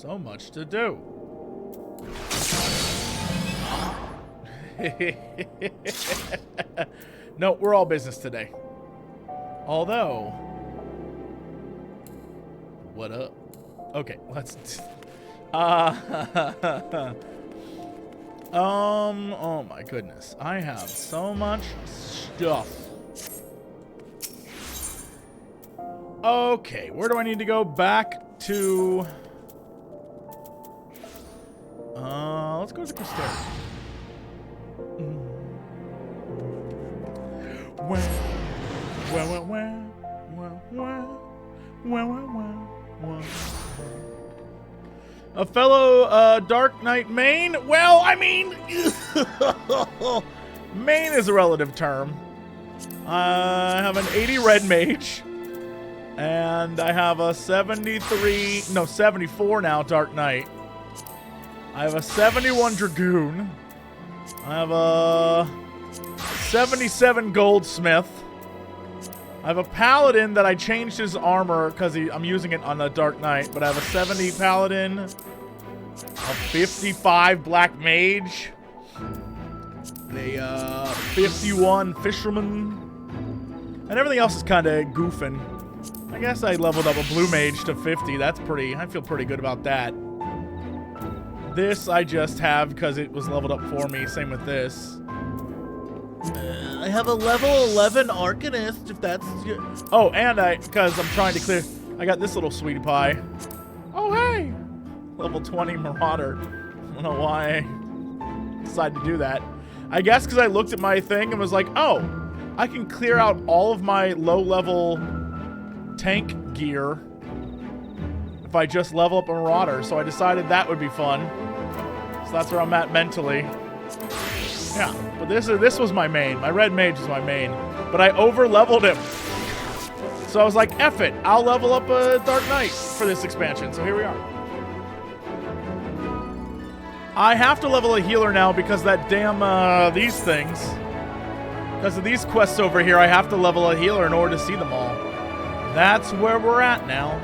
So much to do. No, we're all business today. Although, what up? Okay, let's. Oh my goodness, I have so much stuff. Okay, where do I need to go? Back to. Let's go to the Crystarium. A fellow Dark Knight main? Well, I mean, main is a relative term. I have an 80 red mage, and I have a 74 now Dark Knight. I have a 71 Dragoon. I have a 77 Goldsmith. I have a Paladin that I changed his armor because I'm using it on the Dark Knight, but I have a 70 Paladin, a 55 Black Mage, a 51 Fisherman, and everything else is kind of goofing. I guess I leveled up a Blue Mage to 50. That's pretty, I feel pretty good about that. This I just have because it was leveled up for me. Same with this. I have a level 11 Arcanist, if that's your... Oh, and because I'm trying to clear... I got this little sweetie pie. Oh, hey! Level 20 Marauder. I don't know why I decided to do that. I guess because I looked at my thing and was like, oh, I can clear out all of my low-level tank gear if I just level up a Marauder, so I decided that would be fun. So that's where I'm at mentally. Yeah, but this was my main. My red mage is my main. But I over-leveled him. So I was like, F it. I'll level up a Dark Knight for this expansion. So here we are. I have to level a healer now because that damn, these things. Because of these quests over here, I have to level a healer in order to see them all. That's where we're at now.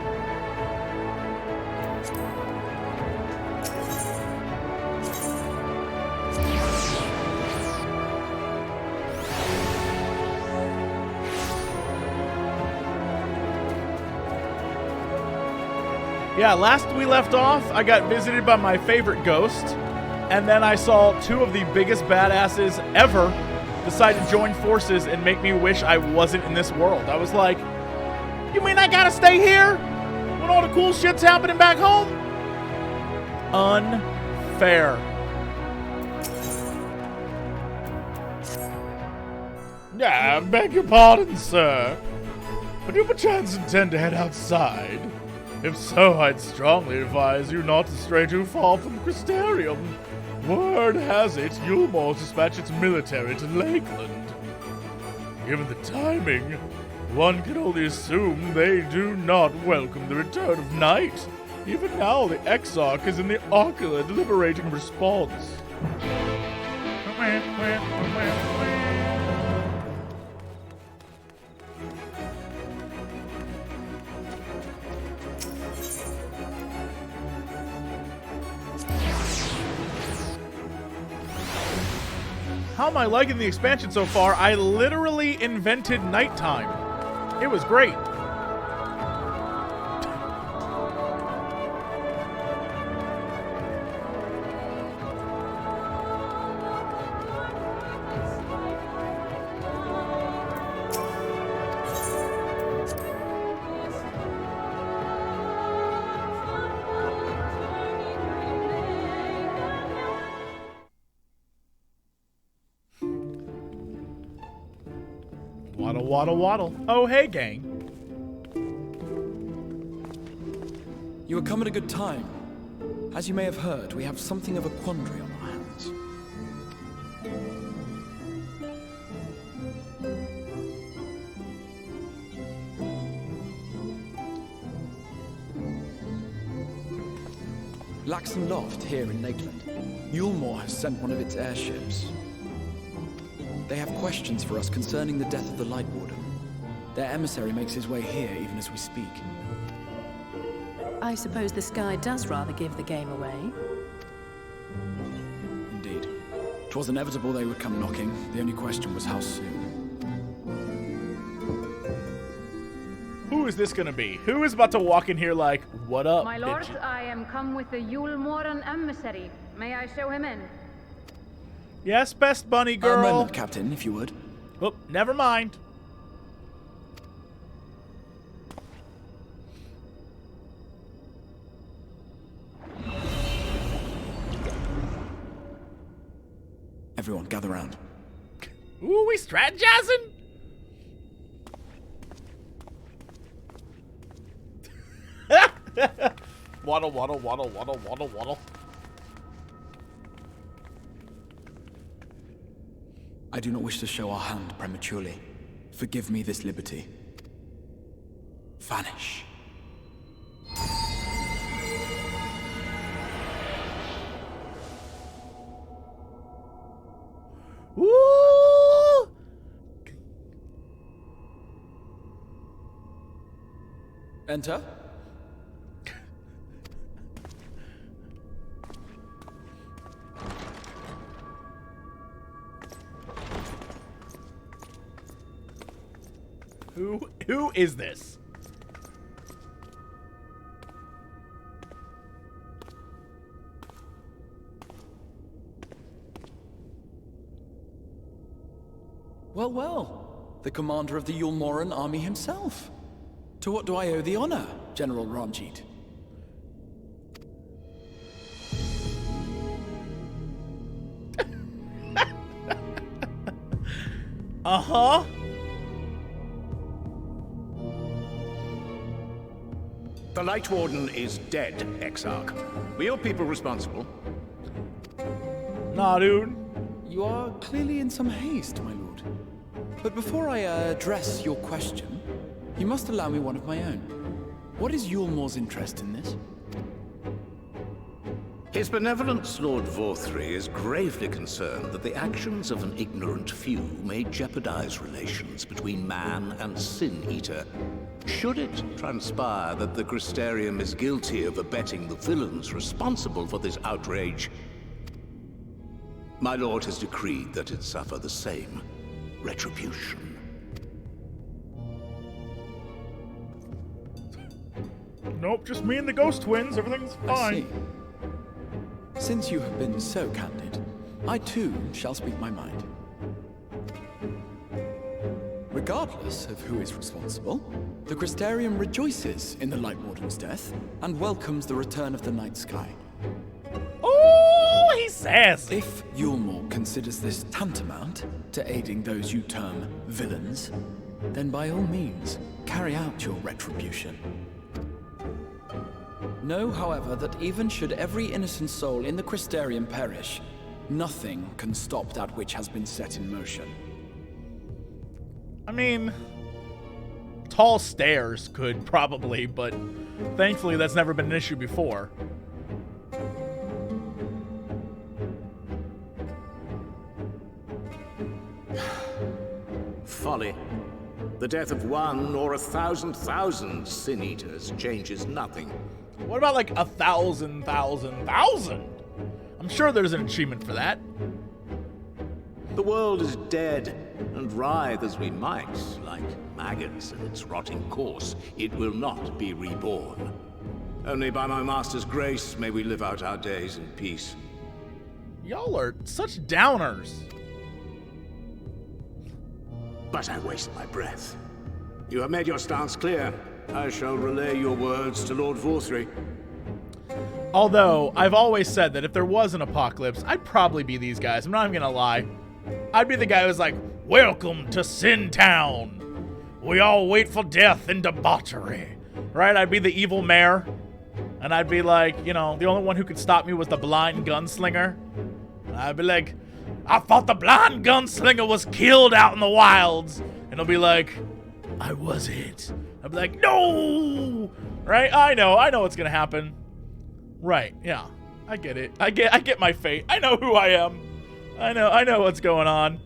Yeah, last we left off, I got visited by my favorite ghost, and then I saw two of the biggest badasses ever decide to join forces and make me wish I wasn't in this world. I was like, you mean I gotta stay here when all the cool shit's happening back home? Unfair. I beg your pardon, sir, but do you perchance intend to head outside? If so, I'd strongly advise you not to stray too far from Crystarium. Word has it, Eulmoran dispatched its military to Lakeland. Given the timing, one can only assume they do not welcome the return of night. Even now, the Exarch is in the Ocular deliberating a response. How am I liking the expansion so far? I literally invented nighttime. It was great. Waddle, waddle, waddle. Oh, hey, gang. You are come at a good time. As you may have heard, we have something of a quandary on our hands. Laxan Loft here in Lakeland. Eulmoran has sent one of its airships. They have questions for us concerning the death of the Light Warden. Their emissary makes his way here even as we speak. I suppose the sky does rather give the game away. Indeed. 'Twas inevitable they would come knocking. The only question was how soon. Who is this gonna be? Who is about to walk in here like, what up, My lord, bitch? I am come with the Eulmoran emissary. May I show him in? Yes, best bunny A girl. moment, Captain, if you would. Oh, never mind. Everyone, gather round. Ooh, we strategizing? Waddle, waddle, waddle, waddle, waddle, waddle. I do not wish to show our hand prematurely. Forgive me this liberty. Vanish. Ooh! Enter. Who is this? Well, well. The commander of the Eulmoran army himself. To what do I owe the honor, General Ranjit? Uh-huh. The Light Warden is dead, Exarch. Were your people responsible? Nah, dude. You are clearly in some haste, my lord. But before I address your question, you must allow me one of my own. What is Eulmor's interest in this? His benevolence, Lord Vorthry, is gravely concerned that the actions of an ignorant few may jeopardize relations between man and Sin Eater. Should it transpire that the Crystarium is guilty of abetting the villains responsible for this outrage, my lord has decreed that it suffer the same retribution. Nope, just me and the ghost twins. Everything's I fine. see. Since you have been so candid, I too shall speak my mind. Regardless of who is responsible, the Crystarium rejoices in the Light Warden's death and welcomes the return of the night sky. Oh, he says. If Eulmor considers this tantamount to aiding those you term villains, then by all means, carry out your retribution. Know, however, that even should every innocent soul in the Crystarium perish, nothing can stop that which has been set in motion. I mean, tall stairs could probably, but thankfully that's never been an issue before. Folly. The death of one or 1,000,000 Sin Eaters changes nothing. What about like 1,000? I'm sure there's an achievement for that. The world is dead, and writhe as we might, like maggots in its rotting course, it will not be reborn. Only by my master's grace may we live out our days in peace. Y'all are such downers. But I waste my breath. You have made your stance clear. I shall relay your words to Lord Vorthry. Although, I've always said that if there was an apocalypse, I'd probably be these guys. I'm not even gonna lie. I'd be the guy who's like, welcome to Sin Town. We all wait for death and debauchery. Right? I'd be the evil mayor. And I'd be like, you know, the only one who could stop me was the blind gunslinger. And I'd be like, I thought the blind gunslinger was killed out in the wilds. And he'll be like, I wasn't. I'd be like, no! Right? I know what's gonna happen. Right, yeah. I get it. I get my fate. I know who I am. I know what's going on.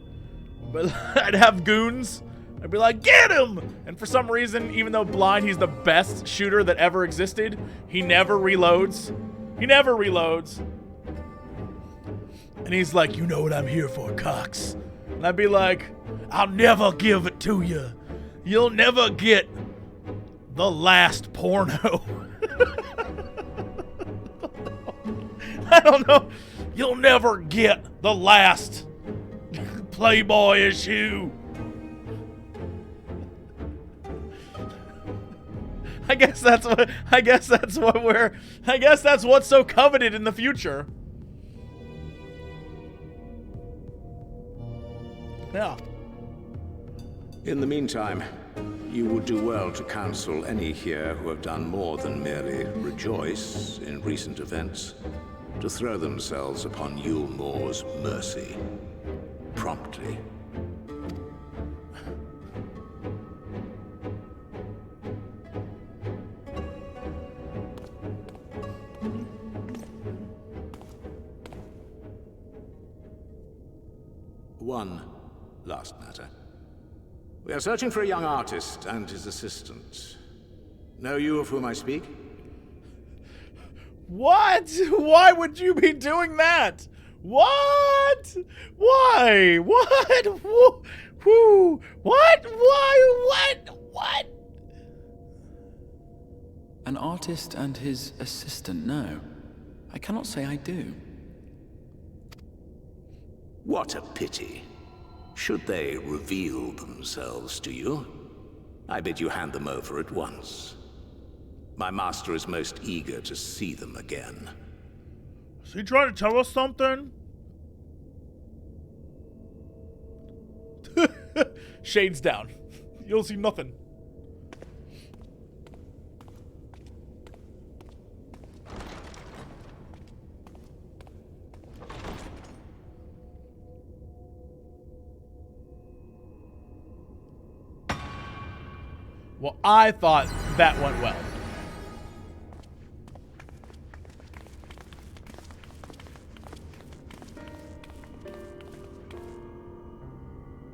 But I'd have goons. I'd be like, get him! And for some reason, even though blind, he's the best shooter that ever existed, he never reloads. He never reloads. And he's like, you know what I'm here for, Cox. And I'd be like, I'll never give it to you. You'll never get the last porno. I don't know. You'll never get the last Playboy issue. I guess that's what's so coveted in the future. Yeah. In the meantime, you would do well to counsel any here who have done more than merely rejoice in recent events to throw themselves upon Eulmoran's mercy. Promptly. One last matter. We are searching for a young artist and his assistant. Know you of whom I speak? What? Why would you be doing that? What? Why? What? Who? What? Why? What? An artist and his assistant, no. I cannot say I do. What a pity. Should they reveal themselves to you, I bid you hand them over at once. My master is most eager to see them again. Is he trying to tell us something? Shades down. You'll see nothing. Well, I thought that went well.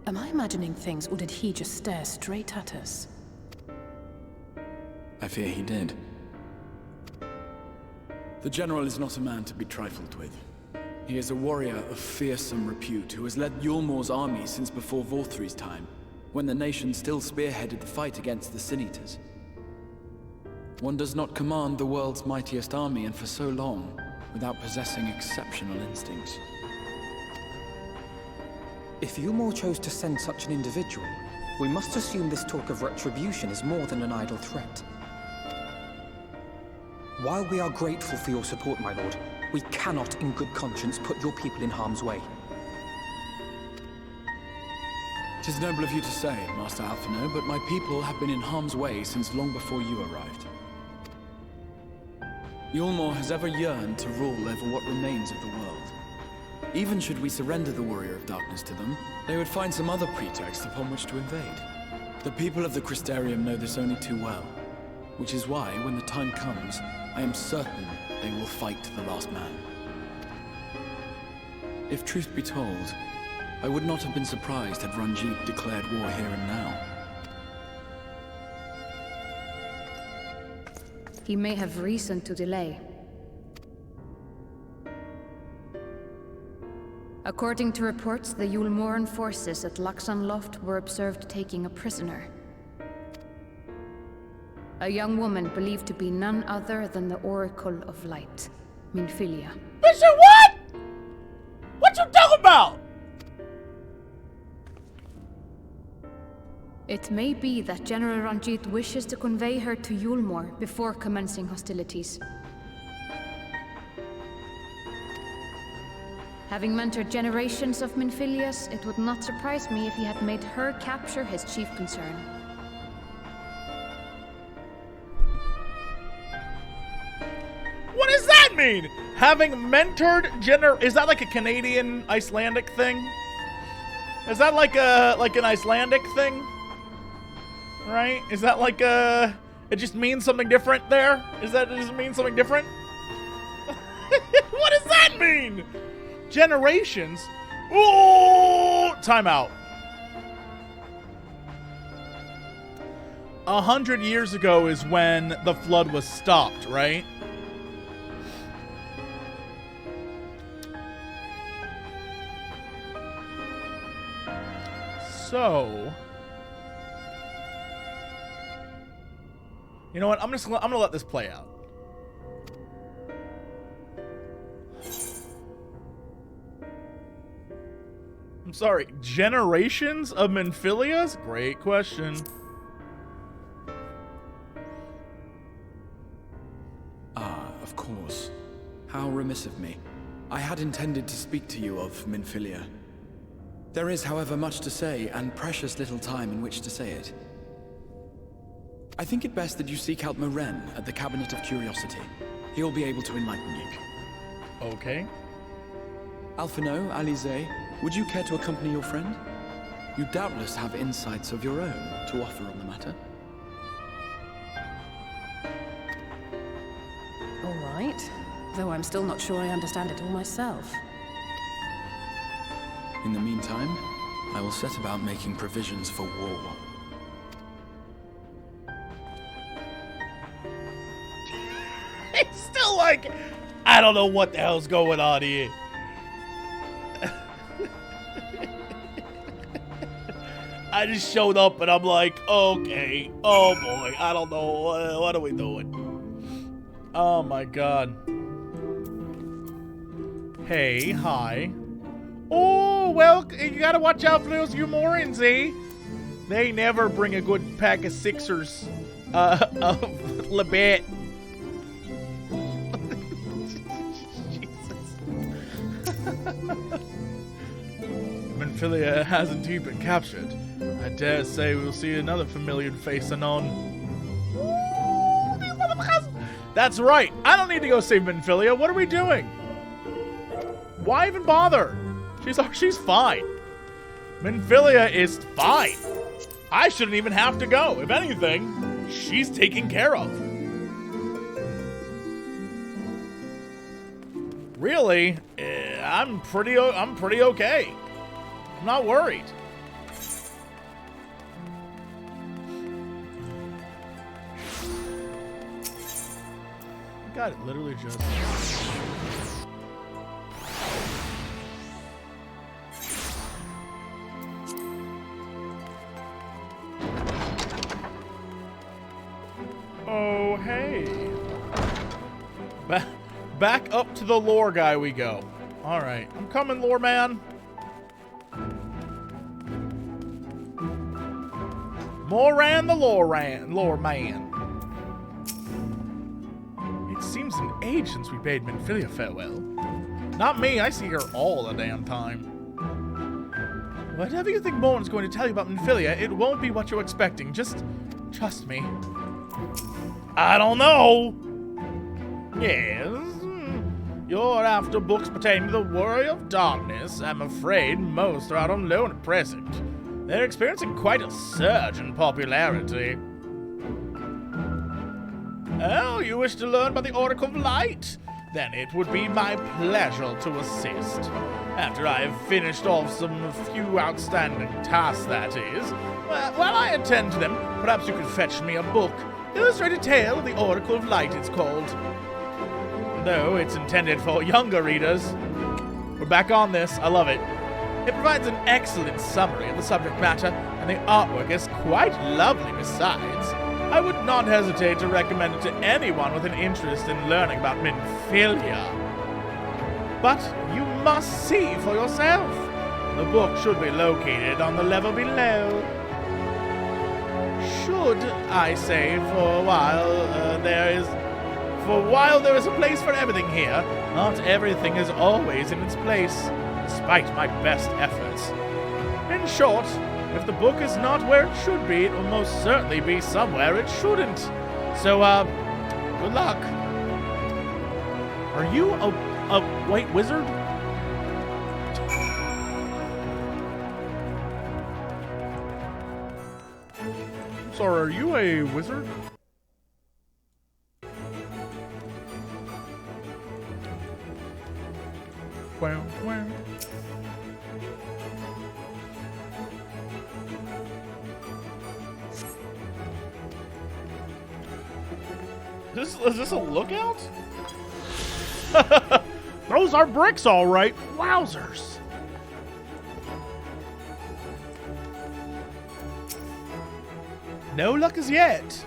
Am I imagining things, or did he just stare straight at us? I fear he did. The General is not a man to be trifled with. He is a warrior of fearsome repute who has led Eulmoran's army since before Vorthri's time, when the nation still spearheaded the fight against the Sin-Eaters. One does not command the world's mightiest army, and for so long, without possessing exceptional instincts. If Eulmoran chose to send such an individual, we must assume this talk of retribution is more than an idle threat. While we are grateful for your support, my lord, we cannot in good conscience put your people in harm's way. It is noble of you to say, Master Alphino, but my people have been in harm's way since long before you arrived. Eulmoran has ever yearned to rule over what remains of the world. Even should we surrender the Warrior of Darkness to them, they would find some other pretext upon which to invade. The people of the Crystarium know this only too well, which is why, when the time comes, I am certain they will fight to the last man. If truth be told, I would not have been surprised had Ranjit declared war here and now. He may have reason to delay. According to reports, the Eulmoran forces at Laxan Loft were observed taking a prisoner. A young woman believed to be none other than the Oracle of Light, Minfilia. Bitch, what? What you talking about? It may be that General Ranjit wishes to convey her to Eulmoran before commencing hostilities. Having mentored generations of Minfilias, it would not surprise me if he had made her capture his chief concern. What does that mean? Having mentored is that like a Canadian Icelandic thing? Is that like an Icelandic thing? Right? Is that like it just means something different there? Does it mean something different? What does that mean? Generations? Ooh! Time out. 100 years ago is when the flood was stopped, right? So, you know what? I'm gonna let this play out. I'm sorry. Generations of Minfilias? Great question. Of course. How remiss of me. I had intended to speak to you of Minfilia. There is, however, much to say, and precious little time in which to say it. I think it best that you seek out Moren at the Cabinet of Curiosity. He'll be able to enlighten you. Okay. Alphino, Alize, would you care to accompany your friend? You doubtless have insights of your own to offer on the matter. All right. Though I'm still not sure I understand it all myself. In the meantime, I will set about making provisions for war. It's still like, I don't know what the hell's going on here. I just showed up and I'm like, okay, oh boy, I don't know, what are we doing? Oh my god. Hey, hi. Oh, well, you gotta watch out for those Eulmorans, eh? They never bring a good pack of Sixers, of Labette. Minfilia hasn't he been captured? I dare say we'll see another familiar face anon. Ooh, these motherfuckers! That's right. I don't need to go save Minfilia. What are we doing? Why even bother? She's fine. Minfilia is fine. I shouldn't even have to go. If anything, she's taken care of. Really? I'm pretty okay. I'm not worried. God, it literally just... Oh, hey. Back up to the lore guy we go. Alright, I'm coming, lore man. Moran the lore man. It seems an age since we bade Minfilia farewell. Not me, I see her all the damn time. Whatever you think Moran's going to tell you about Minfilia, it won't be what you're expecting. Just trust me. I don't know. Yes. You're after books pertaining to the Warrior of Darkness. I'm afraid most are out on loan at present. They're experiencing quite a surge in popularity. Oh, you wish to learn about the Oracle of Light? Then it would be my pleasure to assist. After I have finished off some few outstanding tasks, that is. While I attend to them, perhaps you could fetch me a book. Illustrated Tale of the Oracle of Light, it's called. Though it's intended for younger readers. We're back on this. I love it. It provides an excellent summary of the subject matter, and the artwork is quite lovely besides. I would not hesitate to recommend it to anyone with an interest in learning about Minfilia. But you must see for yourself. The book should be located on the level below. Should, I say, for a while there is a place for everything here, not everything is always in its place, despite my best efforts. In short, if the book is not where it should be, it will most certainly be somewhere it shouldn't. So, good luck. Are you a white wizard? Sorry, are you a wizard? Wow, wow. Is this a lookout? Those are bricks, all right. Wowzers. No luck as yet.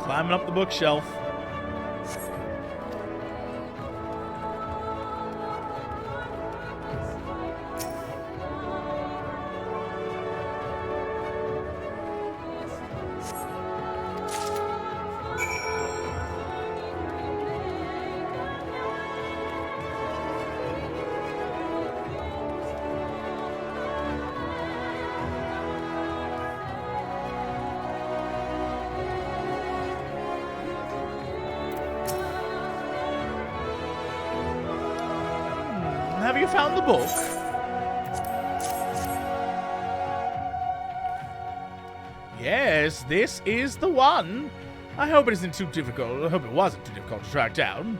Climbing up the bookshelf. Have you found the book? Yes, this is the one. I hope it isn't too difficult. I hope it wasn't too difficult to track down.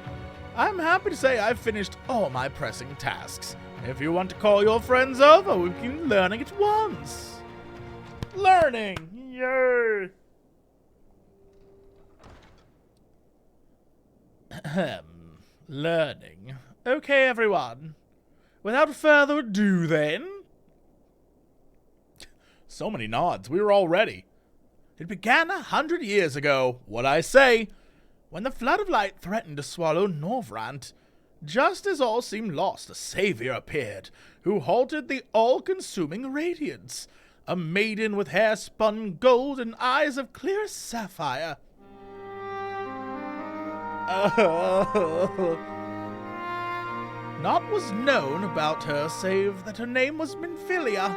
I'm happy to say I've finished all my pressing tasks. If you want to call your friends over, we can learning at once. Learning! Yay! Learning. Okay, everyone. Without further ado, then. So many nods. We were all ready. It began 100 years ago, what I say, when the flood of light threatened to swallow Norvrant. Just as all seemed lost, a savior appeared, who halted the all-consuming radiance. A maiden with hair spun gold and eyes of clearest sapphire. Naught was known about her save that her name was Minfilia,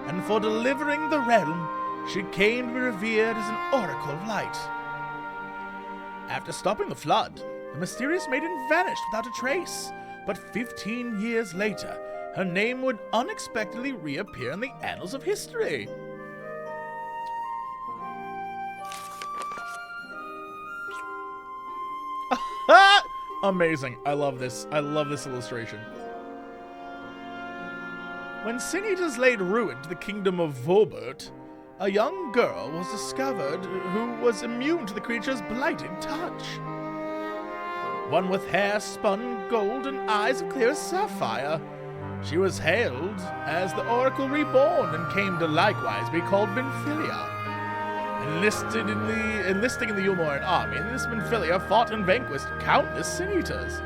and for delivering the realm, she came to be revered as an oracle of light. After stopping the flood, the mysterious maiden vanished without a trace, but 15 years later, her name would unexpectedly reappear in the annals of history. Amazing. I love this. I love this illustration. When Sin Eaters laid ruin to the kingdom of Volbert, a young girl was discovered who was immune to the creature's blighted touch. One with hair spun gold and eyes of clear sapphire. She was hailed as the Oracle Reborn and came to likewise be called Minfilia. Enlisting in the Eulmoran army, this Minfilia fought and vanquished countless Sin Eaters.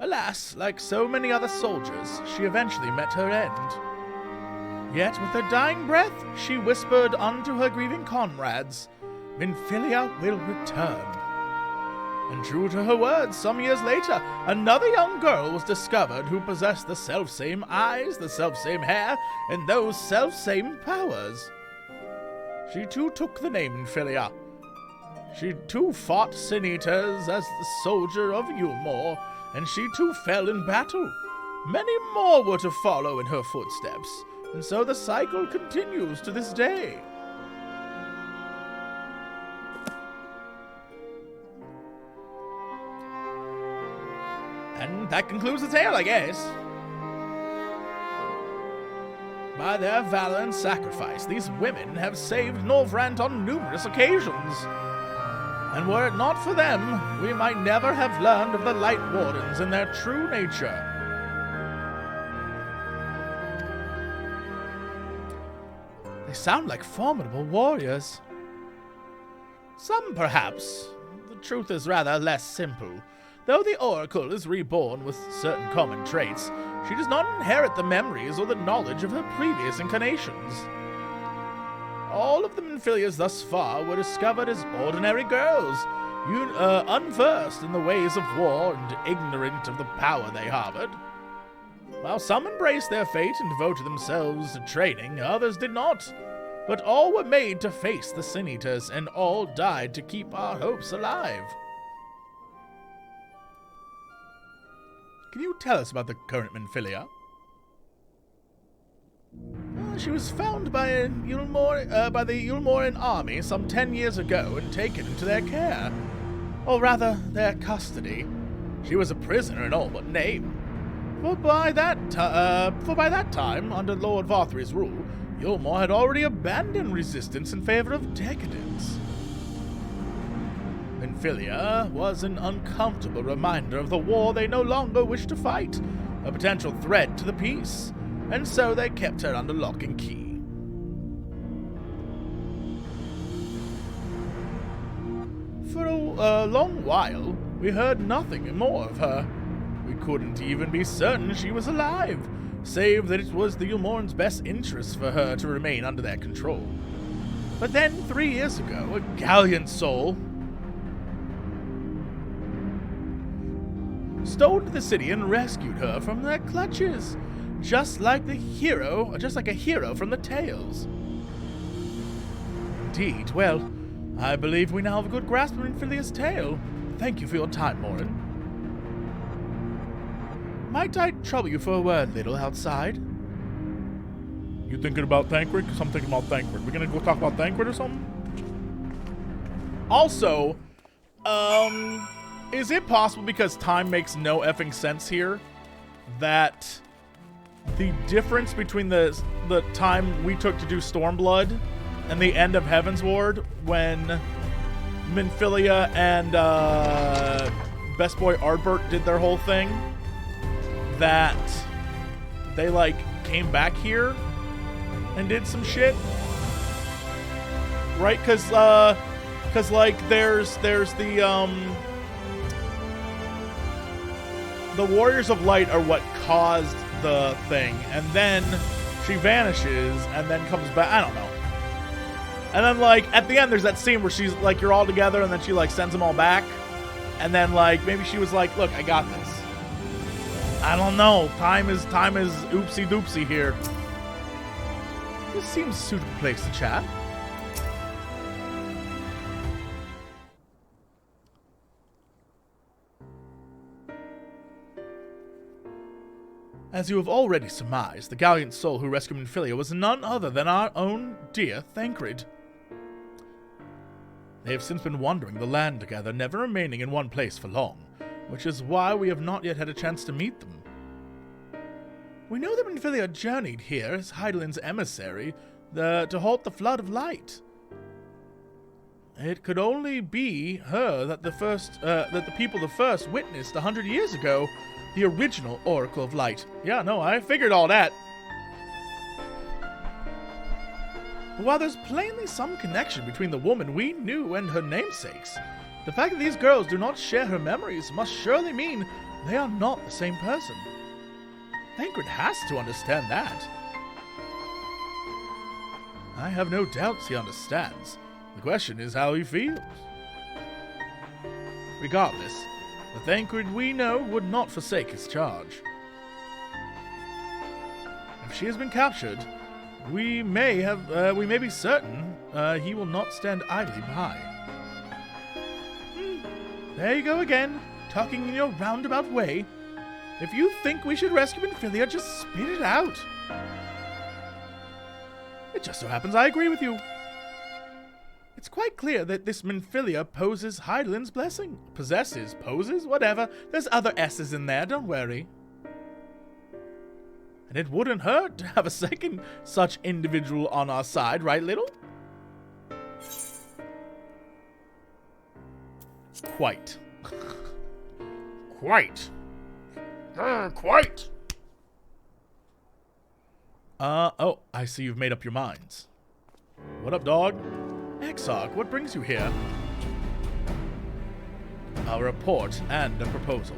Alas, like so many other soldiers, she eventually met her end. Yet with her dying breath, she whispered unto her grieving comrades, Minfilia will return. And true to her words, some years later, another young girl was discovered who possessed the selfsame eyes, the selfsame hair, and those selfsame powers. She too took the name Minfilia. She too fought Sin Eaters as the soldier of Eulmor, and she too fell in battle. Many more were to follow in her footsteps, and so the cycle continues to this day. And that concludes the tale, I guess. By their valor and sacrifice, these women have saved Norvrant on numerous occasions. And were it not for them, we might never have learned of the Light Wardens and their true nature. They sound like formidable warriors. Some, perhaps. The truth is rather less simple. Though the Oracle is reborn with certain common traits, she does not inherit the memories or the knowledge of her previous incarnations. All of the Minfilias thus far were discovered as ordinary girls, unversed in the ways of war and ignorant of the power they harbored. While some embraced their fate and devoted themselves to training, others did not. But all were made to face the Sin Eaters, and all died to keep our hopes alive. Can you tell us about the current Minfilia? She was found by the Eulmoran army some 10 years ago and taken into their care. Or rather, their custody. She was a prisoner in all but name. For by that time, under Lord Vothry's rule, Eulmor had already abandoned resistance in favor of decadence. Minfilia was an uncomfortable reminder of the war they no longer wished to fight, a potential threat to the peace, and so they kept her under lock and key. For a long while, we heard nothing more of her. We couldn't even be certain she was alive, save that it was the Eulmoran's best interest for her to remain under their control. But then, 3 years ago, a gallant soul stole to the city and rescued her from their clutches, just like a hero from the tales. Indeed, well, I believe we now have a good grasp of Minfilia's tale. Thank you for your time, Morin. Might I trouble you for a word, little, outside? You thinking about Thancred? Because I'm thinking about Thancred. We're gonna go talk about Thancred or something? Also, is it possible, because time makes no effing sense here, that the difference between the time we took to do Stormblood and the end of Heavensward, when Minfilia and Best Boy Ardbert did their whole thing, that they like came back here and did some shit, right? Because like there's the Warriors of Light are what caused the thing, and then she vanishes and then comes back. I don't know. And then like at the end there's that scene where she's like, you're all together, and then she like sends them all back, and then like maybe she was like, look, I got this. I don't know. Time is oopsie doopsie here. This seems a suitable place to chat. As you have already surmised, the gallant soul who rescued Minfilia was none other than our own dear Thancred. They have since been wandering the land together, never remaining in one place for long, which is why we have not yet had a chance to meet them. We know that Minfilia journeyed here as Hydaelyn's emissary to halt the flood of light. It could only be her that the people the first witnessed 100 years ago, the original Oracle of Light. Yeah, no, I figured all that. But while there's plainly some connection between the woman we knew and her namesakes, the fact that these girls do not share her memories must surely mean they are not the same person. Thancred has to understand that. I have no doubts he understands. The question is how he feels. Regardless, the Thancred we know would not forsake his charge. If she has been captured, we may be certain he will not stand idly by. There you go again, talking in your roundabout way. If you think we should rescue Minfilia, just spit it out. It just so happens I agree with you. It's quite clear that this Minfilia possesses Hydaelyn's blessing. Possesses, poses, whatever. There's other S's in there, don't worry. And it wouldn't hurt to have a second such individual on our side, right, little? Quite. Quite. Quite. Oh, I see you've made up your minds. What up, dog? Exarch, what brings you here? A report and a proposal.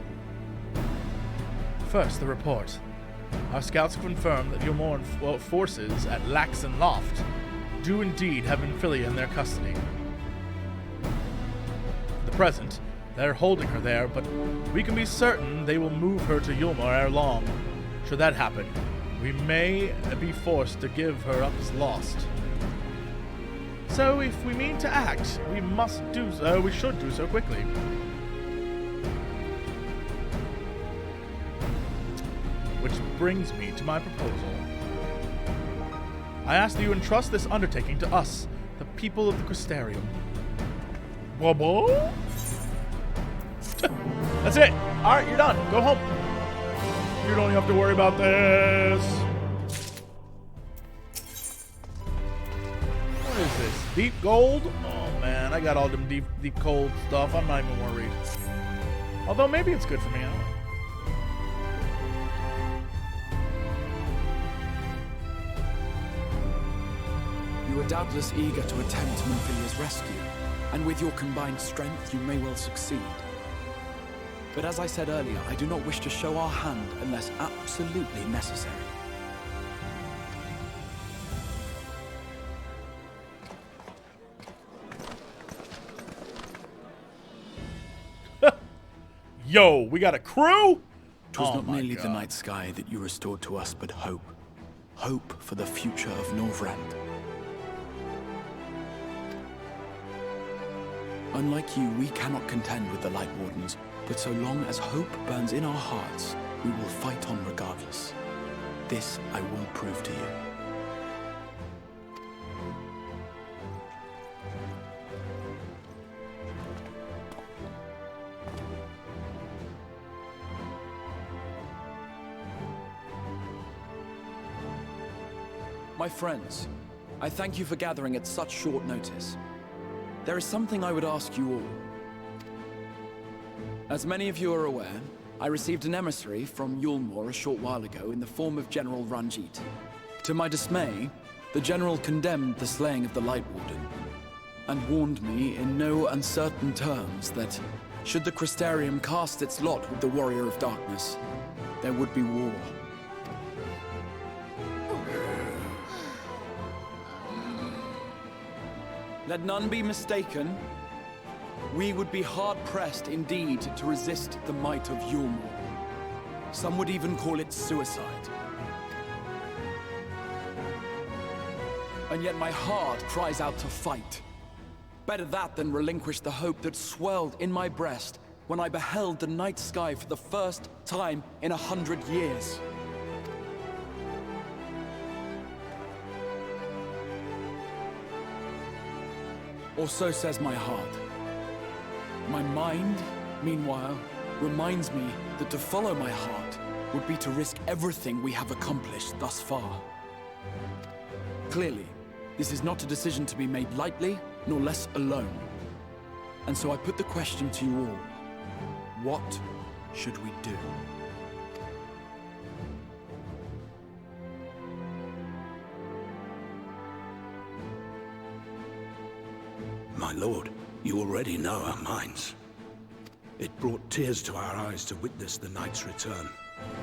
First, the report. Our scouts confirm that Eulmoran forces at Laxan Loft do indeed have Minfilia in their custody. At the present, they're holding her there, but we can be certain they will move her to Eulmor ere long. Should that happen, we may be forced to give her up as lost. So if we mean to act, we should do so quickly. brings me to my proposal. I ask that you entrust this undertaking to us, the people of the Crystarium. Wobble? That's it. All right, you're done. Go home. You don't have to worry about this. What is this? Deep gold? Oh man, I got all them deep gold stuff. I'm not even worried. Although maybe it's good for me. I don't know. You are doubtless eager to attempt Minfilia's rescue, and with your combined strength, you may well succeed. But as I said earlier, I do not wish to show our hand unless absolutely necessary. Yo, we got a crew? 'Twas not merely the night sky that you restored to us, but hope. Hope for the future of Norvrand. Unlike you, we cannot contend with the Light Wardens, but so long as hope burns in our hearts, we will fight on regardless. This I will prove to you. My friends, I thank you for gathering at such short notice. There is something I would ask you all. As many of you are aware, I received an emissary from Eulmoran a short while ago in the form of General Ranjit. To my dismay, the General condemned the slaying of the Light Warden, and warned me in no uncertain terms that, should the Crystarium cast its lot with the Warrior of Darkness, there would be war. Let none be mistaken. We would be hard-pressed indeed to resist the might of Eulmoran. Some would even call it suicide. And yet my heart cries out to fight. Better that than relinquish the hope that swelled in my breast when I beheld the night sky for the first time in 100 years. Or so says my heart. My mind, meanwhile, reminds me that to follow my heart would be to risk everything we have accomplished thus far. Clearly, this is not a decision to be made lightly, nor less alone. And so I put the question to you all. What should we do? My lord, you already know our minds. It brought tears to our eyes to witness the knight's return.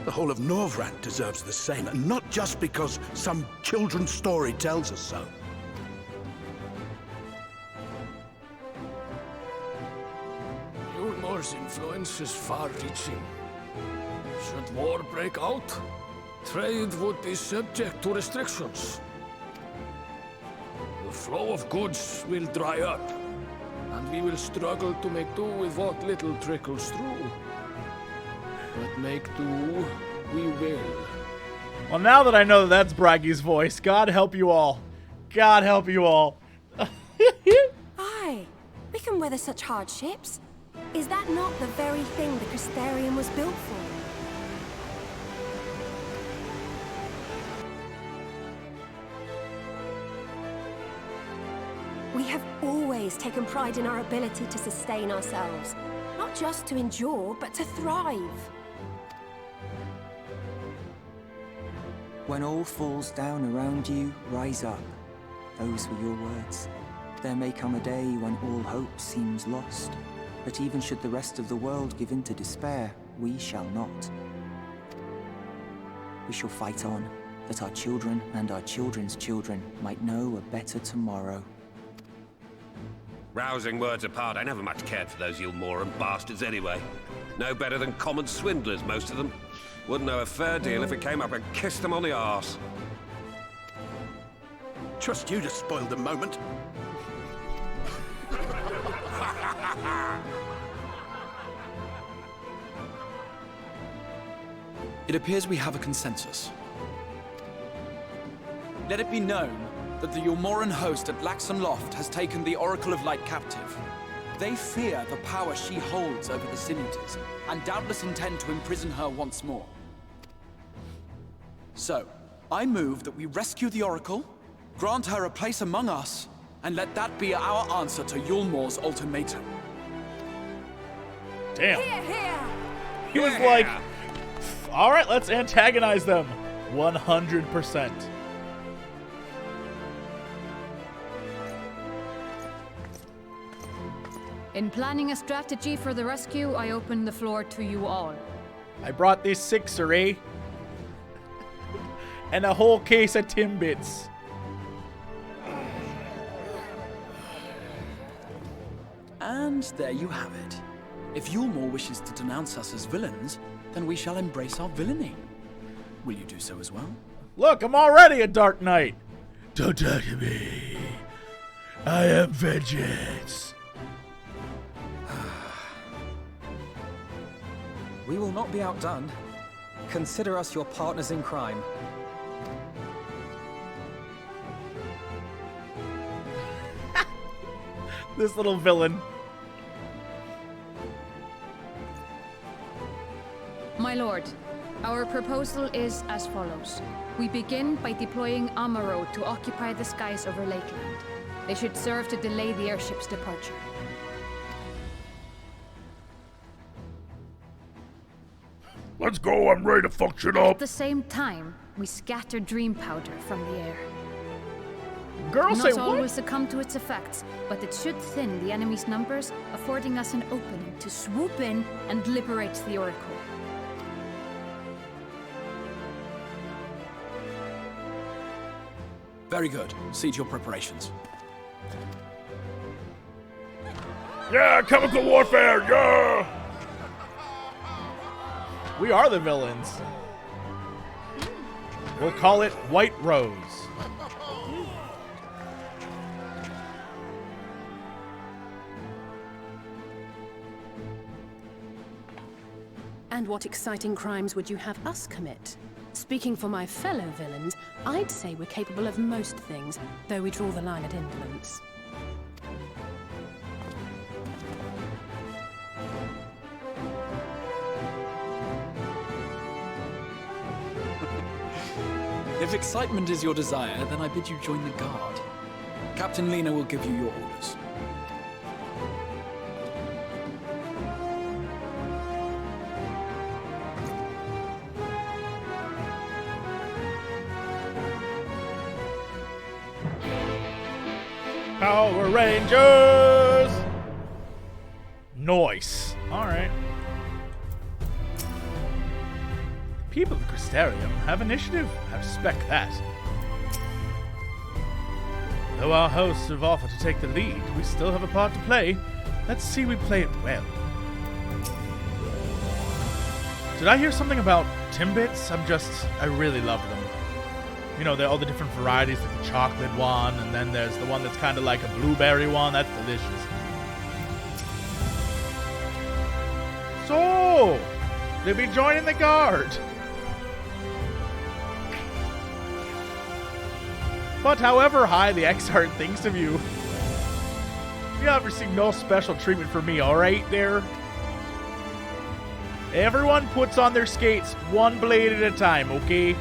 The whole of Norvrand deserves the same, and not just because some children's story tells us so. Eulmoran's influence is far-reaching. Should war break out, trade would be subject to restrictions. The flow of goods will dry up, and we will struggle to make do with what little trickles through. But make do, we will. Well, now that I know that that's Braggy's voice, God help you all. God help you all. Aye, we can weather such hardships. Is that not the very thing the Crystarium was built for? We have always taken pride in our ability to sustain ourselves. Not just to endure, but to thrive. When all falls down around you, rise up. Those were your words. There may come a day when all hope seems lost. But even should the rest of the world give in to despair, we shall not. We shall fight on, that our children and our children's children might know a better tomorrow. Rousing words apart, I never much cared for those Eulmoran bastards anyway. No better than common swindlers, most of them. Wouldn't know a fair deal if it came up and kissed them on the arse. Trust you to spoil the moment. It appears we have a consensus. Let it be known that the Eulmoran host at Laxan Loft has taken the Oracle of Light captive. They fear the power she holds over the Sin Eaters, and doubtless intend to imprison her once more. So, I move that we rescue the Oracle, grant her a place among us, and let that be our answer to Eulmor's ultimatum. Damn. Here, here. He was like, all right, let's antagonize them. 100%. In planning a strategy for the rescue, I open the floor to you all. I brought this sixer, eh? And a whole case of Timbits. And there you have it. If Eulmor wishes to denounce us as villains, then we shall embrace our villainy. Will you do so as well? Look, I'm already a Dark Knight. Don't talk to me. I am vengeance. We will not be outdone. Consider us your partners in crime. This little villain. My lord, our proposal is as follows. We begin by deploying Amaro to occupy the skies over Lakeland. They should serve to delay the airship's departure. Let's go, I'm ready to function up. At the same time, we scatter dream powder from the air. Girl, say Not what? always succumb to its effects, but it should thin the enemy's numbers, affording us an opening to swoop in and liberate the Oracle. Very good. Cease your preparations. Yeah, chemical warfare, yeah! We are the villains. We'll call it White Rose. And what exciting crimes would you have us commit? Speaking for my fellow villains, I'd say we're capable of most things, though we draw the line at indolence. If excitement is your desire, then I bid you join the guard. Captain Lena will give you your orders. Power Rangers! Nice. Alright. People of Crystarium have initiative. I respect that. Though our hosts have offered to take the lead, we still have a part to play. Let's see we play it well. Did I hear something about Timbits? I really love them. You know, all the different varieties, like the chocolate one, and then there's the one that's kind of like a blueberry one. That's delicious. So, they'll be joining the guard. But however high the X-Heart thinks of you, you obviously no special treatment for me, alright there? Everyone puts on their skates one blade at a time, okay?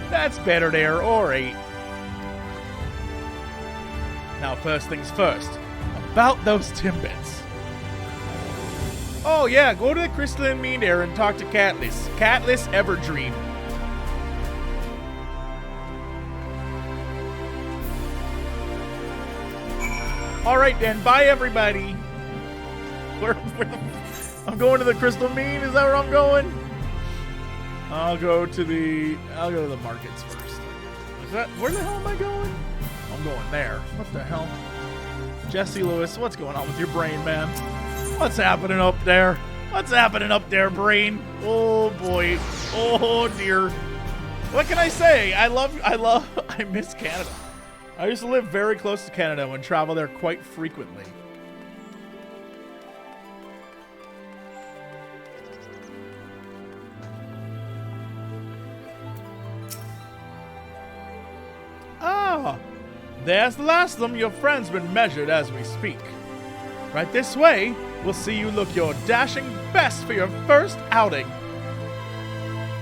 That's better there, alright. Now, first things first. About those Timbits. Oh yeah, go to the Crystalline Meander and talk to Catless. Catless Everdream. Alright then, bye everybody. I'm going to the Crystal Mean, is that where I'm going? I'll go to the markets first. Where the hell am I going? I'm going there. What the hell? Jesse Lewis, what's going on with your brain, man? What's happening up there? What's happening up there, brain? Oh boy. Oh dear. What can I say? I miss Canada. I used to live very close to Canada and travel there quite frequently. There's the last of them. Your friend's been measured as we speak. Right this way, we'll see you look your dashing best for your first outing.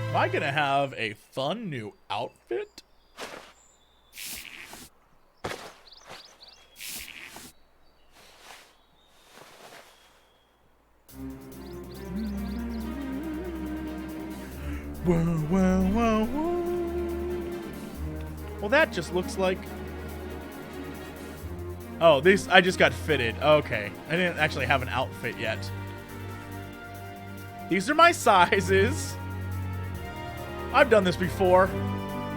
Am I gonna have a fun new outfit? Whoa, whoa, whoa, whoa. Well, that just looks like... Oh, these I just got fitted. Okay. I didn't actually have an outfit yet. These are my sizes. I've done this before.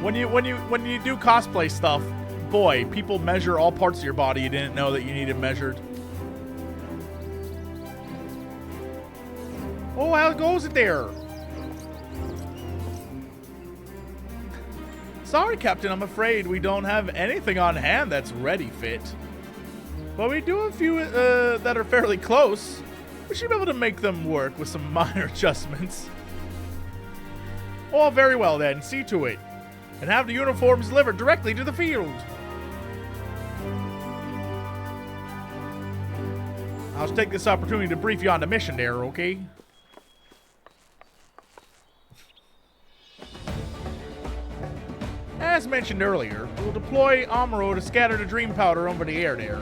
When you do cosplay stuff, boy, people measure all parts of your body you didn't know that you needed measured. Oh, how goes it there? Sorry, Captain, I'm afraid we don't have anything on hand that's ready fit. But we do have a few that are fairly close. We should be able to make them work with some minor adjustments. Oh, very well then. See to it. And have the uniforms delivered directly to the field. I'll take this opportunity to brief you on the mission there, okay? As mentioned earlier, we'll deploy Amaro to scatter the dream powder over the air there.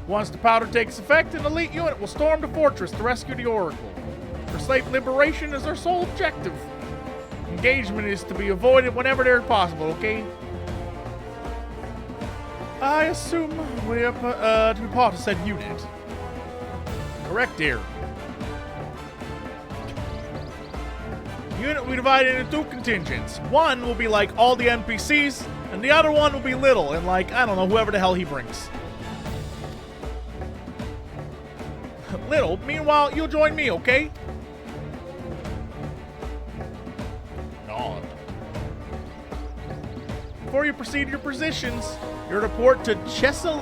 Once the powder takes effect, an elite unit will storm the fortress to rescue the Oracle. For slave liberation is our sole objective. Engagement is to be avoided whenever they're possible, okay? I assume we are to be part of said unit. Correct, dear. Unit will be divided into 2 contingents. One will be like all the NPCs, and the other one will be little, and like, I don't know, whoever the hell he brings. Little, meanwhile, you'll join me, okay? Nod. Before you proceed to your positions, your report to Chesamely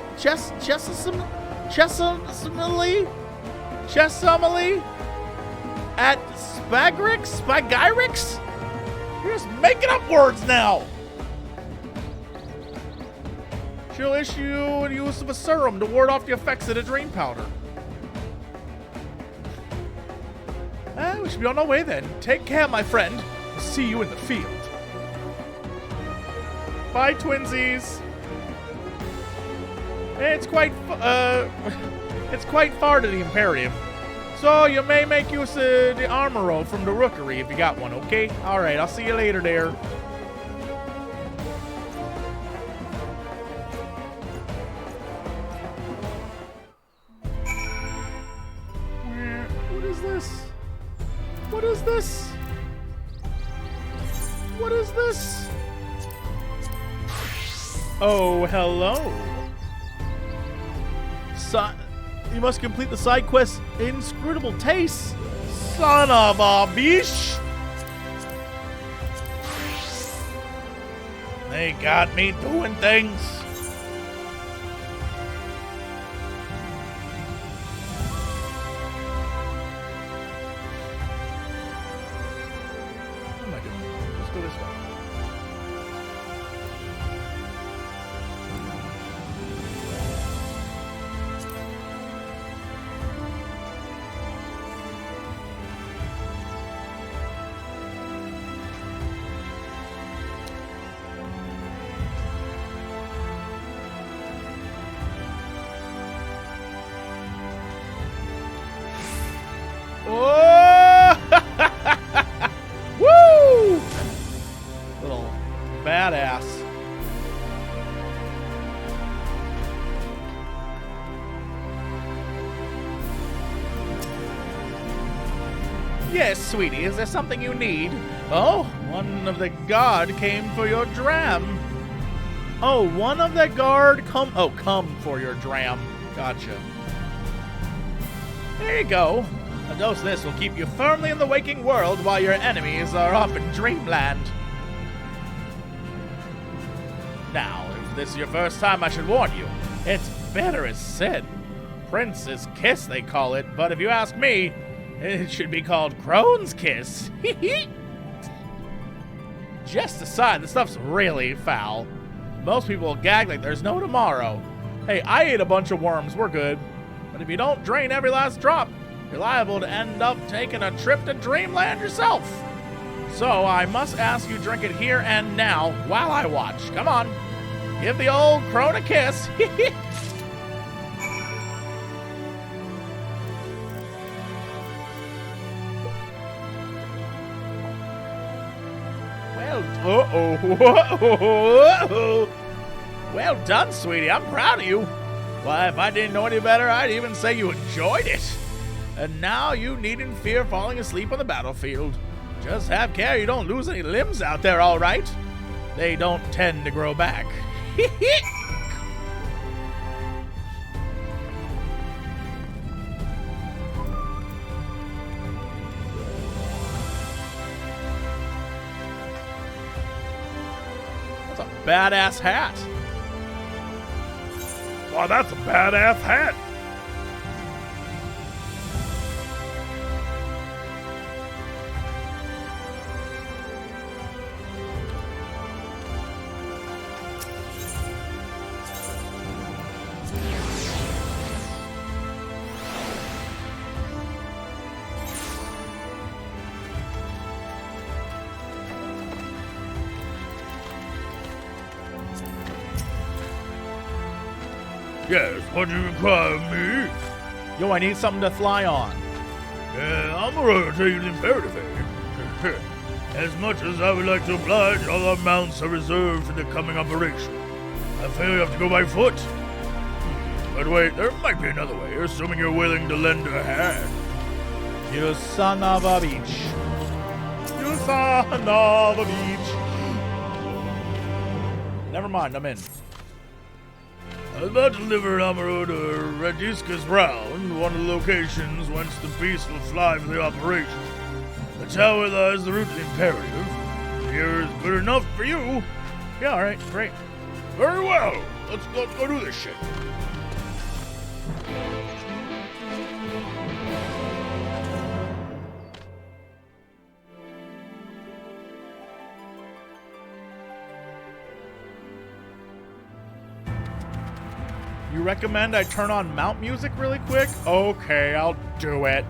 at Spagyrix? You're just making up words now. She'll issue the use of a serum to ward off the effects of the dream powder. We should be on our way then. Take care, my friend. We'll see you in the field. Bye, twinsies. It's quite far to the Imperium. So you may make use of the Amaro from the Rookery if you got one, okay? Alright, I'll see you later there. What is this? What is this? What is this? Oh, hello. You must complete the side quest Inscrutable Taste. Son of a bitch. They got me doing things. What am I doing? Let's go this way. Oh! Woo! Little badass. Yes, sweetie, is there something you need? Oh, one of the guard came for your dram. Oh, one of the guard come for your dram. Gotcha. There you go. A dose of this will keep you firmly in the waking world while your enemies are up in dreamland. Now, if this is your first time, I should warn you. It's better as sin. Prince's Kiss, they call it, but if you ask me, it should be called Crone's Kiss. Just aside, the stuff's really foul. Most people will gag like there's no tomorrow. Hey, I ate a bunch of worms. We're good. But if you don't drain every last drop, you're liable to end up taking a trip to Dreamland yourself. So I must ask you drink it here and now while I watch. Come on. Give the old crone a kiss. Well done, sweetie. I'm proud of you. Why, if I didn't know any better, I'd even say you enjoyed it. And now you needn't fear falling asleep on the battlefield. Just have care you don't lose any limbs out there, all right? They don't tend to grow back. That's a badass hat. Wow, that's a badass hat. Yes, what do you require of me? Yo, I need something to fly on. Amaro will tell you the imperative. As much as I would like to oblige, all our mounts are reserved for the coming operation. I fear you have to go by foot. But wait, there might be another way, assuming you're willing to lend a hand. You son of a bitch. You son of a bitch. Never mind, I'm in. I was about to deliver Amaro to Radisca's Round, one of the locations whence the beast will fly for the operation. The tower lies the route to the imperative. Here is good enough for you. Yeah, alright, great. Very well. Let's go do this shit. You recommend I turn on mount music really quick? Okay, I'll do it.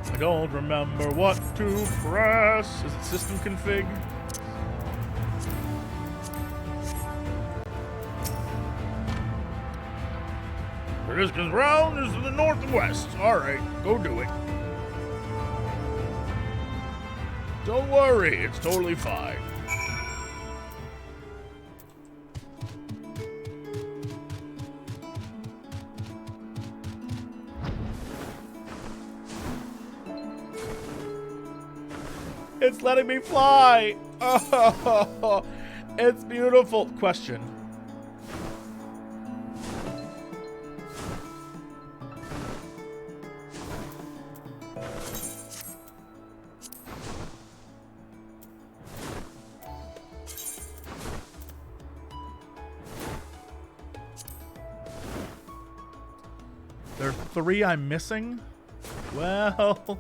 I don't remember what to press. Is it system config? Radisca's Round is to the north and west. Alright, go do it. Don't worry, it's totally fine. It's letting me fly. Oh, it's beautiful. Question. There are 3 I'm missing? Well.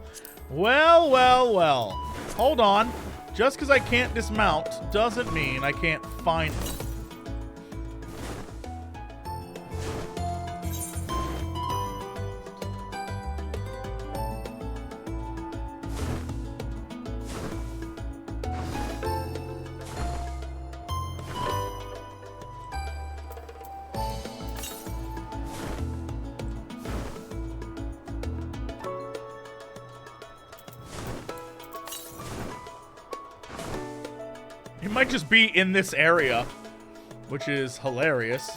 Hold on. Just because I can't dismount doesn't mean I can't find them. It might just be in this area, which is hilarious.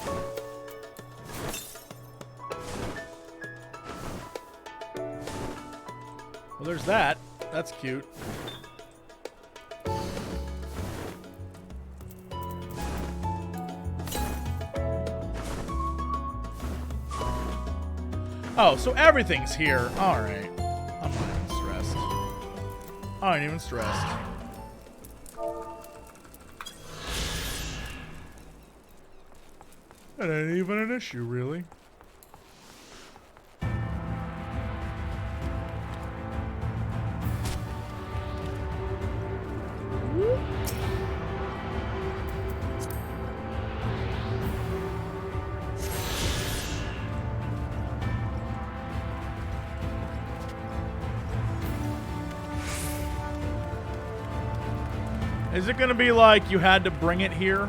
Well, there's that. That's cute. Oh, so everything's here. All right. I'm not even stressed. I ain't even stressed. That ain't even an issue, really. Is it gonna be like you had to bring it here?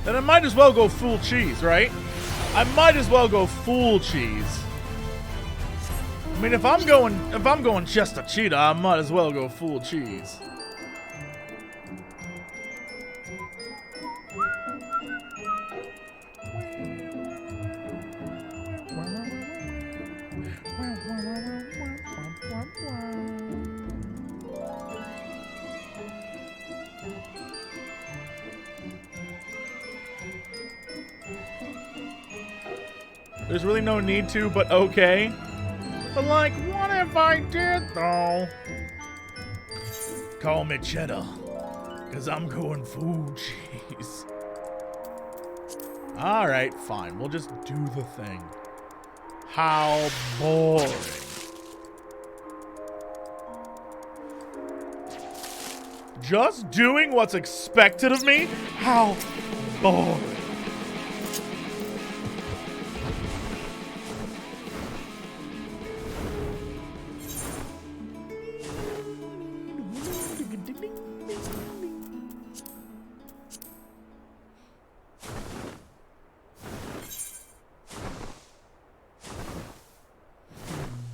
Then I might as well go full cheese, right? I might as well go full cheese. I mean, if I'm going just a cheetah, I might as well go full cheese. There's really no need to, but okay. But like, what if I did though? Call me cheddar, cause I'm going full cheese. Alright, fine. We'll just do the thing. How boring. Just doing what's expected of me? How boring.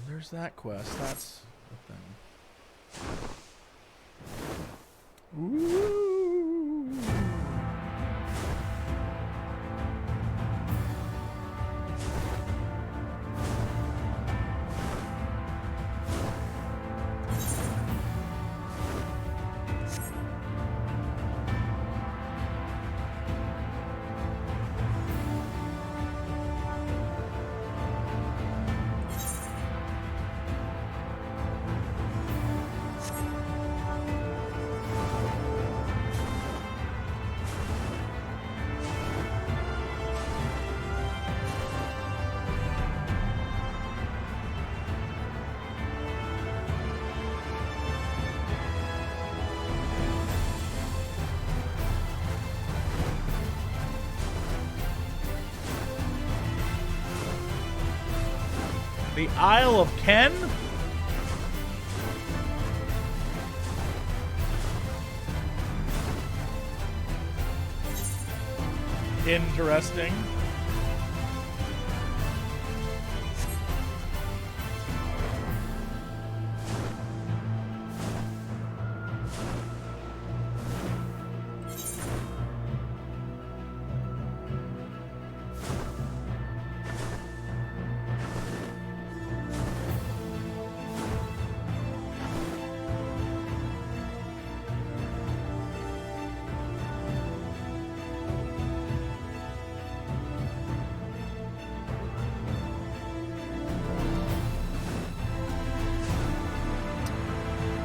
There's that quest. That's the thing. Ooh. The Isle of Ken? Interesting.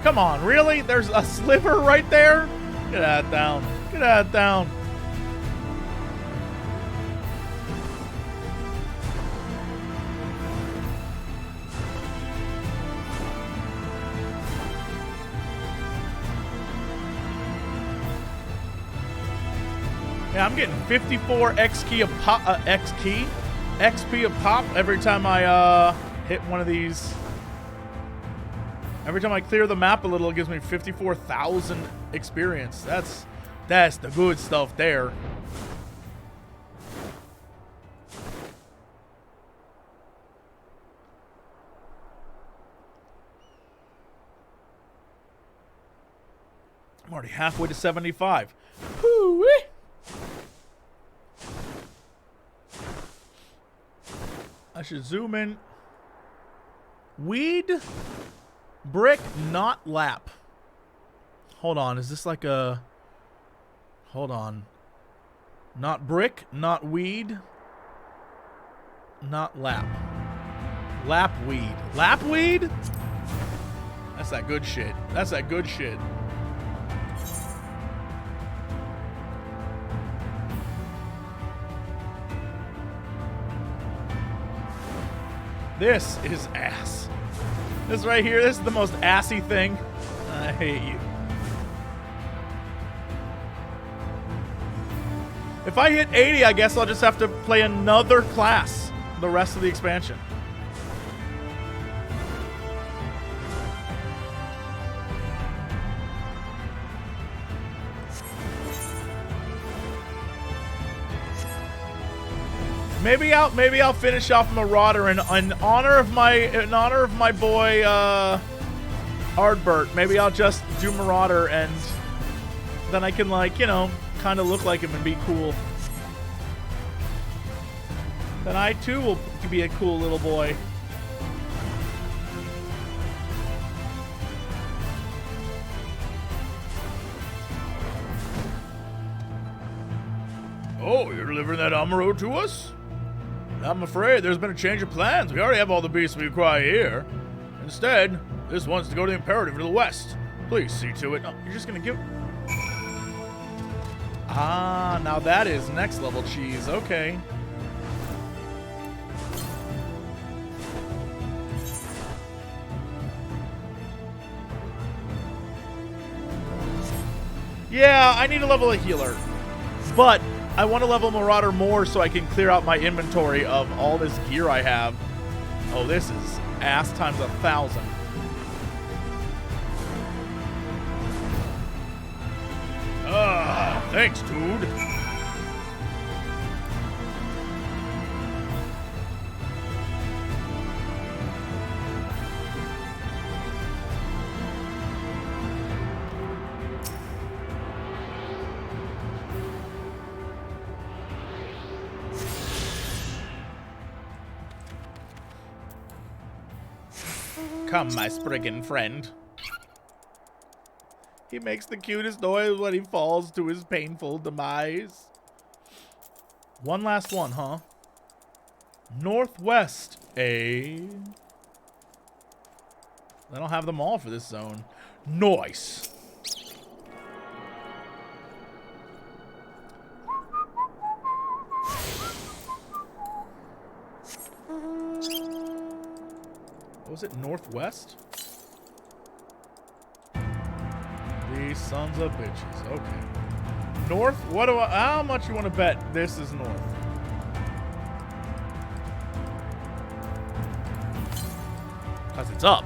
Come on, really? There's a sliver right there? Get that down. Get that down. Yeah, I'm getting 54 XP a pop, XP a pop every time I hit one of these. Every time I clear the map a little, it gives me 54,000 experience. That's the good stuff there. I'm already halfway to 75. Whoo-wee. I should zoom in. Weed, brick, not lap. Hold on, is this like a... Hold on. Not brick, not weed, not lap. Lapweed. Lapweed? That's that good shit. That's that good shit. This is ass. This right here, this is the most assy thing. I hate you. If I hit 80, I guess I'll just have to play another class the rest of the expansion. Maybe I'll finish off Marauder in honor of my boy Ardbert. Maybe I'll just do Marauder and then I can, like, you know, kind of look like him and be cool. Then I too will be a cool little boy. Oh, you're delivering that Amaro to us? I'm afraid there's been a change of plans. We already have all the beasts we require here. Instead, this wants to go to the Imperative to the west. Please see to it. Oh, you're just gonna give... Ah, now that is next level cheese. Okay. Yeah, I need to level a healer. But I want to level Marauder more so I can clear out my inventory of all this gear I have. Oh, this is ass times 1,000. Ah, thanks, dude. Come, my Spriggan friend. He makes the cutest noise when he falls to his painful demise. One last one, huh? Northwest, eh? I don't have them all for this zone. Nice. Was it northwest? These sons of bitches. Okay. North? What do I... How much you want to bet this is north? Because it's up.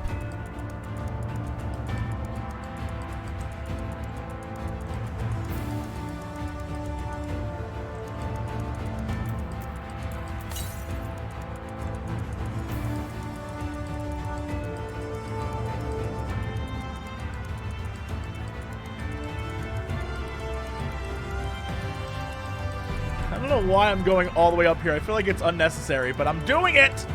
I don't know why I'm going all the way up here. I feel like it's unnecessary, but I'm doing it!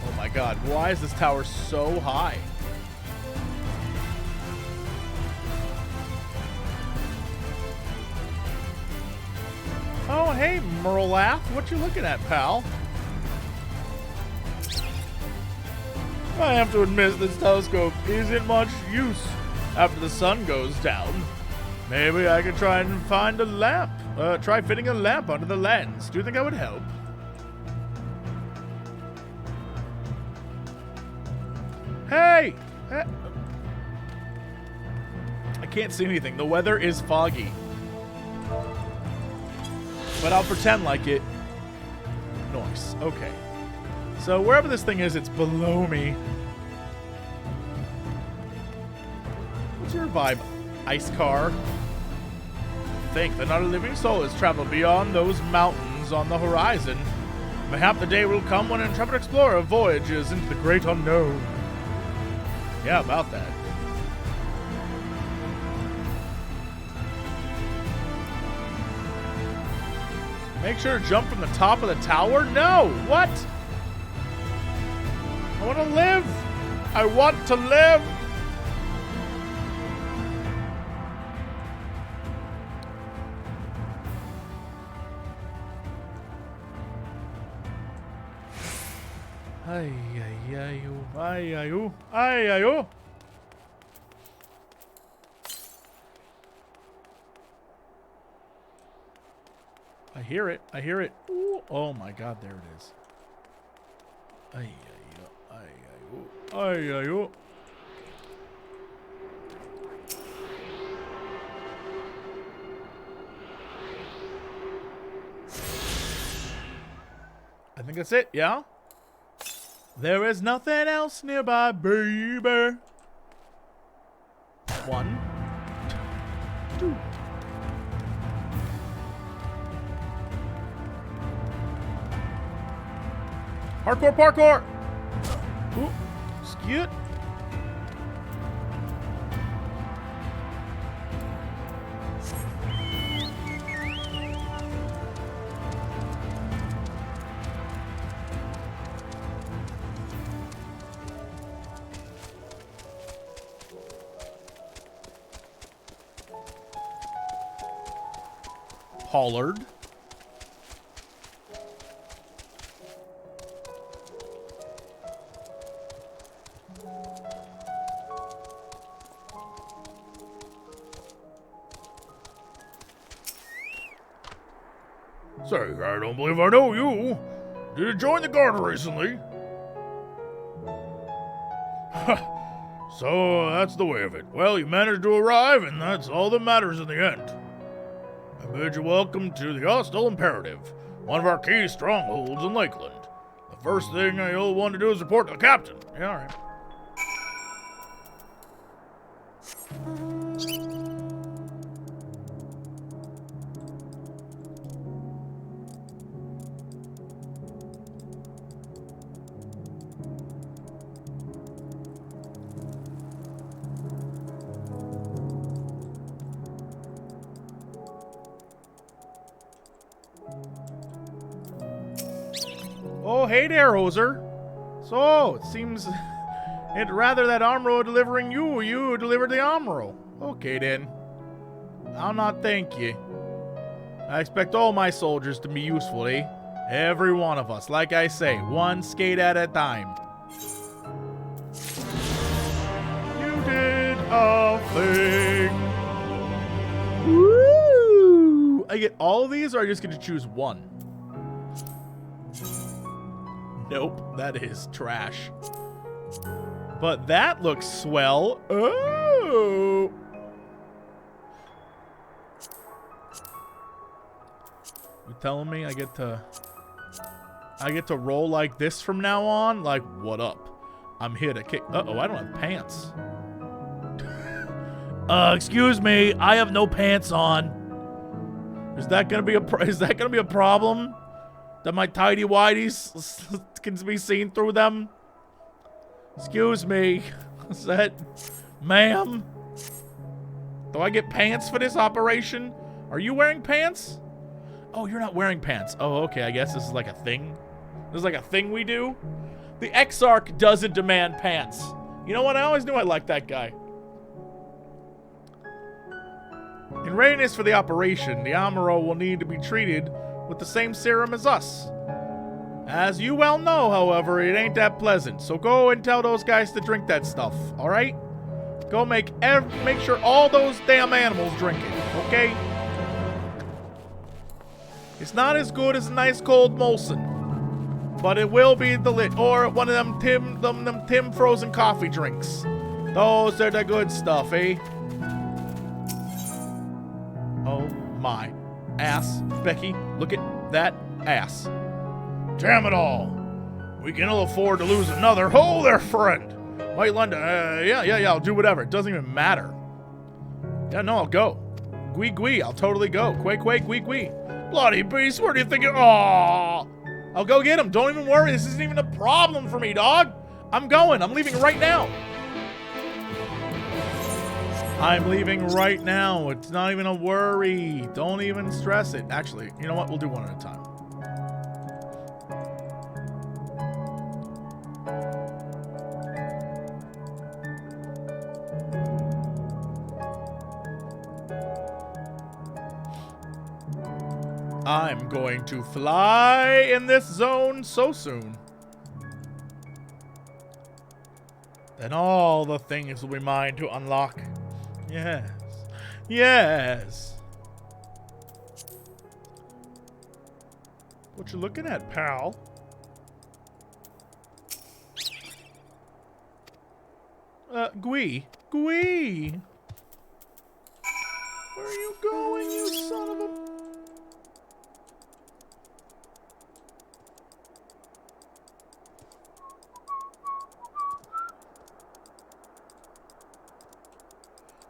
Oh my god, why is this tower so high? Oh, hey, Merlath. What you looking at, pal? I have to admit this telescope isn't much use after the sun goes down. Maybe I could try and find a lamp. Try fitting a lamp under the lens. Do you think that would help? Hey! I can't see anything. The weather is foggy. But I'll pretend like it. Nice. Okay. So wherever this thing is, it's below me. What's your vibe, ice car? Think that not a living soul has traveled beyond those mountains on the horizon. Mayhap the day will come when an intrepid explorer voyages into the great unknown. Yeah, about that. Make sure to jump from the top of the tower? No! What? I want to live! I want to live! Ay, ay, ay, oh. Ay, ay, oh. Ay, ay, oh. I hear it. I hear it. Ooh. Oh my god, there it is. Ay, ay, oh. Ay, ay, oh. Ay, ay, oh. I think that's it, yeah? There is nothing else nearby, baby. 1, 2. Parkour, parkour! Ooh, skit. Pollard. Say, I don't believe I know you. Did you join the guard recently? So that's the way of it. Well, you managed to arrive, and that's all that matters in the end. I bid you welcome to the Hostile Imperative, one of our key strongholds in Lakeland. The first thing you'll want to do is report to the captain. Yeah, all right. Oh, hey there, Hoser. So, it seems it'd rather that Amaro delivering you delivered the Amaro. Okay, then. I'll not thank you. I expect all my soldiers to be useful, eh? Every one of us. Like I say, one skate at a time. You did a thing. Woo! I get all of these, or I just get to choose one? Nope, that is trash. But that looks swell. Oh! You telling me I get to roll like this from now on? Like, what up? I'm here to kick. Uh-oh, I don't have pants. Excuse me, I have no pants on. Is that gonna be a problem? That my tidy whities can be seen through them? Excuse me. Is that... Ma'am? Do I get pants for this operation? Are you wearing pants? Oh, you're not wearing pants. Oh, okay, I guess this is like a thing. This is like a thing we do? The Exarch doesn't demand pants. You know what? I always knew I liked that guy. In readiness for the operation, the Amaro will need to be treated with the same serum as us. As you well know, however, it ain't that pleasant. So go and tell those guys to drink that stuff, all right? Go make sure all those damn animals drink it, okay? It's not as good as a nice cold Molson, but it will be or one of them Tim frozen coffee drinks. Those are the good stuff, eh? Oh my ass, Becky! Look at that ass. Damn it all. We can ill afford to lose another. Oh, there, friend. Might lend yeah, I'll do whatever. It doesn't even matter. Yeah, no, I'll go. Gwee, I'll totally go. Quake, gwee. Bloody beast, where do you think you're... Aww. I'll go get him. Don't even worry. This isn't even a problem for me, dog. I'm going. I'm leaving right now. I'm leaving right now. It's not even a worry. Don't even stress it. Actually, you know what? We'll do one at a time. I'm going to fly in this zone so soon. Then all the things will be mine to unlock. Yes. Yes. What you looking at, pal? Gwee. Gwee! Where are you going, you son of a...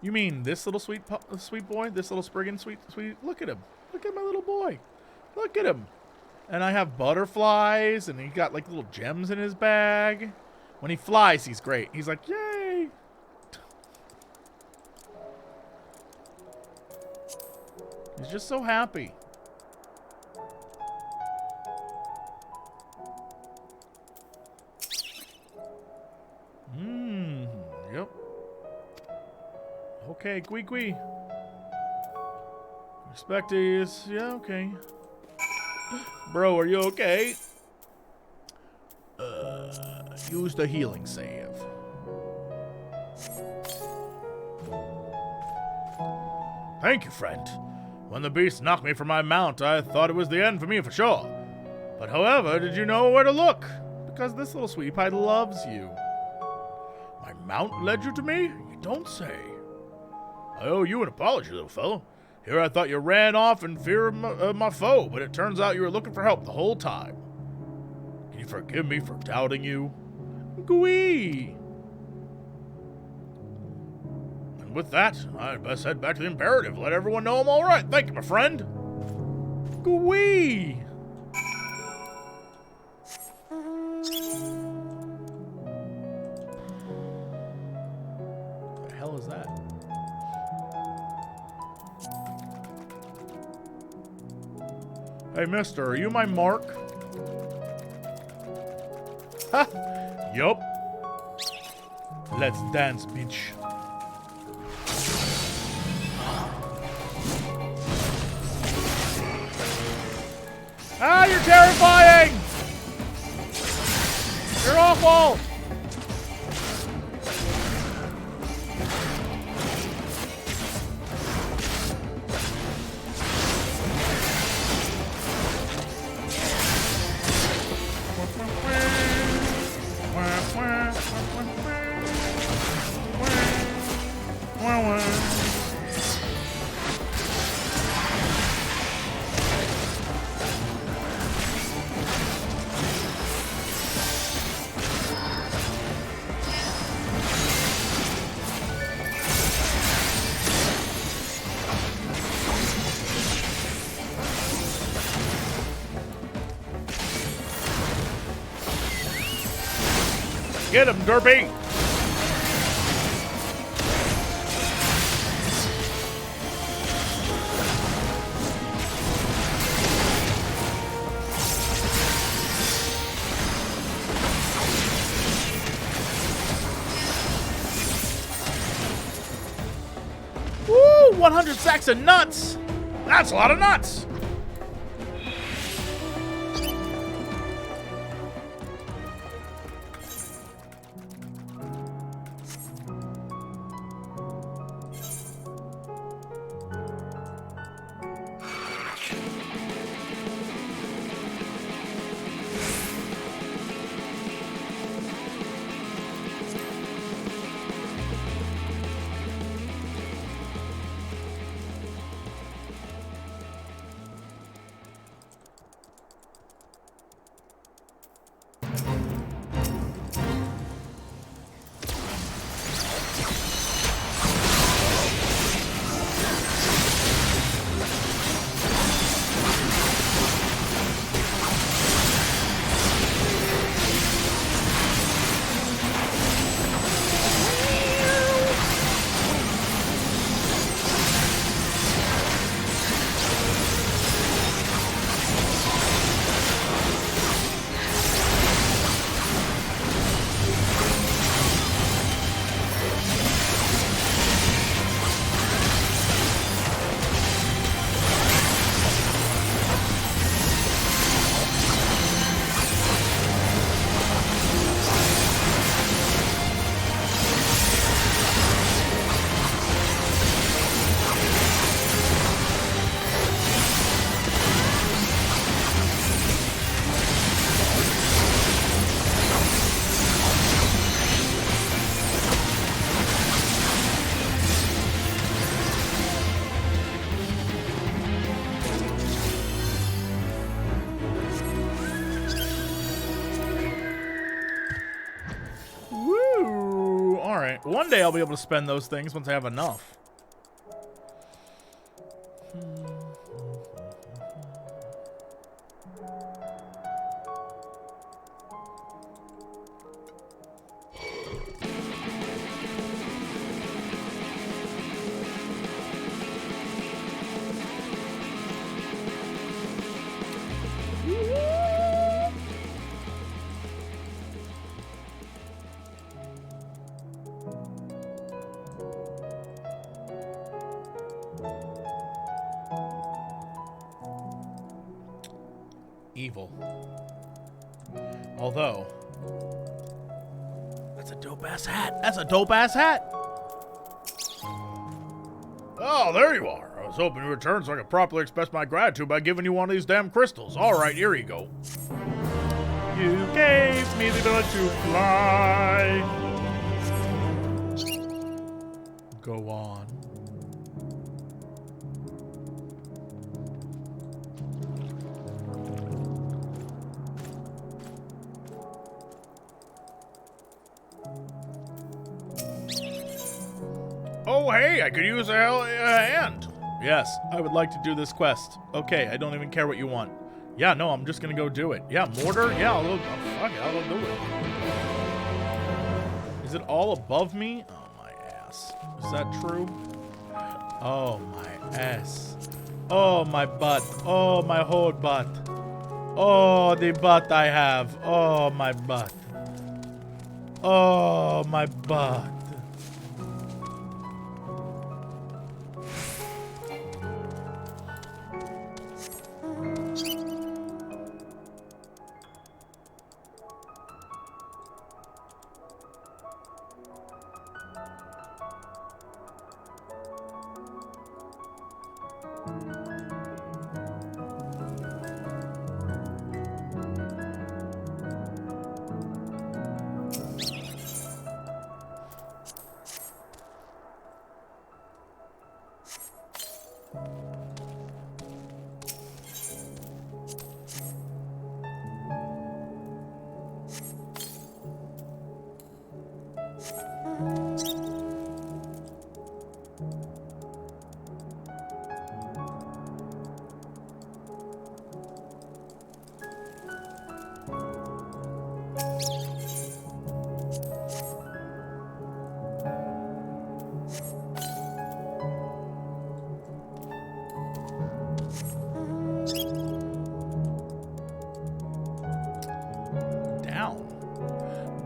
You mean this little sweet boy? This little spriggin' sweet... Look at him. Look at my little boy. Look at him. And I have butterflies, and he got like little gems in his bag. When he flies, he's great. He's like, yay! He's just so happy. Yep. Okay, gwee. Respect is, yeah, okay. Bro, are you okay? Use the healing save. Thank you, friend. When the beast knocked me from my mount, I thought it was the end for me for sure. But however, did you know where to look? Because this little sweetie pie loves you. My mount led you to me? You don't say. I owe you an apology, little fellow. Here I thought you ran off in fear of my foe, but it turns out you were looking for help the whole time. Can you forgive me for doubting you? Gwee! And with that, I'd best head back to the Imperative. Let everyone know I'm all right. Thank you, my friend. Gwee! What the hell is that? Hey, mister, are you my mark? Ha! Yup. Let's dance, bitch. Ah, you're terrifying! You're awful! Get him, Derpy! Woo! 100 sacks of nuts! That's a lot of nuts! Alright. One day I'll be able to spend those things once I have enough. Evil. Although, that's a dope-ass hat. That's a dope-ass hat. Oh, there you are. I was hoping you returned so I could properly express my gratitude by giving you one of these damn crystals. All right, here you go. You gave me the ability to fly. Go on. Oh, hey, I could use a hand. Yes, I would like to do this quest. Okay, I don't even care what you want. Yeah, no, I'm just gonna go do it. Yeah, mortar? Yeah, I'll fuck it, I'll do it. Is it all above me? Oh, my ass. Is that true? Oh, my ass. Oh, my butt. Oh, my whole butt. Oh, the butt I have. Oh, my butt. Oh, my butt.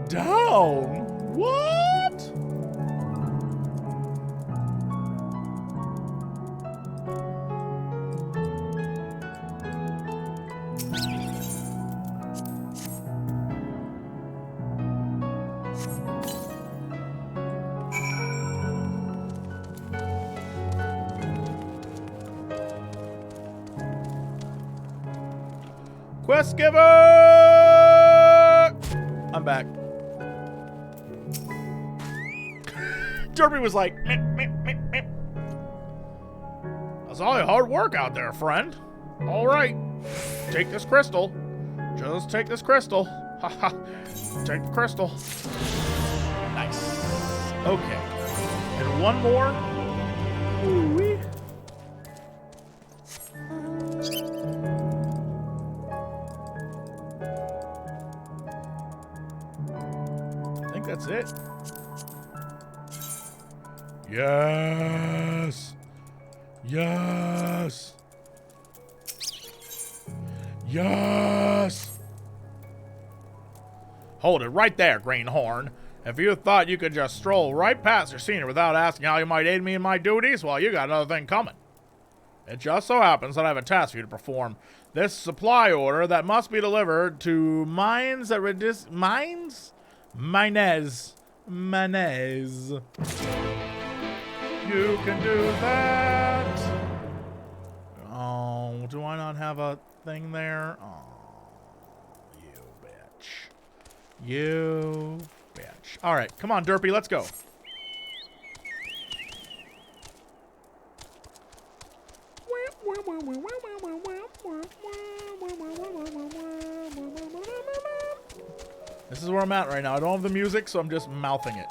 Down? What? Quest giver! I'm back. Derby was like, meh, meh, meh, meh. That's all your hard work out there, friend. All right, take this crystal. Just take this crystal. Haha. Take the crystal. Nice. Okay. And one more. Ooh-wee. I think that's it. Yes. Yes. Yes. Hold it right there, Greenhorn. If you thought you could just stroll right past your senior without asking how you might aid me in my duties, well, you got another thing coming. It just so happens that I have a task for you to perform. This supply order that must be delivered to mines that Mines? Mines. You can do that. Oh, do I not have a thing there? Oh, you bitch. You bitch. All right, come on, Derpy, let's go. This is where I'm at right now. I don't have the music, so I'm just mouthing it.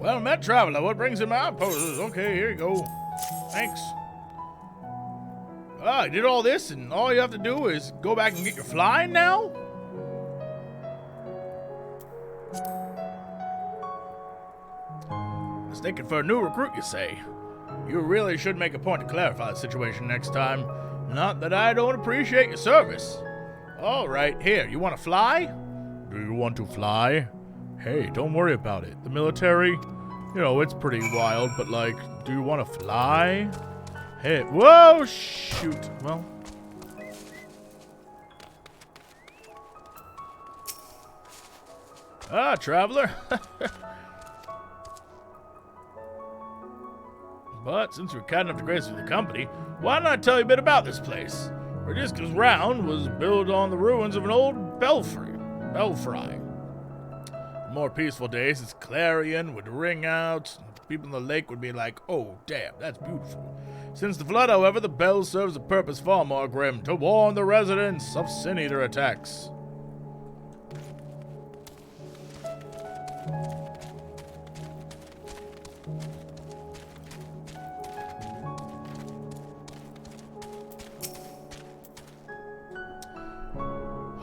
Well met, traveler. What brings you my outposts? Okay, here you go. Thanks. Ah, you did all this, and all you have to do is go back and get your flying now? Mistaken for a new recruit, you say? You really should make a point to clarify the situation next time. Not that I don't appreciate your service. All right, here, you want to fly? Do you want to fly? Hey, don't worry about it. The military, you know, it's pretty wild, but like, do you want to fly? Hey, whoa, shoot. Well. Ah, traveler. But since you're kind enough to grace with the company, why don't I tell you a bit about this place? Radisca's Round was built on the ruins of an old belfry. In more peaceful days, its clarion would ring out, and people in the lake would be like, oh, damn, that's beautiful. Since the flood, however, the bell serves a purpose far more grim, to warn the residents of Sin Eater attacks.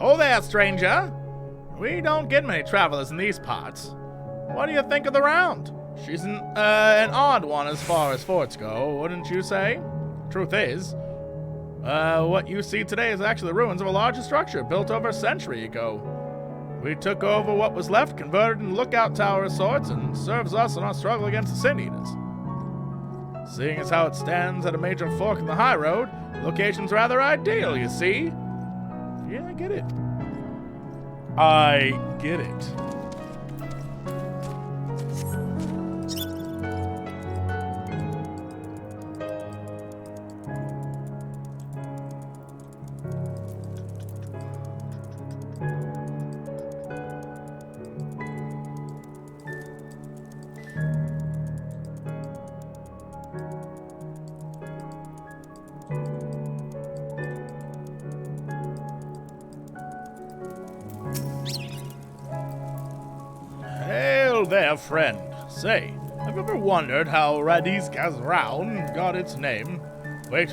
Oh there, stranger. We don't get many travelers in these parts. What do you think of the round? She's an odd one as far as forts go, wouldn't you say? Truth is, what you see today is actually the ruins of a larger structure built over a century ago. We took over what was left, converted into lookout tower of sorts, and serves us in our struggle against the Sin Eaters. Seeing as how it stands at a major fork in the high road, the location's rather ideal, you see? Yeah, I get it. I get it. There, friend. Say, have you ever wondered how Radisca's Round got its name? Wait,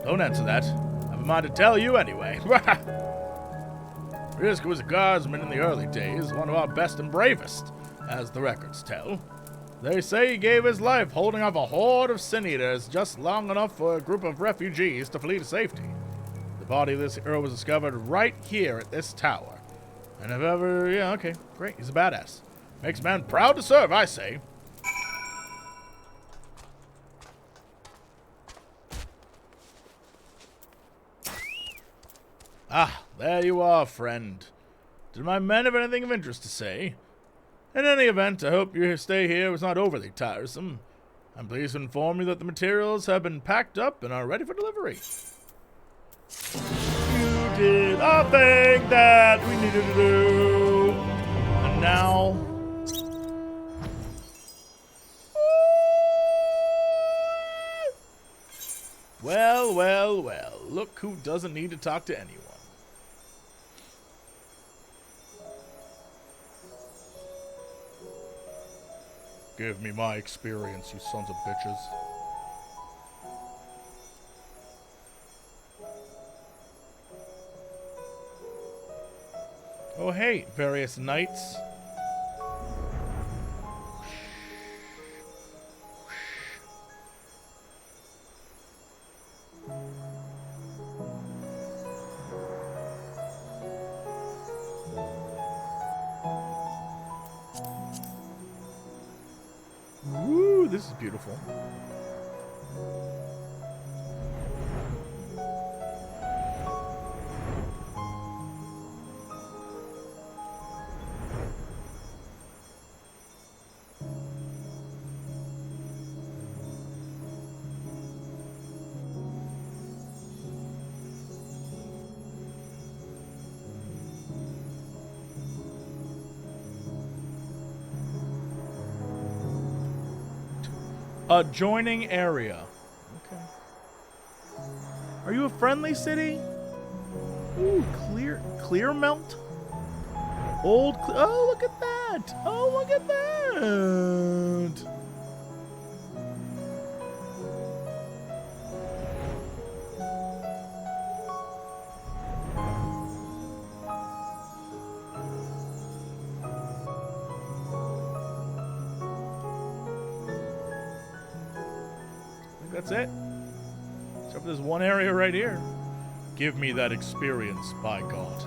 don't answer that. I've a mind to tell you anyway. Radisca was a guardsman in the early days, one of our best and bravest, as the records tell. They say he gave his life holding off a horde of Sin Eaters just long enough for a group of refugees to flee to safety. The body of this hero was discovered right here at this tower. And if ever, yeah, okay, great, he's a badass. Makes a man proud to serve, I say. Ah, there you are, friend. Did my men have anything of interest to say? In any event, I hope your stay here was not overly tiresome. I'm pleased to inform you that the materials have been packed up and are ready for delivery. You did a thing that we needed to do. And now... Well, well, well. Look who doesn't need to talk to anyone. Give me my experience, you sons of bitches. Oh hey, various knights. Woo, this is beautiful. Adjoining area. Okay. Are you a friendly city? Ooh, clear melt. Oh, look at that. Oh, look at that. That's it. Except for this one area right here. Give me that experience, by God.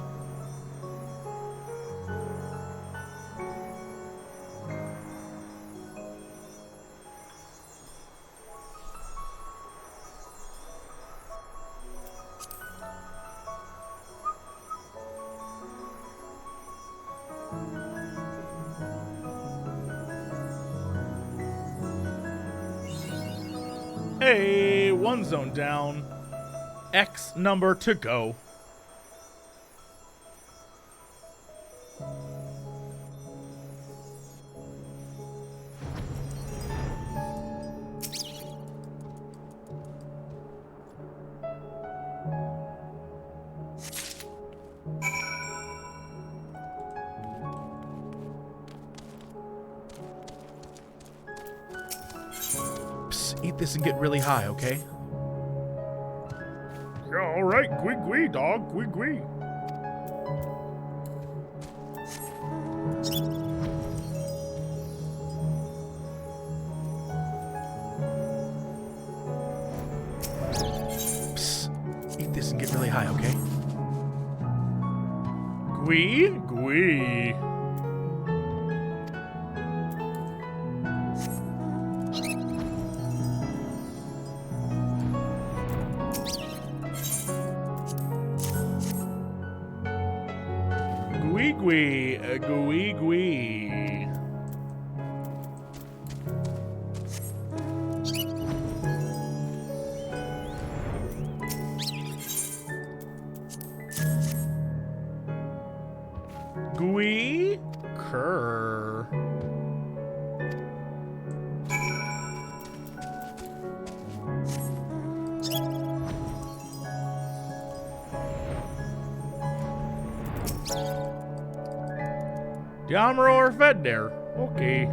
Hey, one zone down. X number to go. Eat this and get really high, okay? Yeah, alright. Gwee, dog. Gwee. Psst. Eat this and get really high, okay? Gwee. Gwee. Gwee. Cur. The Amaro are fed there. Okay.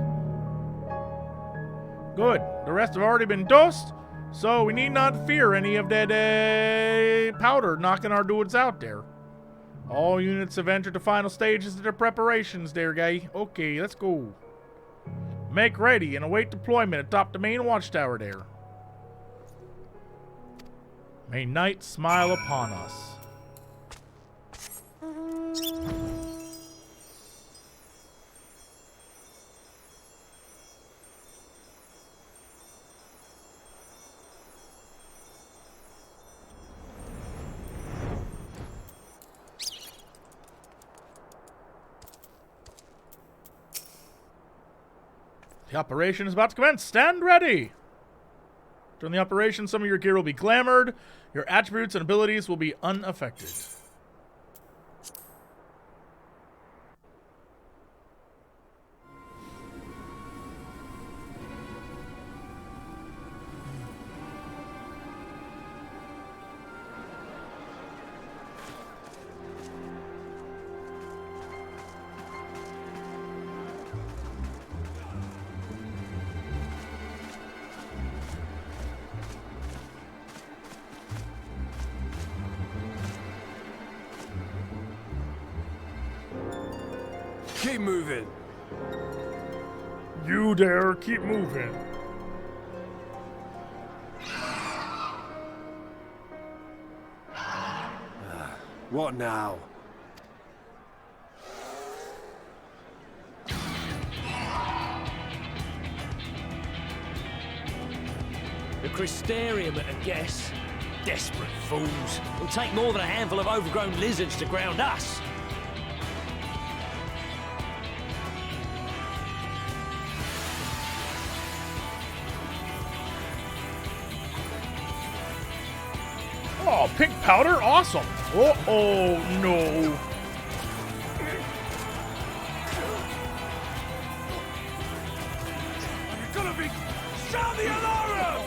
Good. The rest have already been dosed, so we need not fear any of that powder knocking our dudes out there. All units have entered the final stages of their preparations there, guy. Okay, let's go. Make ready and await deployment atop the main watchtower there. May night smile upon us. The operation is about to commence. Stand ready! During the operation, some of your gear will be glamored. Your attributes and abilities will be unaffected. Keep moving. You dare keep moving. What now? The Crystarium at a guess. Desperate fools. It'll take more than a handful of overgrown lizards to ground us. Oh, pink powder? Awesome. Oh, no. You're gonna be... Sound the alarm!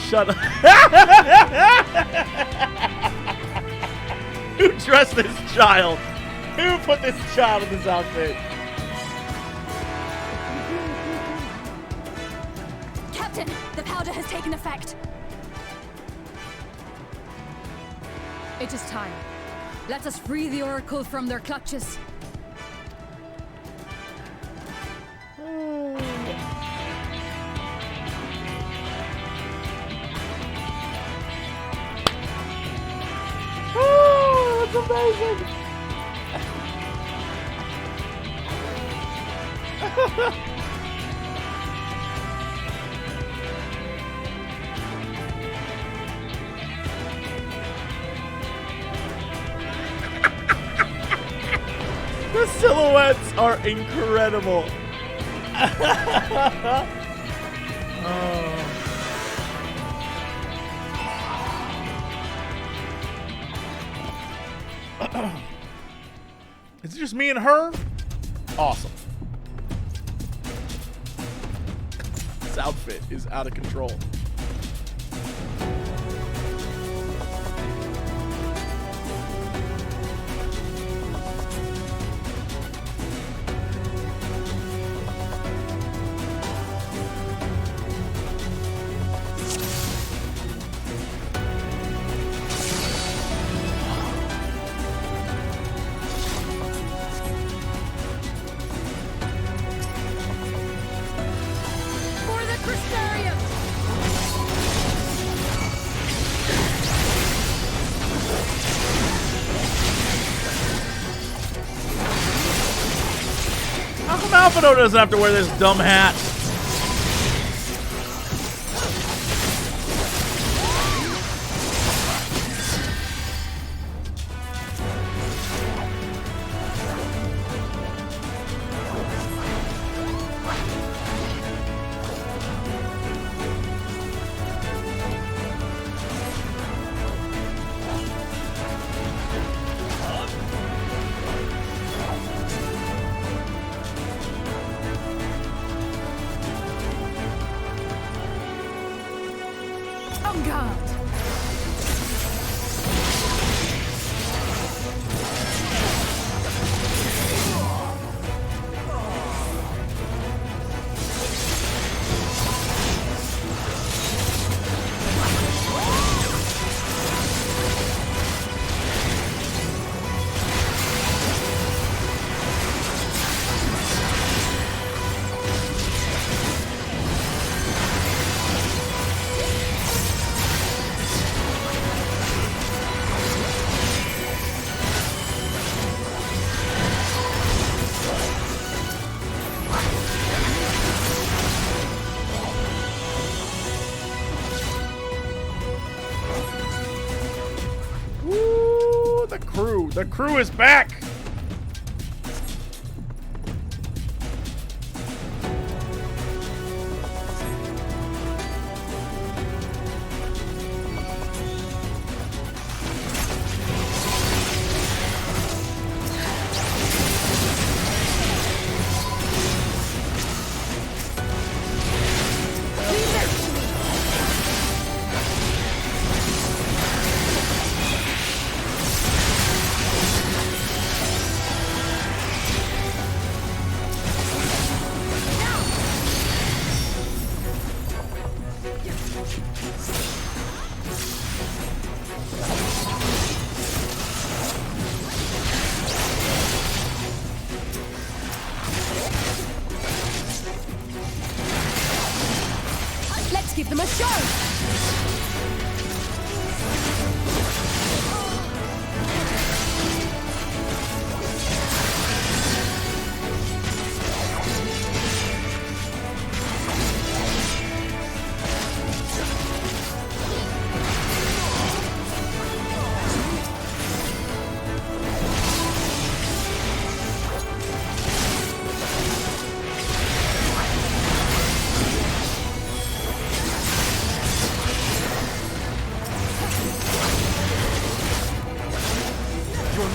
Shut up. Who dressed this child? Who put this child in this outfit? Captain, the powder has taken effect. It is time. Let us free the Oracle from their clutches. Oh, that's amazing. The silhouettes are incredible. Oh. Is it just me and her? Awesome. This outfit is out of control. Alfredo doesn't have to wear this dumb hat. The crew is back!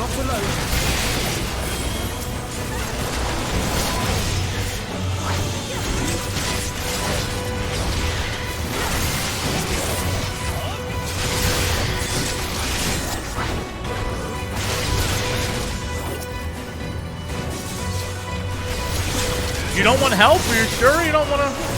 Not alone. You don't want help? Are you sure you don't want to?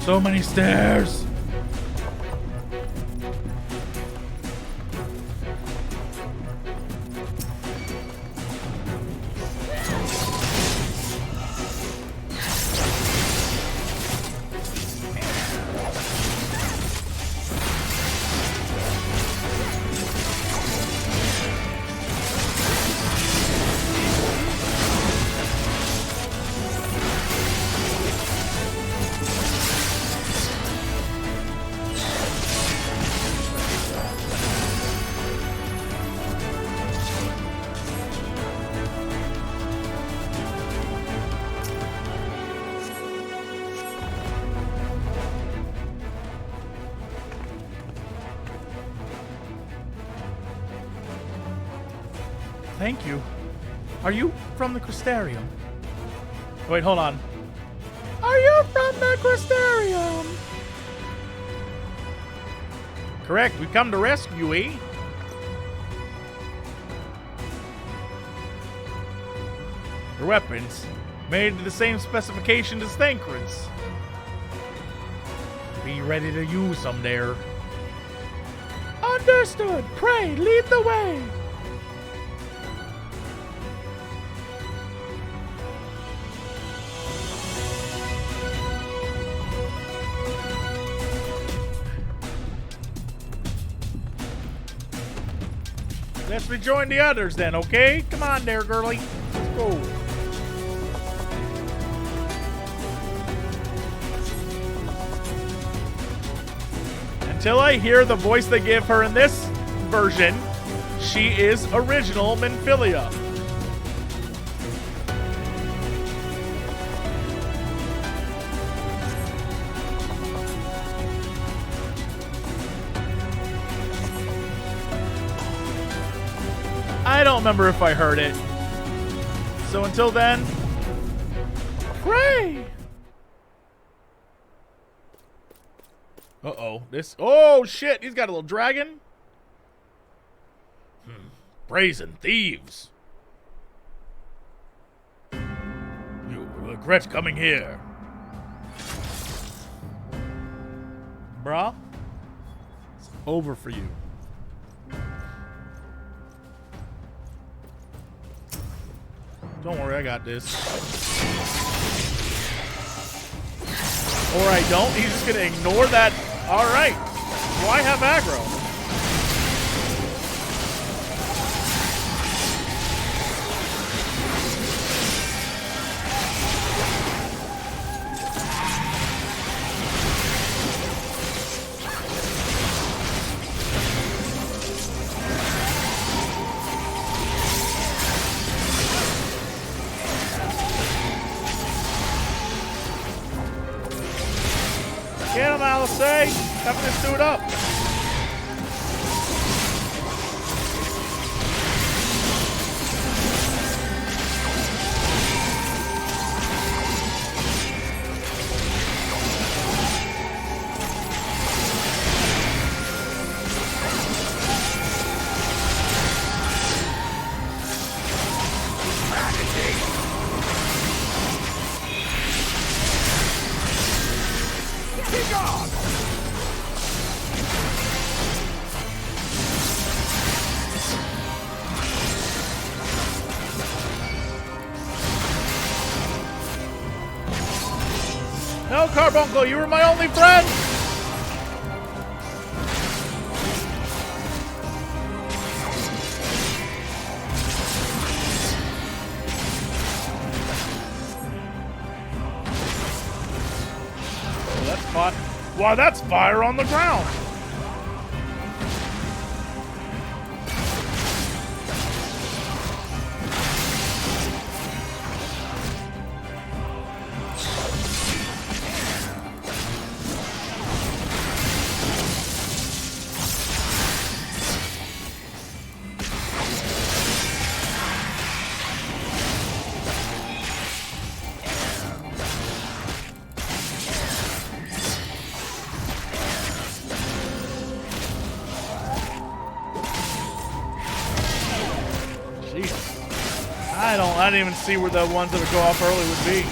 So many stairs. Thank you. Are you from the Crystarium? Wait, hold on. Are you from the Crystarium? Correct, we come to rescue, eh? Your weapons, made to the same specifications as Thancred's. Be ready to use them there. Understood. Pray, lead the way. Let's rejoin the others then, okay? Come on there, girlie. Let's go. Until I hear the voice they give her in this version, she is original Minfilia. I don't remember if I heard it. So until then, pray! Uh-oh. Oh, shit! He's got a little dragon? Brazen thieves! You regret coming here. Brah? It's over for you. Don't worry, I got this. Or I don't. He's just going to ignore that. All right. Why have aggro? Get him, Alice. Having this dude up. No, Carbuncle, you were my only friend! Oh, that's fire. Why, that's fire on the ground! I didn't even see where the ones that would go off early would be.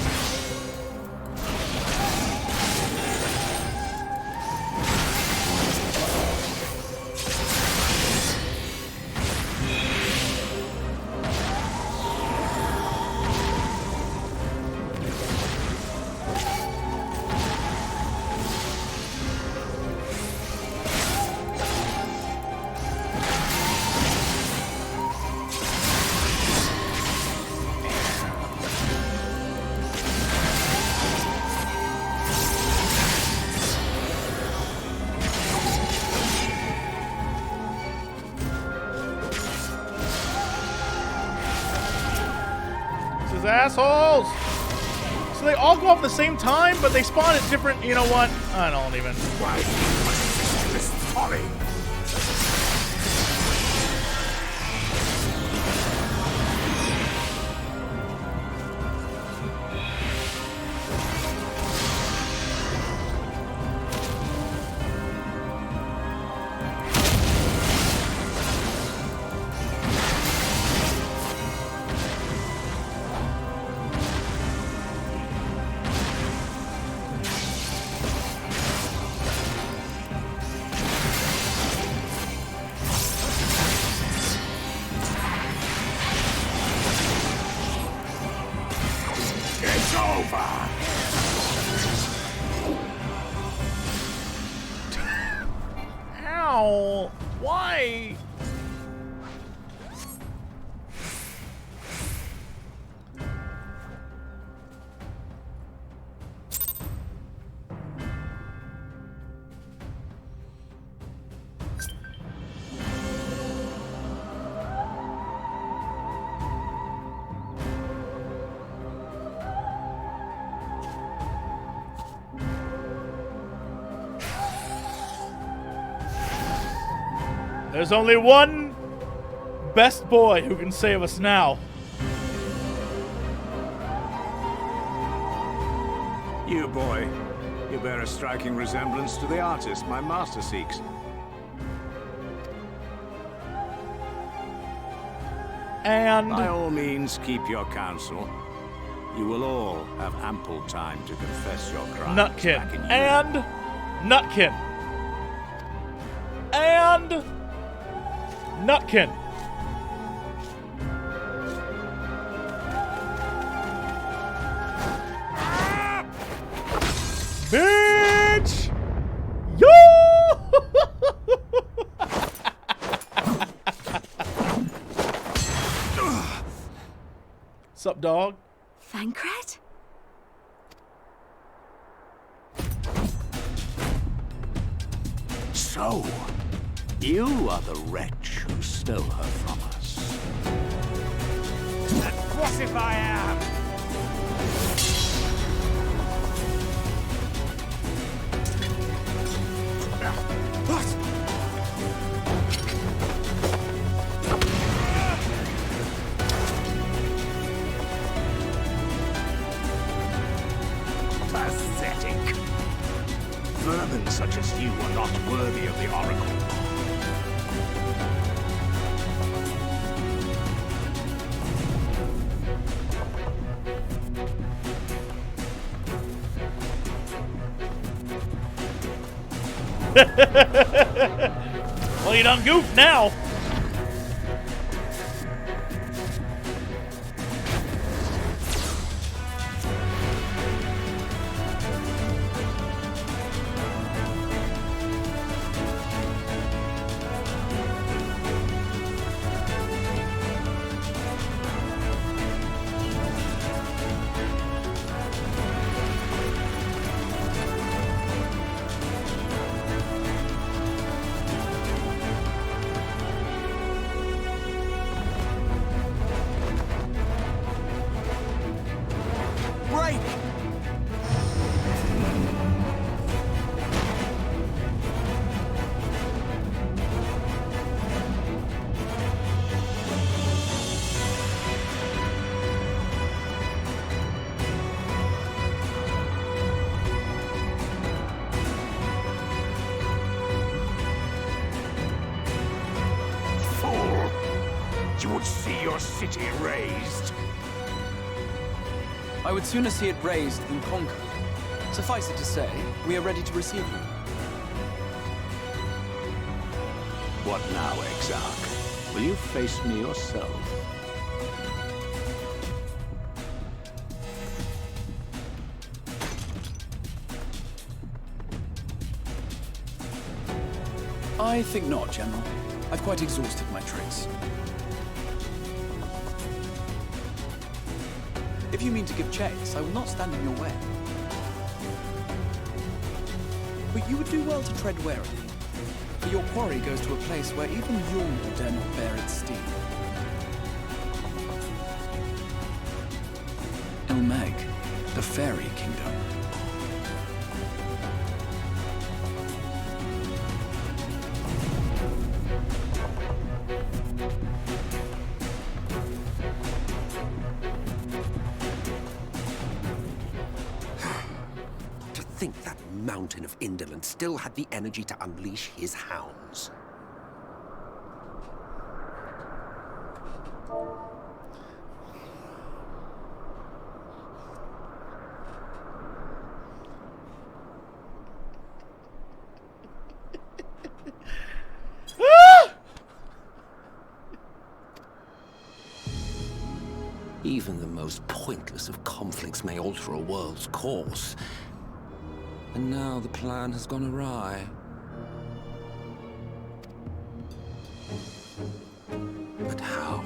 Assholes! So they all go off at the same time, but they spawn at different, you know what? I don't even. Why this folly? Ow! Why? There's only one best boy who can save us now. You, boy. You bear a striking resemblance to the artist my master seeks. And by all means, keep your counsel. You will all have ample time to confess your crimes. Nutkin. And Nutkin. And Nutkin. Bitch! Yo! Sup, dog? Thancred? So, you are the wretch who stole her from us. And what if I am? What? Pathetic. Vermin such as you are not worthy of the Oracle. Well, you done goofed now. your city razed? I would sooner see it razed than conquered. Suffice it to say, we are ready to receive you. What now, Exarch? Will you face me yourself? I think not, General. I've quite exhausted my tricks. If you mean to give chase, I will not stand in your way. But you would do well to tread warily, for your quarry goes to a place where even Yulmor dare not bear its steed. Il Mheg, the fairy kingdom. Think that mountain of indolence still had the energy to unleash his hounds. Even the most pointless of conflicts may alter a world's course. And now the plan has gone awry. But how?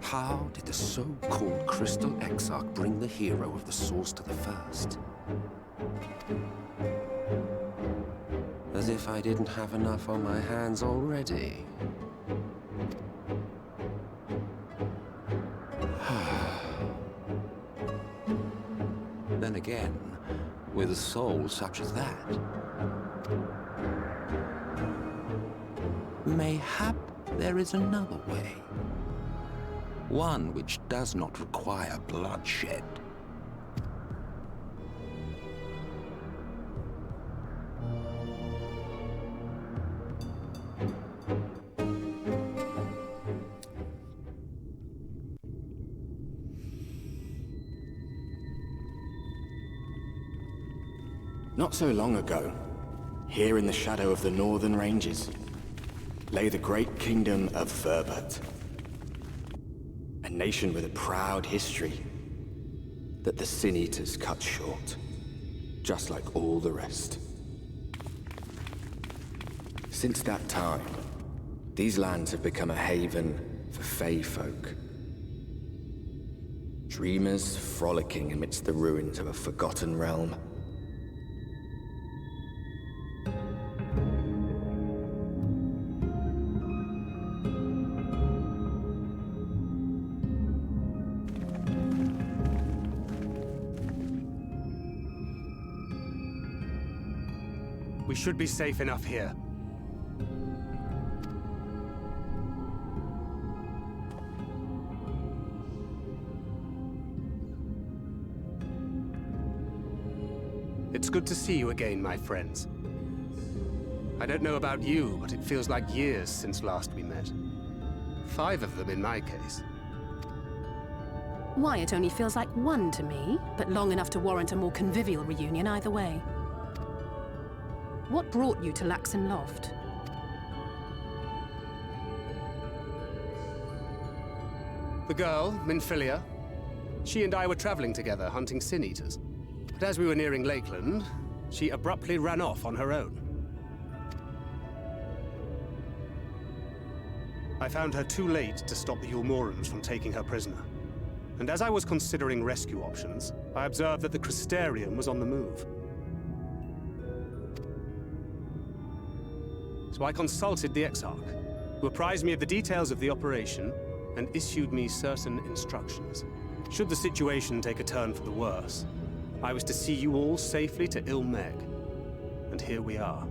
How did the so-called Crystal Exarch bring the hero of the source to the first? As if I didn't have enough on my hands already. Then again, with a soul such as that, mayhap there is another way. One which does not require bloodshed. Not so long ago, here in the shadow of the northern ranges, lay the great kingdom of Verbert. A nation with a proud history that the Sin Eaters cut short, just like all the rest. Since that time, these lands have become a haven for Fey folk. Dreamers frolicking amidst the ruins of a forgotten realm. We should be safe enough here. It's good to see you again, my friends. I don't know about you, but it feels like years since last we met. 5 of them in my case. Why, it only feels like 1 to me, but long enough to warrant a more convivial reunion either way. What brought you to Laxan Loft? The girl, Minfilia, she and I were traveling together, hunting Sin Eaters. But as we were nearing Lakeland, she abruptly ran off on her own. I found her too late to stop the Eulmorans from taking her prisoner. And as I was considering rescue options, I observed that the Crystarium was on the move. So I consulted the Exarch, who apprised me of the details of the operation and issued me certain instructions. Should the situation take a turn for the worse, I was to see you all safely to Il Mheg. And here we are.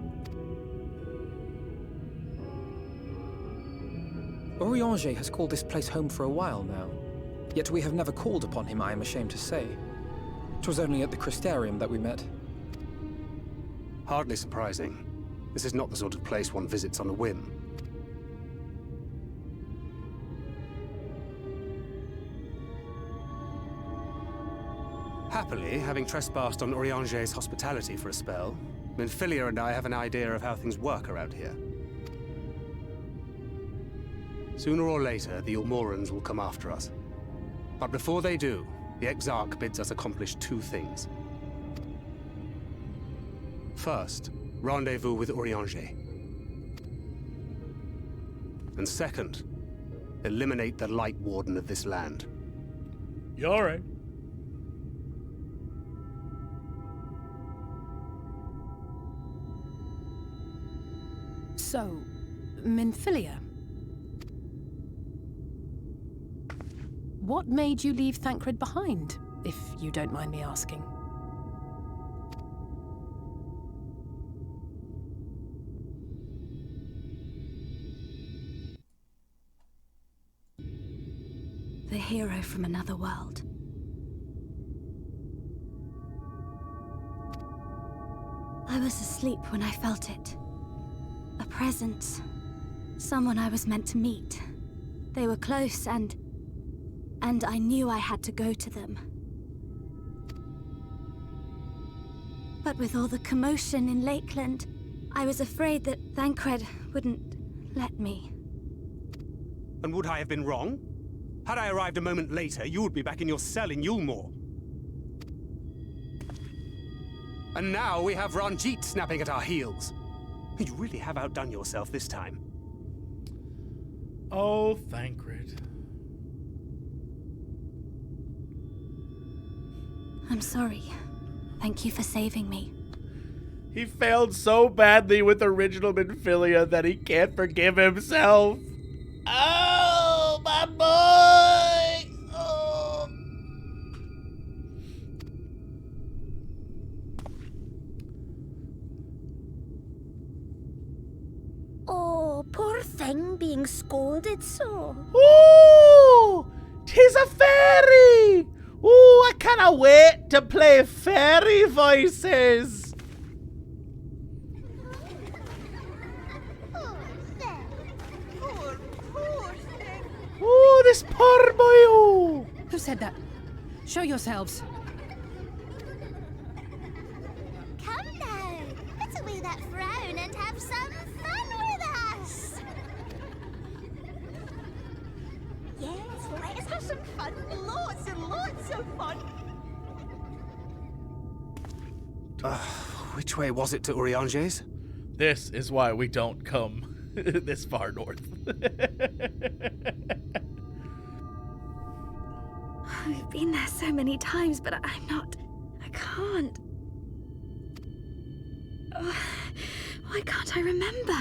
Urianger has called this place home for a while now. Yet we have never called upon him, I am ashamed to say. 'Twas only at the Crystarium that we met. Hardly surprising. This is not the sort of place one visits on a whim. Happily, having trespassed on Urianger's hospitality for a spell, Minfilia and I have an idea of how things work around here. Sooner or later, the Eulmorans will come after us. But before they do, the Exarch bids us accomplish two things. First, rendezvous with Urianger. And second, eliminate the Light Warden of this land. You alright? So, Minfilia. What made you leave Thancred behind, if you don't mind me asking? The hero from another world. I was asleep when I felt it. A presence. Someone I was meant to meet. They were close and I knew I had to go to them. But with all the commotion in Lakeland, I was afraid that Thancred wouldn't let me. And would I have been wrong? Had I arrived a moment later, you would be back in your cell in Eulmor. And now we have Ranjit snapping at our heels. You really have outdone yourself this time. Oh, Thancred. I'm sorry. Thank you for saving me. He failed so badly with original Minfilia that he can't forgive himself. Oh, my boy! Oh. Oh, poor thing being scolded so. Ooh! 'Tis a fairy! Ooh, I cannot wait to play fairy voices! Ooh, this poor boy! Ooh. Who said that? Show yourselves. Come now, put away that frown and have some fun with us. Yes, let us have some fun. Lots and lots of fun. Which way was it to Urianger's? This is why we don't come this far north. I've been there so many times, but I can't. Oh, why can't I remember?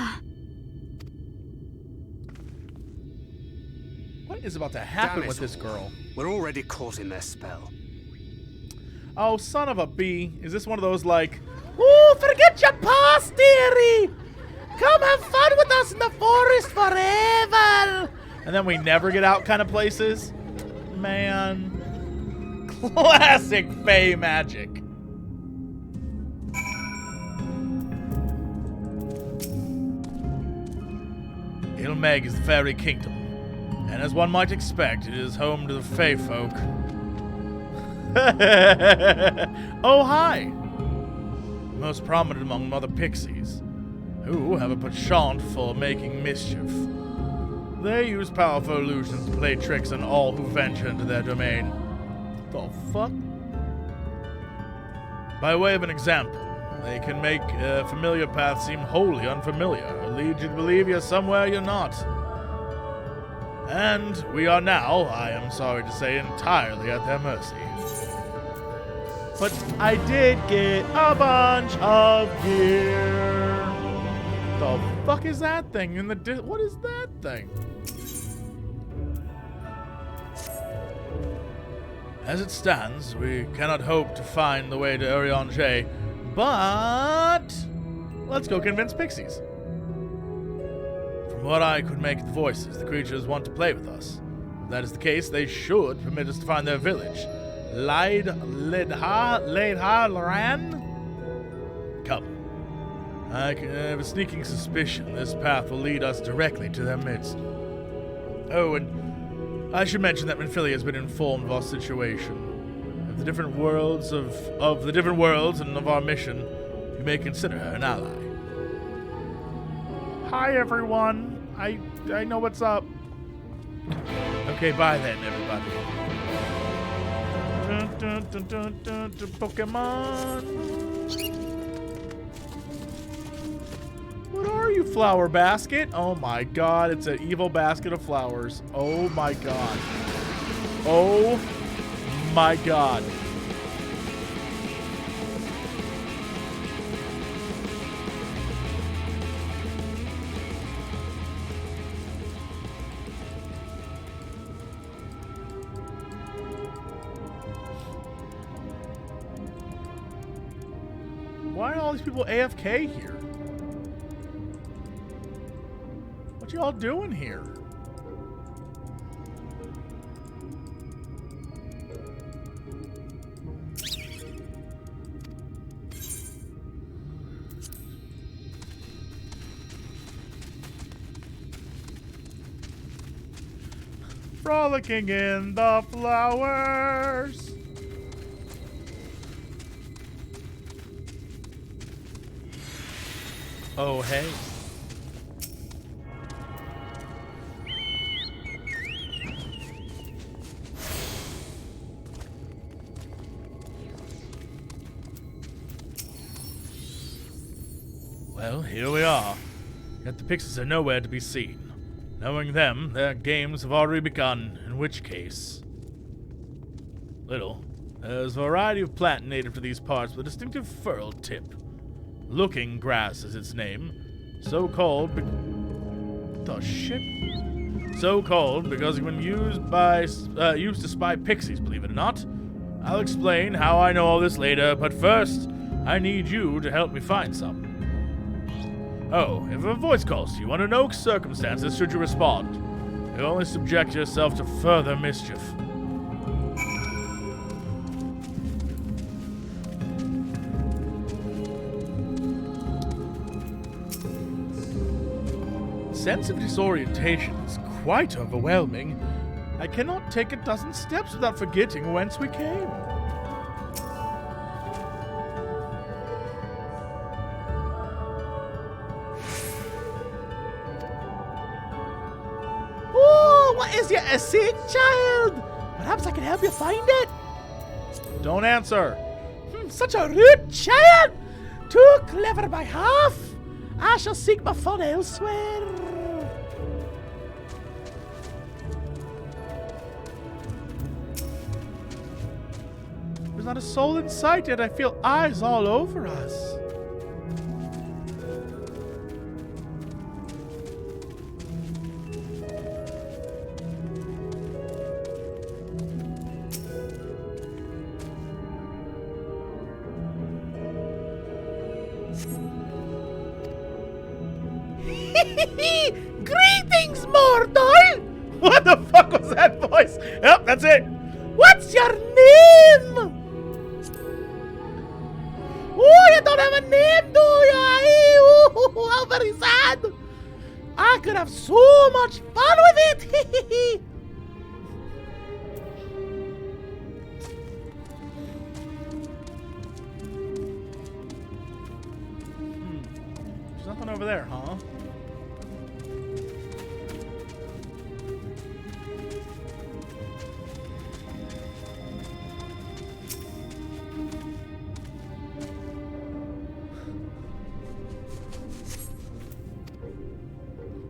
What is about to happen with this girl? We're already caught in their spell. Oh, son of a bee. Is this one of those like, ooh, forget your past, dearie! Come have fun with us in the forest forever! And then we never get out kind of places? Man. Classic Fae magic. Il Mheg is the fairy kingdom, and as one might expect, it is home to the Fae folk. Oh, hi! Most prominent among mother Pixies, who have a penchant for making mischief. They use powerful illusions to play tricks on all who venture into their domain. The fuck? By way of an example, they can make a familiar path seem wholly unfamiliar, or lead you to believe you're somewhere you're not. And we are now, I am sorry to say, entirely at their mercy. But I did get a bunch of gear. The fuck is that thing in the what is that thing? As it stands, we cannot hope to find the way to Urianger, but let's go convince Pixies. From what I could make the voices, the creatures want to play with us. If that is the case, they should permit us to find their village. Laran? Come. I have a sneaking suspicion this path will lead us directly to their midst. Oh, and I should mention that Minfilia has been informed of our situation. the different worlds of the different worlds and of our mission, you may consider her an ally. Hi everyone. I know what's up. Okay, bye then, everybody. Pokemon. What are you, flower basket? Oh my god, it's an evil basket of flowers. Oh my god. Oh my god. Why are all these people AFK here? What y'all doing here? Frolicking in the flowers. Oh, hey. Well, here we are. Yet the Pixies are nowhere to be seen. Knowing them, their games have already begun, in which case... Little. There's a variety of plant native to these parts with a distinctive furrowed tip. Looking grass is its name. So called the shit? So called because when used to spy pixies, believe it or not. I'll explain how I know all this later, but first, I need you to help me find some. Oh, if a voice calls to you under no circumstances should you respond. You'll only subject yourself to further mischief. Sense of disorientation is quite overwhelming. I cannot take a dozen steps without forgetting whence we came. Oh, what is your sick child? Perhaps I can help you find it. Don't answer. Such a rude child! Too clever by half. I shall seek my fun elsewhere. There's not a soul in sight, yet I feel eyes all over us. Greetings, mortal! What the fuck was that voice? Yep, that's it. What's your name? Oh, you don't have a name, do you? How very sad. I could have so much fun with it. There's nothing over there, huh?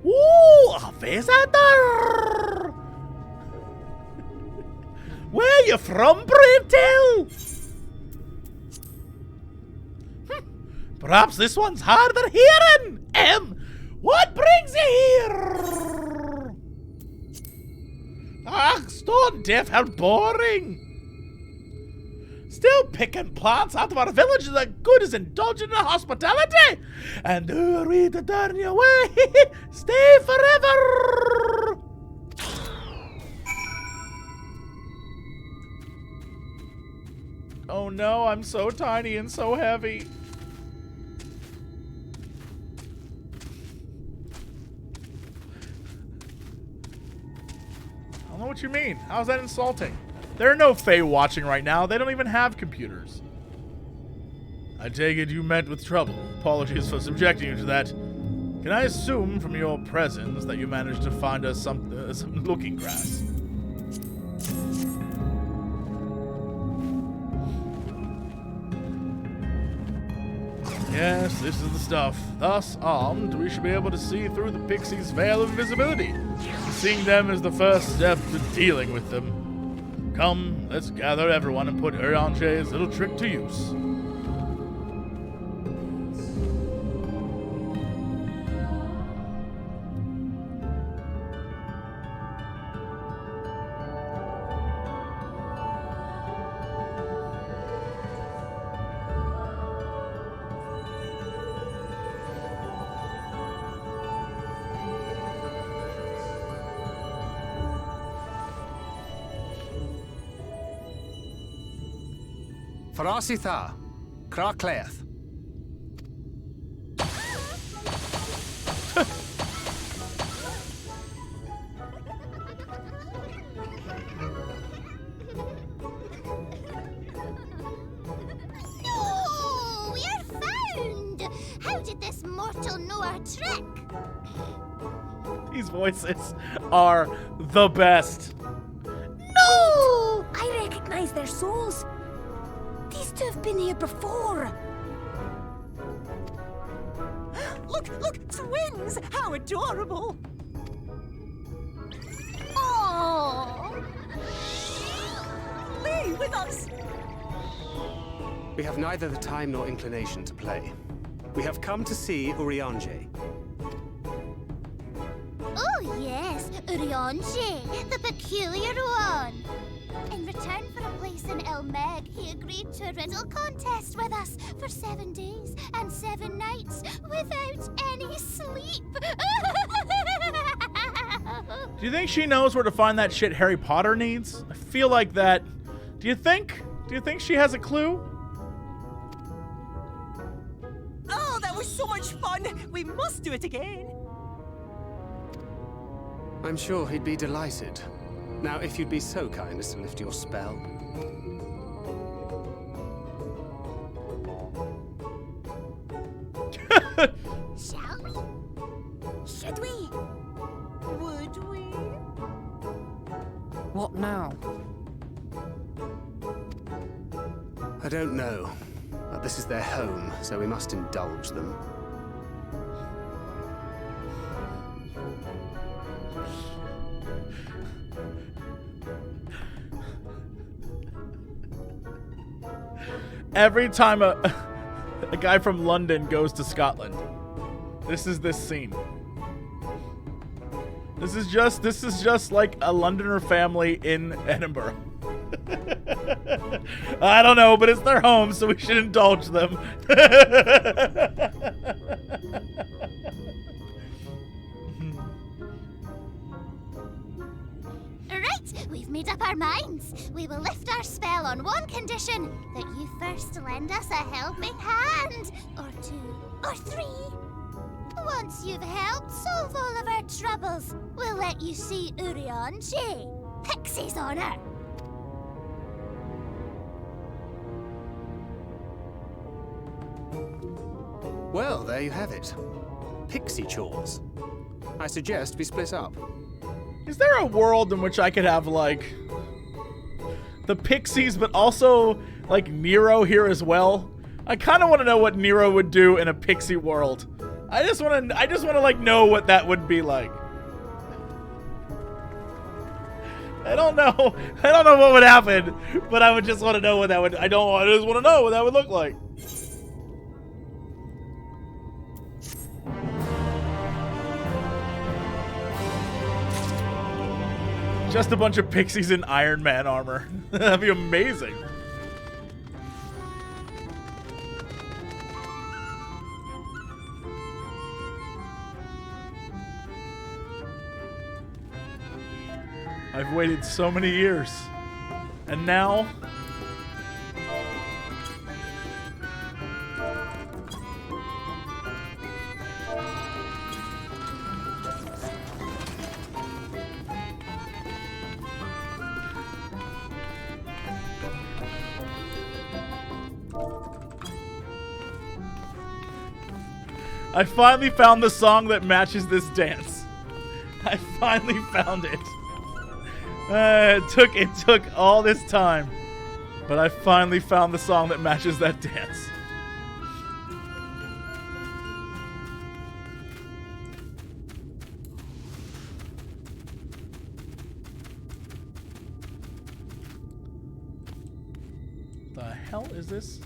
Ooh, a visitor! Where you from, brave tail? Perhaps this one's harder hearing. What brings you here? Ah, stone deaf, how boring. Still picking plants out of our village is as good as indulging in hospitality. And who are we to turn you away? Stay forever. Oh no, I'm so tiny and so heavy. I don't know what you mean. How's that insulting? There are no Fae watching right now. They don't even have computers. I take it you met with trouble. Apologies for subjecting you to that. Can I assume from your presence that you managed to find us some looking grass? Yes, this is the stuff. Thus armed, we should be able to see through the Pixies' veil of invisibility. Seeing them is the first step to dealing with them. Come, let's gather everyone and put Urianger's little trick to use. Farasitha, Krakleath. No, we're found. How did this mortal know our trick? These voices are the best. No! I recognize their souls. These two have been here before. Look, twins! How adorable! Oh! Lee, with us! We have neither the time nor inclination to play. We have come to see Urianger. Oh yes, Urianger, the peculiar one. In return for a place in Il Mheg, he agreed to a riddle contest with us for 7 days and 7 nights without any sleep. Do you think she knows where to find that shit Harry Potter needs? I feel like that. Do you think she has a clue? Oh, that was so much fun! We must do it again! I'm sure he'd be delighted. Now, if you'd be so kind as to lift your spell. Shall we? Should we? Would we? What now? I don't know, but this is their home, so we must indulge them. Every time a guy from London goes to Scotland, this is this scene. This is just like a Londoner family in Edinburgh. I don't know, but it's their home, so we should indulge them. Right, we've made up our minds. We will lift our spell on one condition, that you first lend us a helping hand. Or 2, or 3. Once you've helped solve all of our troubles, we'll let you see Urianger, Pixie's honor. Well, there you have it. Pixie chores. I suggest we split up. Is there a world in which I could have, like, the Pixies, but also, like, Nero here as well? I kind of want to know what Nero would do in a Pixie world. I just want to, like, know what that would be like. I don't know what would happen, but I would just want to know what that would, I just want to know what that would look like. Just a bunch of Pixies in Iron Man armor. That'd be amazing. I've waited so many years. And now... I finally found the song that matches this dance. I finally found it. It took all this time, but I finally found the song that matches that dance. The hell is this?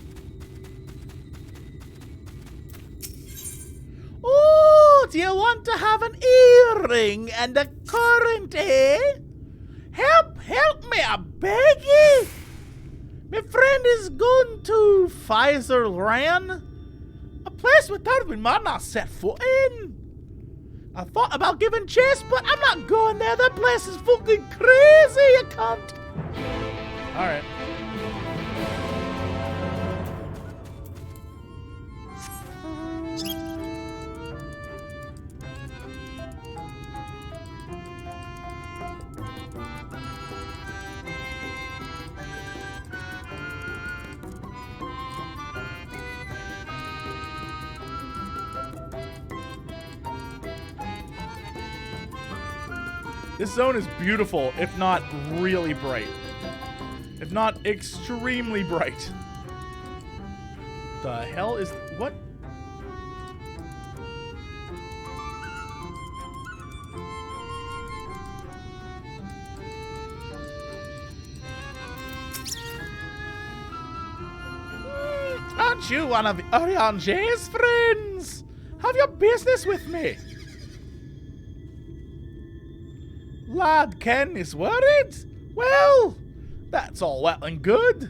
Oh, do you want to have an earring and a current, eh? Help me, I beg you. My friend is going to FFXIV, a place we thought we might not set foot in. I thought about giving chase, but I'm not going there. That place is fucking crazy, you cunt. All right. This zone is beautiful, if not really bright. If not extremely bright. The hell is... what? Aren't you one of Urianger's friends? Have your business with me. Lad Ken is worried? Well, that's all well and good.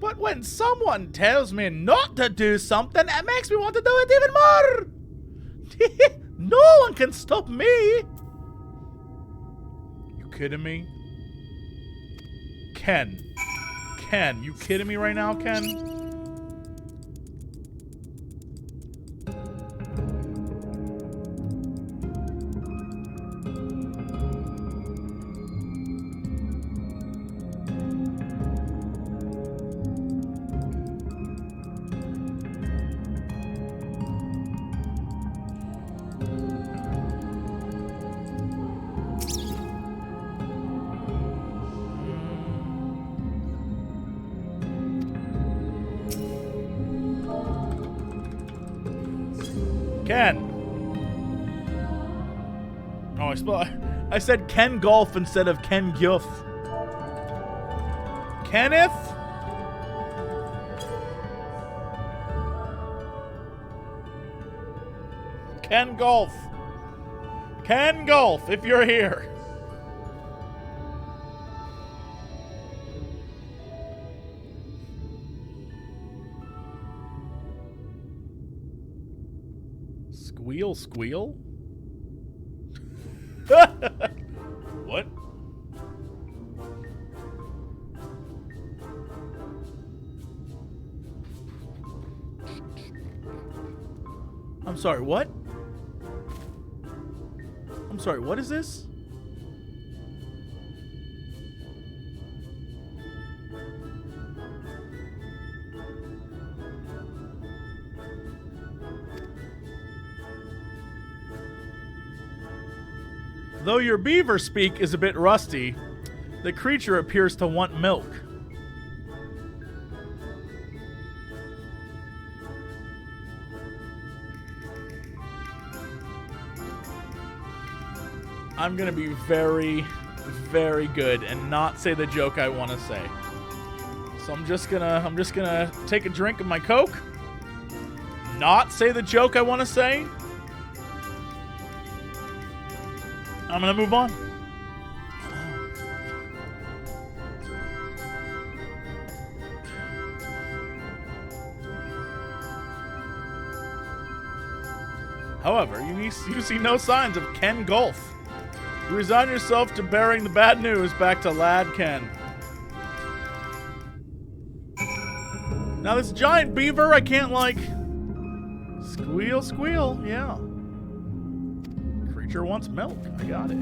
But when someone tells me not to do something, it makes me want to do it even more. No one can stop me. You kidding me? Ken, you kidding me right now, Ken? Ken. Oh, I said Ken Golf instead of Ken Guff. Kenneth? Ken Golf. Ken Golf, if you're here. Squeal? What? I'm sorry, what? I'm sorry, what is this? Though your beaver speak is a bit rusty, the creature appears to want milk. I'm gonna be very, very good and not say the joke I want to say. So I'm just gonna take a drink of my Coke, not say the joke I want to say. I'm gonna move on. However, you see no signs of Ken Golf. You resign yourself to bearing the bad news back to Lad Ken. Now this giant beaver, I can't like... Squeal, yeah. Creature wants milk. I got it.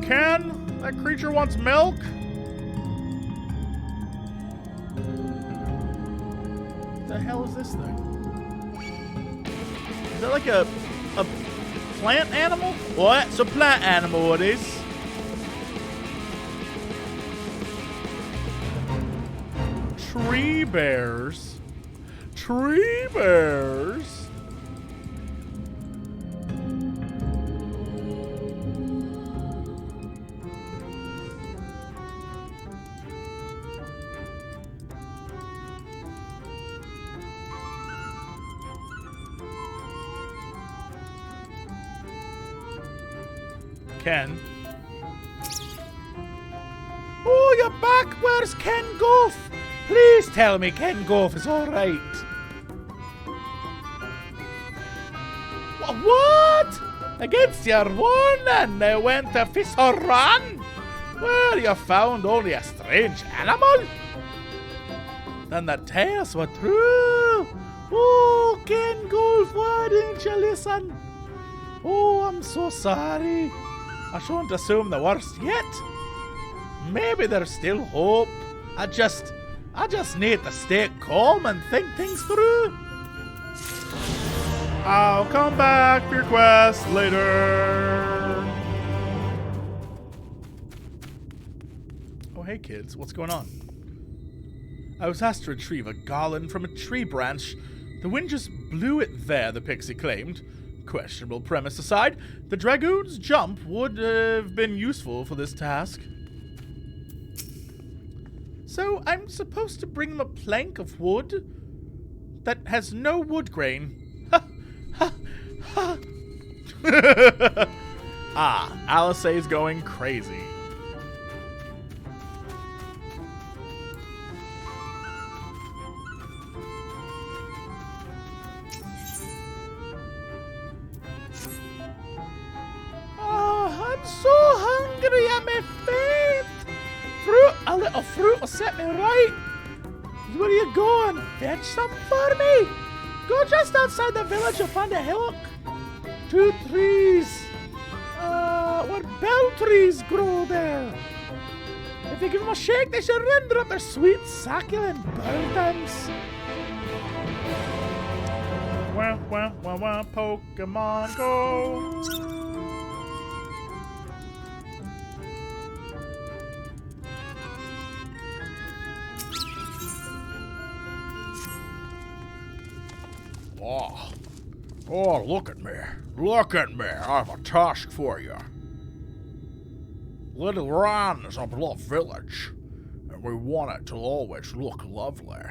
Ken, that creature wants milk? What the hell is this thing? Is that like a plant animal? What? It's a plant animal, it is. Tree bears. Tree bears. Ken. Oh, you're back. Where's Ken Golf? Please tell me Ken Golf is all right. What? Against your warning, they went to Fissoran, where you found only a strange animal? Then the tales were true. Oh, Ken Golf, why didn't you listen? Oh, I'm so sorry. I shouldn't assume the worst yet. Maybe there's still hope. I just need to stay calm and think things through. I'll come back for your quest later. Oh, hey kids, what's going on? I was asked to retrieve a garland from a tree branch. The wind just blew it there, the Pixie claimed. Questionable premise aside, the Dragoon's jump would have been useful for this task. So I'm supposed to bring them a plank of wood that has no wood grain. Ah, Alice's going crazy. I'm so hungry, I'm a faint. A little fruit will set me right. Where are you going? Fetch some for me. Go just outside the village, you'll find a hillock. 2 trees. Where bell trees grow there. If you give them a shake, they should render up their sweet, succulent burdens. Wah, wah, wah, wah, Pokemon Go. Oh, look at me. Look at me. I have a task for you. Little Ran is a bluff village, and we want it to always look lovely.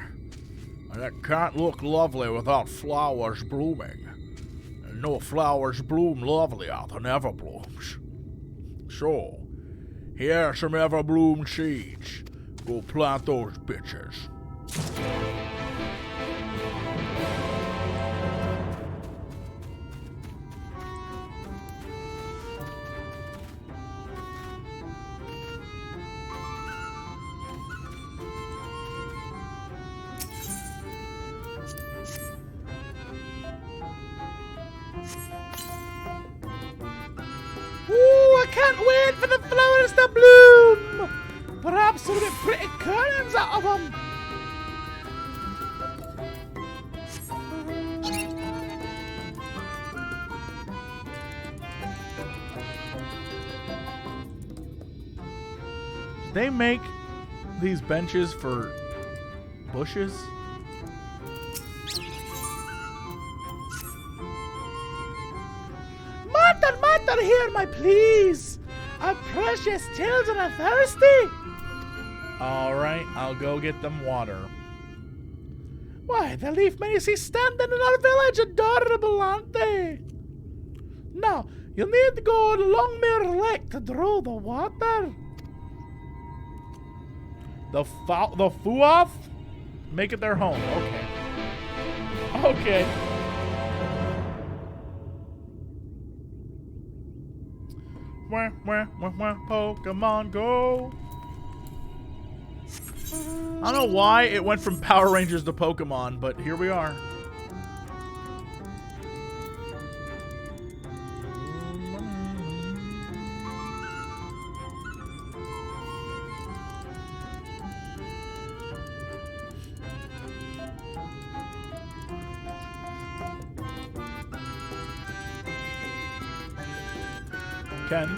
And it can't look lovely without flowers blooming. And no flowers bloom lovelier than Everblooms. So, here's some Everbloom seeds. Go plant those bitches. Ooh, I can't wait for the flowers to bloom! Perhaps we'll get pretty curtains out of them! Did they make these benches for bushes? Mother, hear my pleas! Our precious children are thirsty! Alright, I'll go get them water. Why, the leaf men you see standing in our village, adorable, aren't they? Now, you'll need to go to Longmere Lake to draw the water. The Fuoth? Make it their home, okay. Okay. Wah, wah, wah, wah, Pokemon Go. I don't know why it went from Power Rangers to Pokemon, but here we are. can.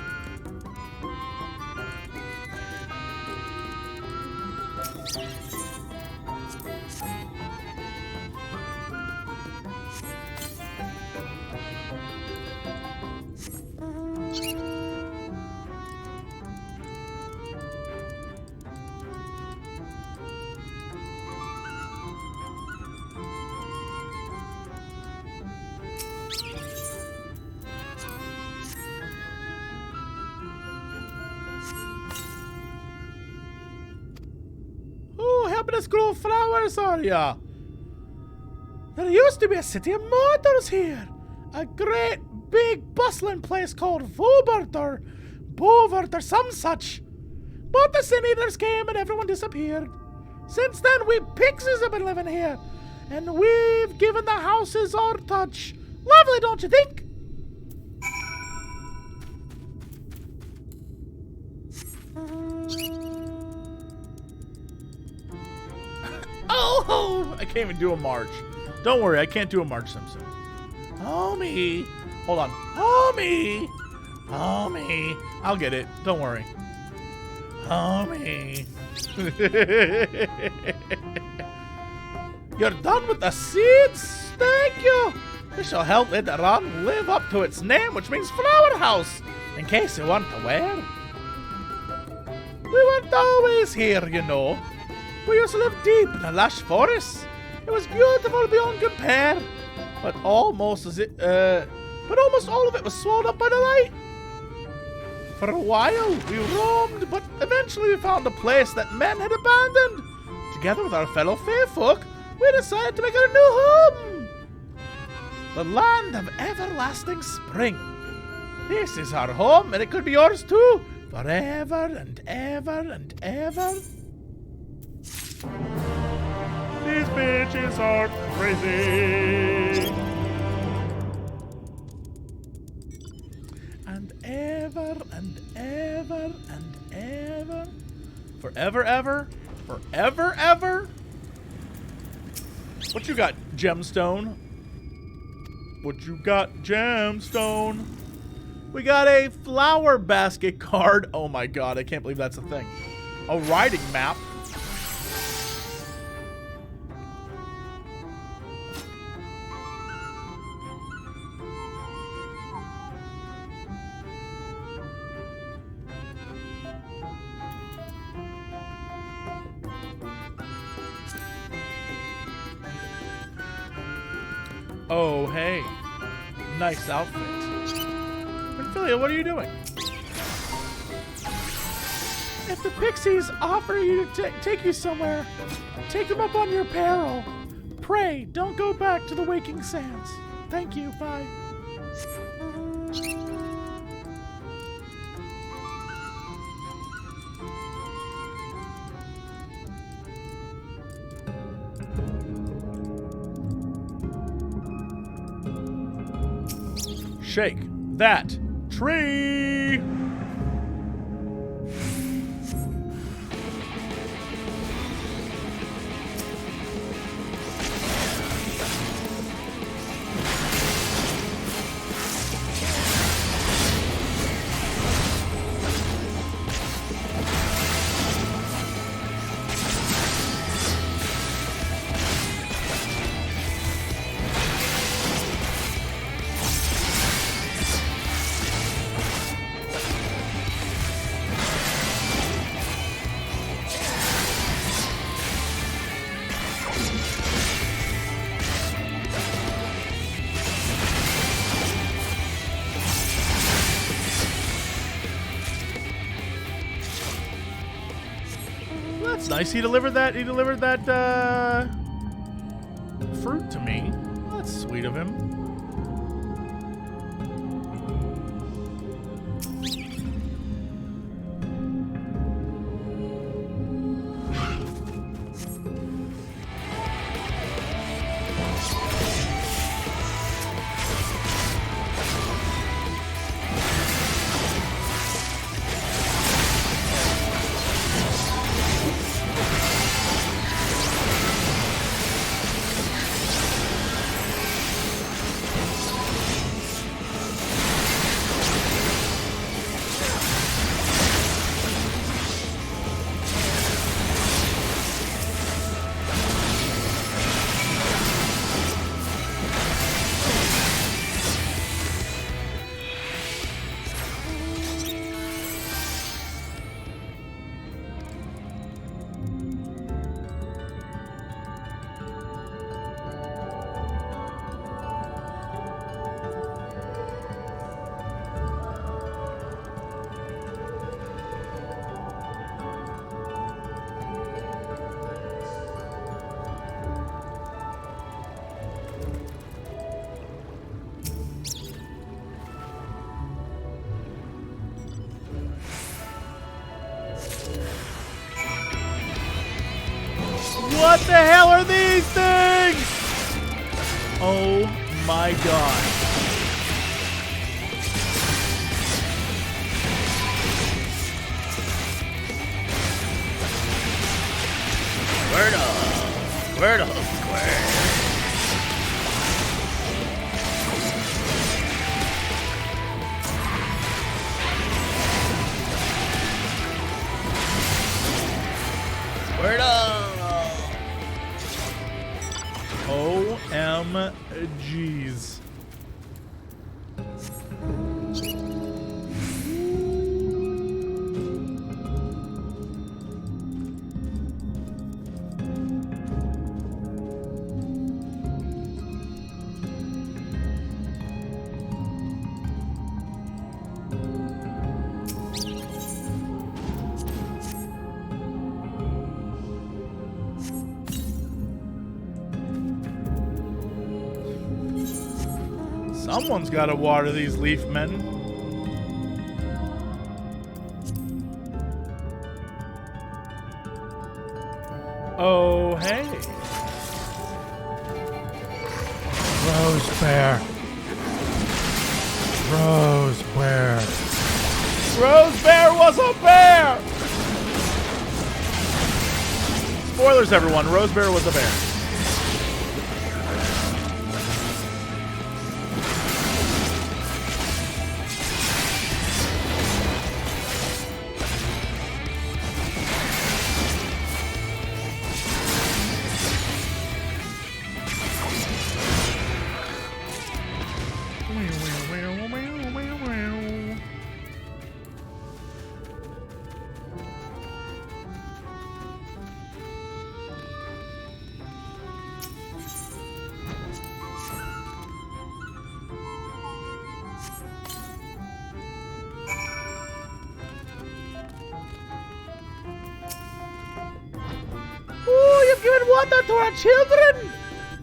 Helping us grow flowers, are ya? There used to be a city of mortals here. A great, big, bustling place called Vobert or Bovert or some such. But the Sin Eaters came and everyone disappeared. Since then, we Pixies have been living here. And we've given the houses our touch. Lovely, don't you think? Oh, I can't even do a march. Don't worry, I can't do a March Simpson. Homie. Hold on. Homie. Homie. I'll get it. Don't worry. Homie. You're done with the seeds? Thank you. This shall help it run live up to its name, which means Flower House, in case you weren't aware. We weren't always here, you know. We used to live deep in a lush forest. It was beautiful beyond compare, but almost all of it was swallowed up by the light. For a while, we roamed, but eventually we found a place that men had abandoned. Together with our fellow Faefolk, we decided to make it a new home. The land of everlasting spring. This is our home, and it could be yours too, forever and ever and ever. These bitches are crazy. And ever and ever and ever. Forever, ever. Forever, ever. What you got, Gemstone? What you got, Gemstone? We got a flower basket card. Oh my god, I can't believe that's a thing. A riding map. Oh, hey. Nice outfit. Minfilia, what are you doing? If the Pixies offer you to take you somewhere, take them up on your peril. Pray, don't go back to the waking sands. Thank you, bye. Shake that tree! That's nice. He delivered that fruit to me. That's sweet of him. What the hell are these things? Oh my god. Squirtle, squirt. OMGs. Someone's got to water these leaf men. Oh, hey. Rose bear. Rose bear. Rose bear was a bear! Spoilers, everyone. Rose bear was a bear. Water to our children!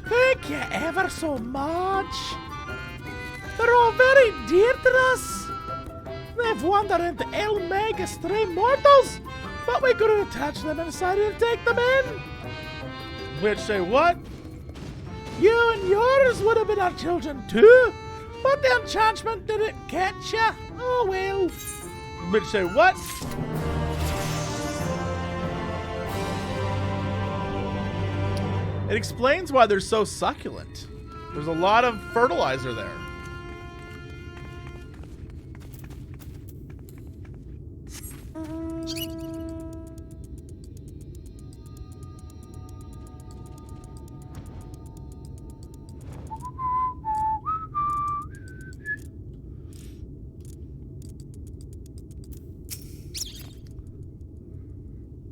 Thank you ever so much. They're all very dear to us. They've wandered into Il Mheg as stray mortals, but we couldn't attach them and decided to take them in. Which say what? You and yours would have been our children too, but the enchantment didn't catch ya. Oh well. Which say what? It explains why they're so succulent. There's a lot of fertilizer there.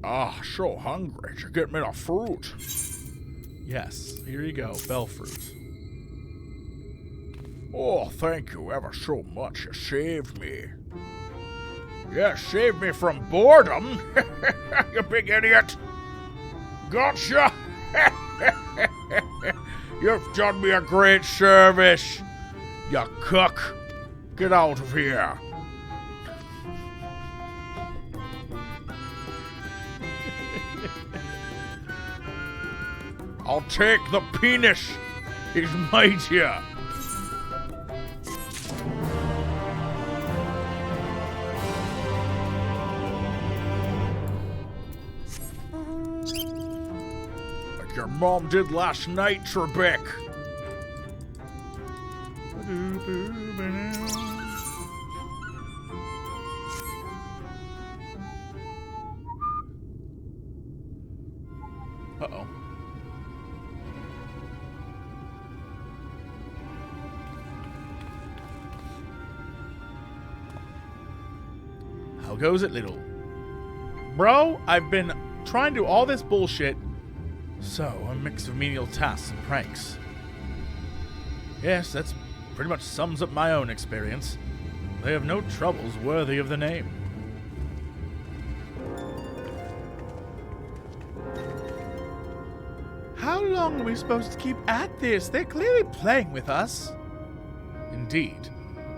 Ah, so hungry to get me the fruit. Yes, here you go, bell fruit. Oh, thank you ever so much. You saved me. Yeah, saved me from boredom. You big idiot. Gotcha. You've done me a great service. You cook. Get out of here. I'll take the penis. He's mighty. Like your mom did last night, Trebek. Uh-oh. How goes it, little? Bro, I've been trying to do all this bullshit. So, a mix of menial tasks and pranks. Yes, that's pretty much sums up my own experience. They have no troubles worthy of the name. How long are we supposed to keep at this? They're clearly playing with us. Indeed.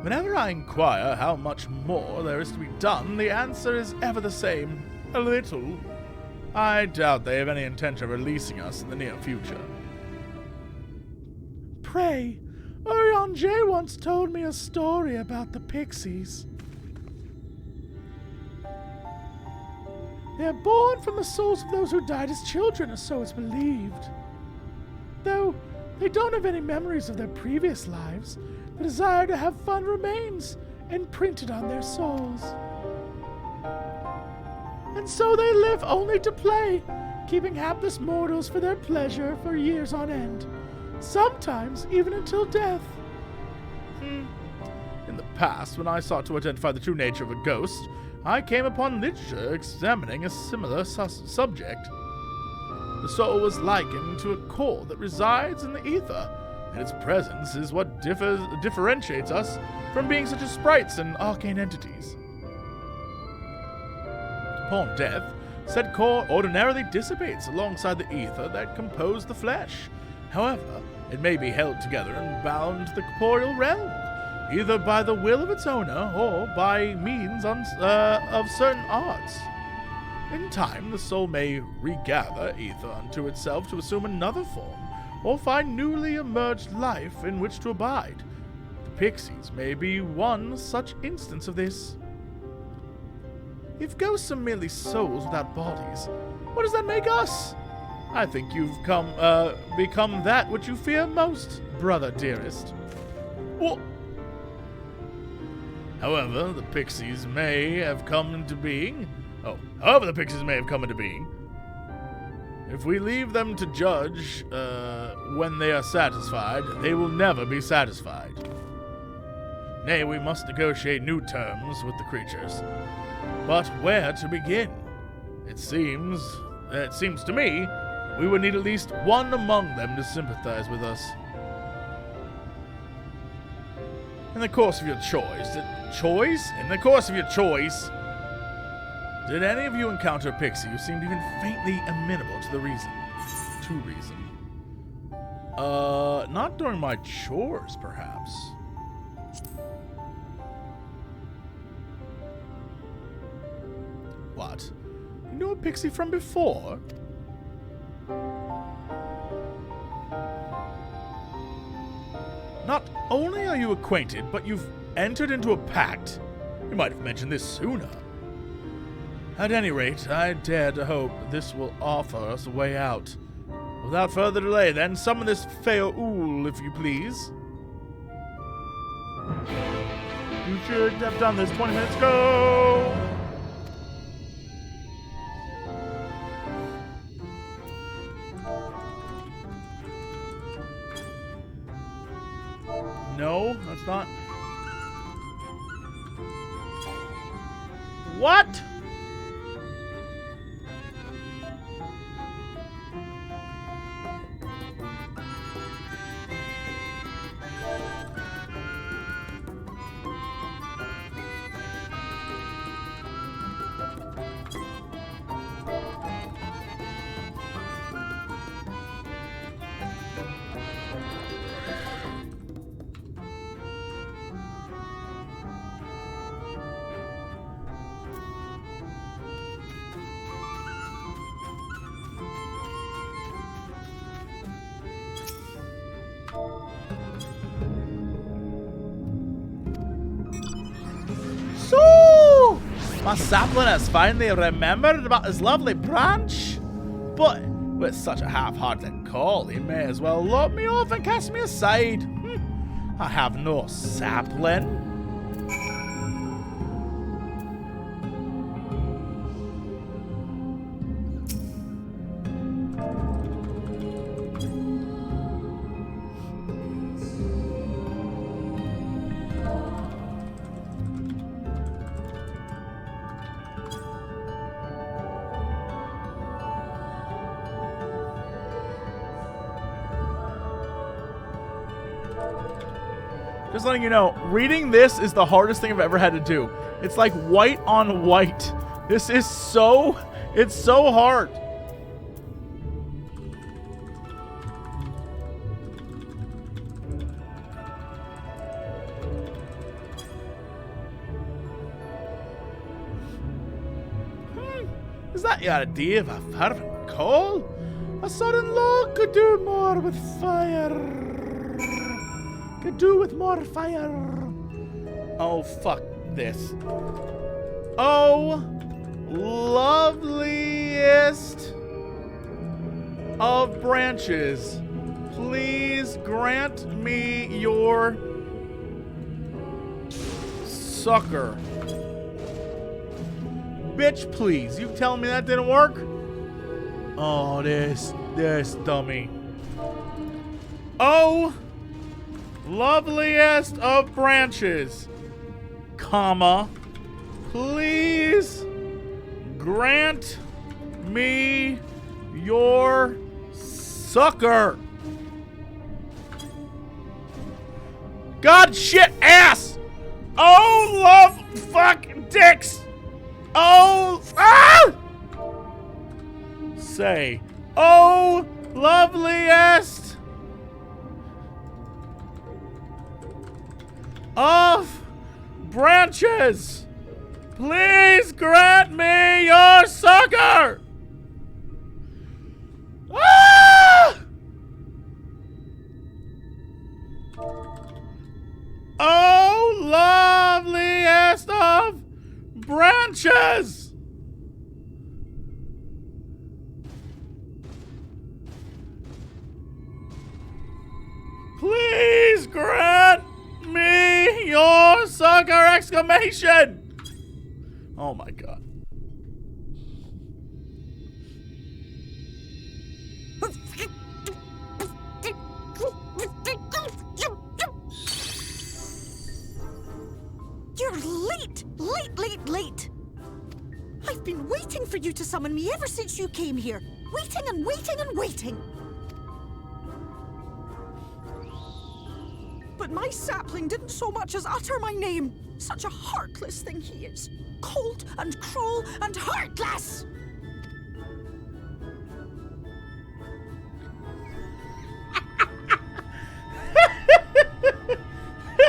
Whenever I inquire how much more there is to be done, the answer is ever the same. A little. I doubt they have any intention of releasing us in the near future. Pray, Urianger once told me a story about the Pixies. They are born from the souls of those who died as children, or so it's believed. Though they don't have any memories of their previous lives, the desire to have fun remains imprinted on their souls. And so they live only to play, keeping hapless mortals for their pleasure for years on end, sometimes even until death. In the past, when I sought to identify the true nature of a ghost, I came upon literature examining a similar subject. The soul was likened to a core that resides in the ether, and its presence is what differentiates us from being such as sprites and arcane entities. Upon death, said core ordinarily dissipates alongside the ether that composed the flesh. However, it may be held together and bound to the corporeal realm, either by the will of its owner or by means of certain arts. In time, the soul may regather ether unto itself to assume another form, or find newly emerged life in which to abide. The Pixies may be one such instance of this. If ghosts are merely souls without bodies, what does that make us? I think you've become that which you fear most, brother dearest. What? However, the Pixies may have come into being. If we leave them to judge when they are satisfied, they will never be satisfied. Nay, we must negotiate new terms with the creatures. But where to begin? It seems to me, we would need at least one among them to sympathize with us. In the course of your choice, did any of you encounter a Pixie who seemed even faintly amenable to reason? Not during my chores, perhaps. What? You knew a Pixie from before? Not only are you acquainted, but you've entered into a pact. You might have mentioned this sooner. At any rate, I dare to hope this will offer us a way out. Without further delay, then, summon this Feoul, if you please. You should have done this 20 minutes ago! No, that's not. What? So, my sapling has finally remembered about his lovely branch. But with such a half-hearted call, he may as well lob me off and cast me aside. I have no sapling. Just letting you know, reading this is the hardest thing I've ever had to do. It's like white on white. This is it's so hard. that the idea of a fervent call? A sudden log could do more with fire. Could do with more fire. Oh, fuck this. Oh, loveliest of branches, please grant me your succor. Bitch, please. You telling me that didn't work? Oh, this dummy. Oh, loveliest of branches, comma, please grant me your succor. God shit ass. Oh, love fuck dicks. Oh, ah! Say, oh, loveliest of branches, please grant me your succor. Ah! Oh, loveliest of branches. Please grant me your succor! Exclamation! Oh my god. You're late! Late! I've been waiting for you to summon me ever since you came here. Waiting and waiting and waiting. But my sapling didn't so much as utter my name. Such a heartless thing he is. Cold and cruel and heartless!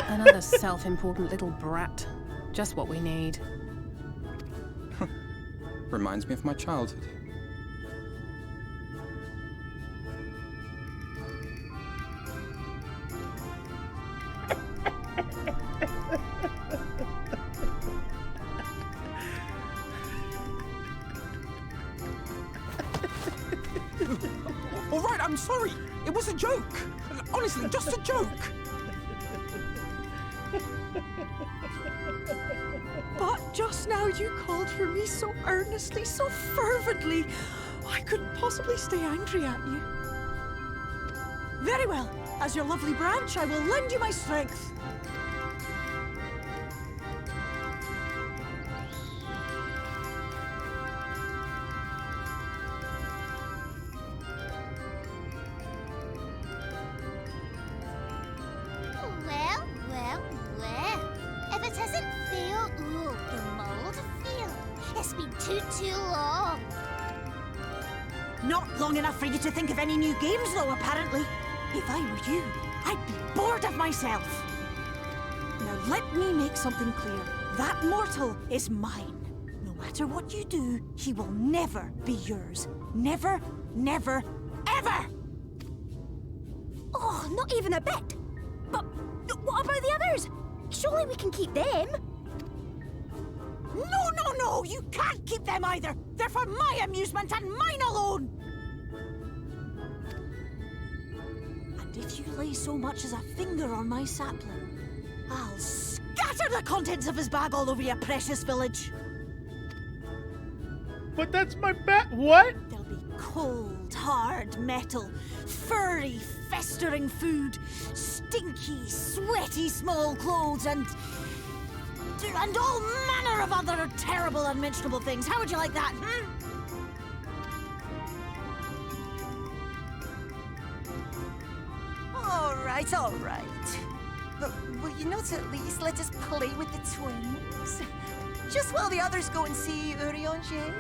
Another self-important little brat. Just what we need. Reminds me of my childhood. All right, I'm sorry. It was a joke. Honestly, just a joke. But just now you called for me so earnestly, so fervently. I couldn't possibly stay angry at you. Very well. As your lovely branch, I will lend you my strength. Not long enough for you to think of any new games, though, apparently. If I were you, I'd be bored of myself. Now let me make something clear. That mortal is mine. No matter what you do, he will never be yours. Never, never, ever! Oh, not even a bit. But what about the others? Surely we can keep them. No, you can't keep them either. They're for my amusement and mine alone. And if you lay so much as a finger on my sapling, I'll scatter the contents of his bag all over your precious village. But that's my bag. What? There'll be cold, hard metal, furry, festering food, stinky, sweaty small clothes, and all manner of other terrible, unmentionable things. How would you like that, All right. But will you not at least let us play with the twins? Just while the others go and see Urianger?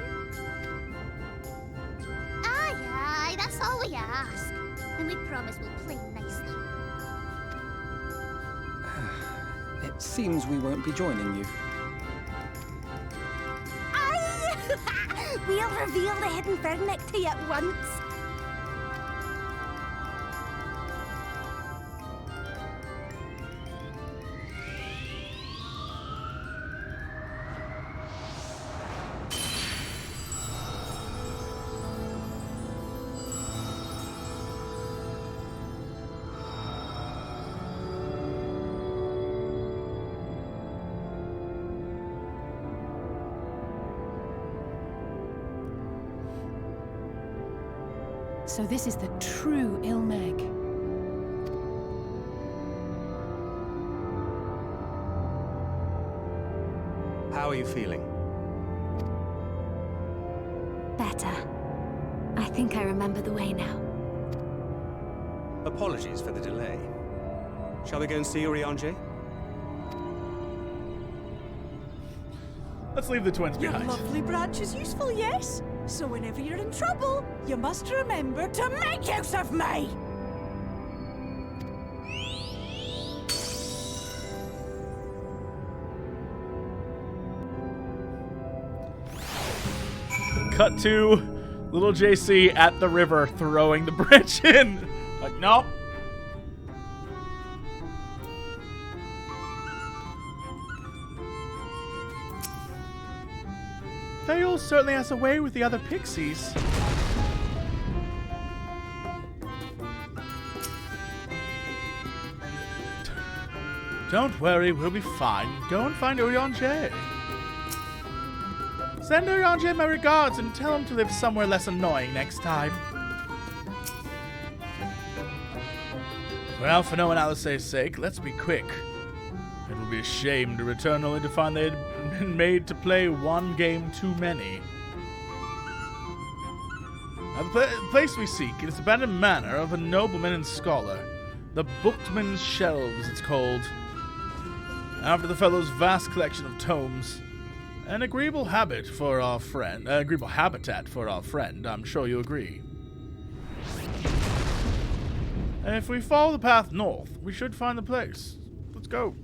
Aye, that's all we ask. And we promise we'll play nicely. It seems we won't be joining you. we'll reveal the hidden verdict to you at once. So this is the true Il Mheg. How are you feeling? Better. I think I remember the way now. Apologies for the delay. Shall we go and see Urianger? Let's leave the twins Your behind. lovely branch is useful, yes? So whenever you're in trouble, you must remember to make use of me! Cut to little JC at the river throwing the branch in. Like, nope. Thale certainly has a way with the other Pixies. Don't worry, we'll be fine. Go and find Urianger. Send Urianger my regards and tell him to live somewhere less annoying next time. For Alphino and Alice's sake, let's be quick. It will be a shame to return only to find they had been made to play one game too many. Now, the place we seek is the abandoned manor of a nobleman and scholar. The Bookman's Shelves, it's called. After the fellow's vast collection of tomes. An agreeable habitat for our friend, I'm sure you agree. And if we follow the path north, we should find the place. Let's go.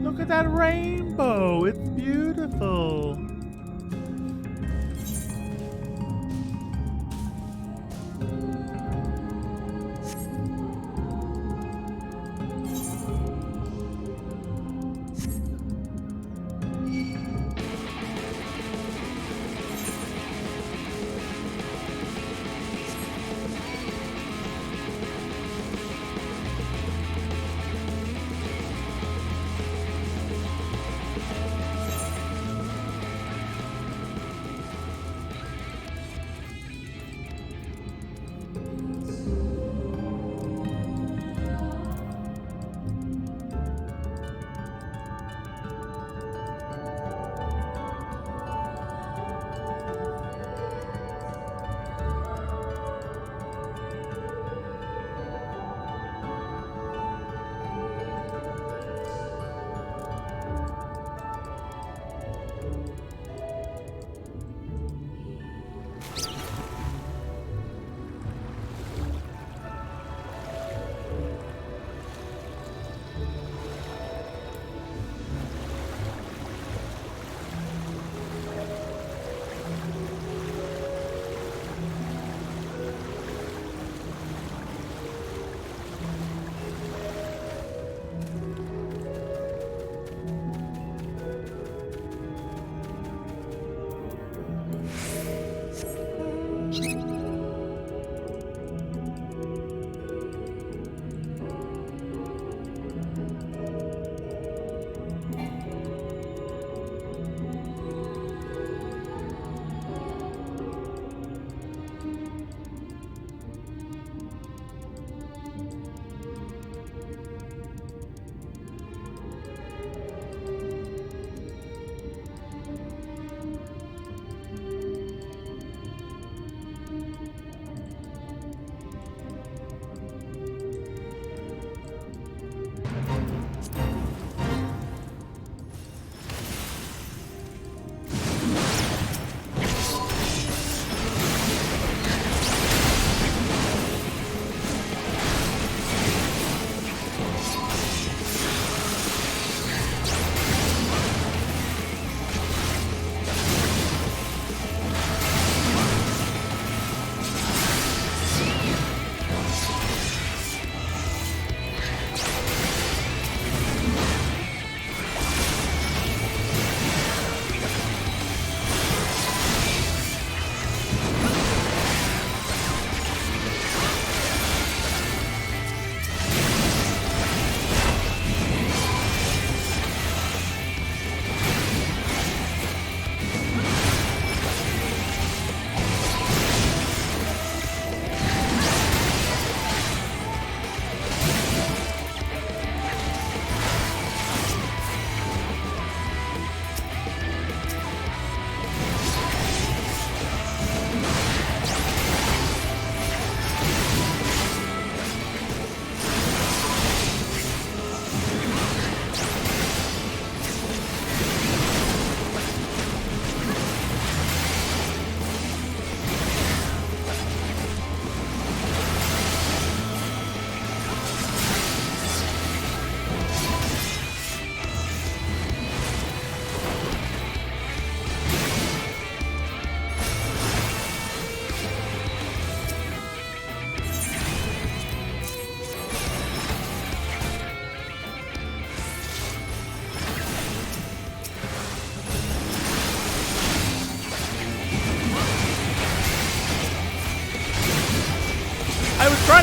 Look at that rainbow. It's beautiful.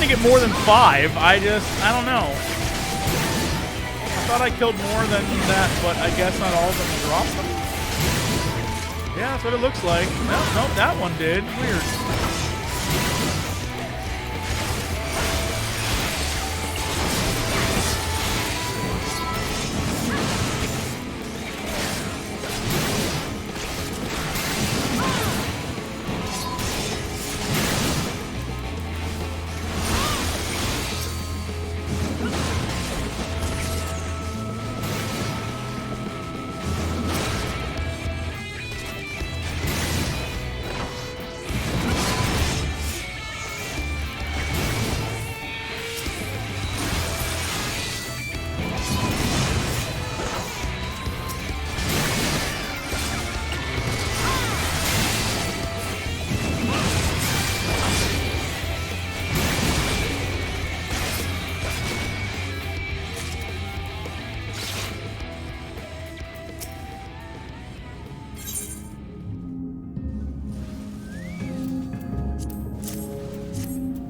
trying to get more than 5. I don't know. I thought I killed more than that, but I guess not all of them dropped them. Yeah, that's what it looks like. Nope, that one did. Weird.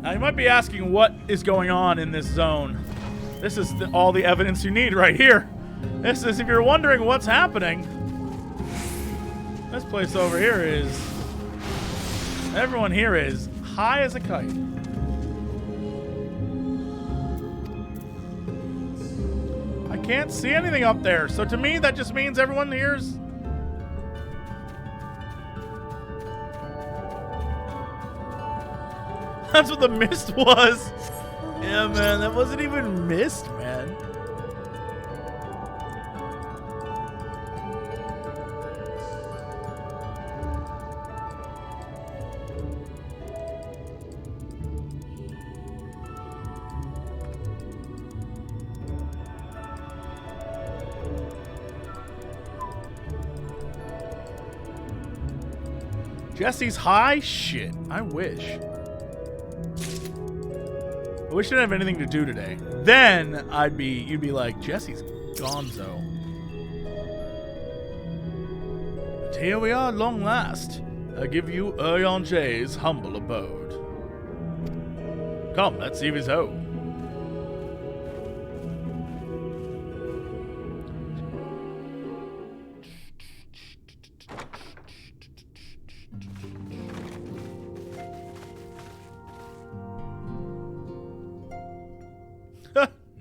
Now, you might be asking what is going on in this zone. This is all the evidence you need right here. This is, if you're wondering what's happening, this place over here is, everyone here is high as a kite. I can't see anything up there, so to me that just means everyone here's that's what the mist was. Yeah, man, that wasn't even mist, man. Jesse's high? Shit, I wish. We shouldn't have anything to do today. Then you'd be like, Jesse's gonzo. But here we are at long last. I give you Urianger's humble abode. Come, let's see if he's home.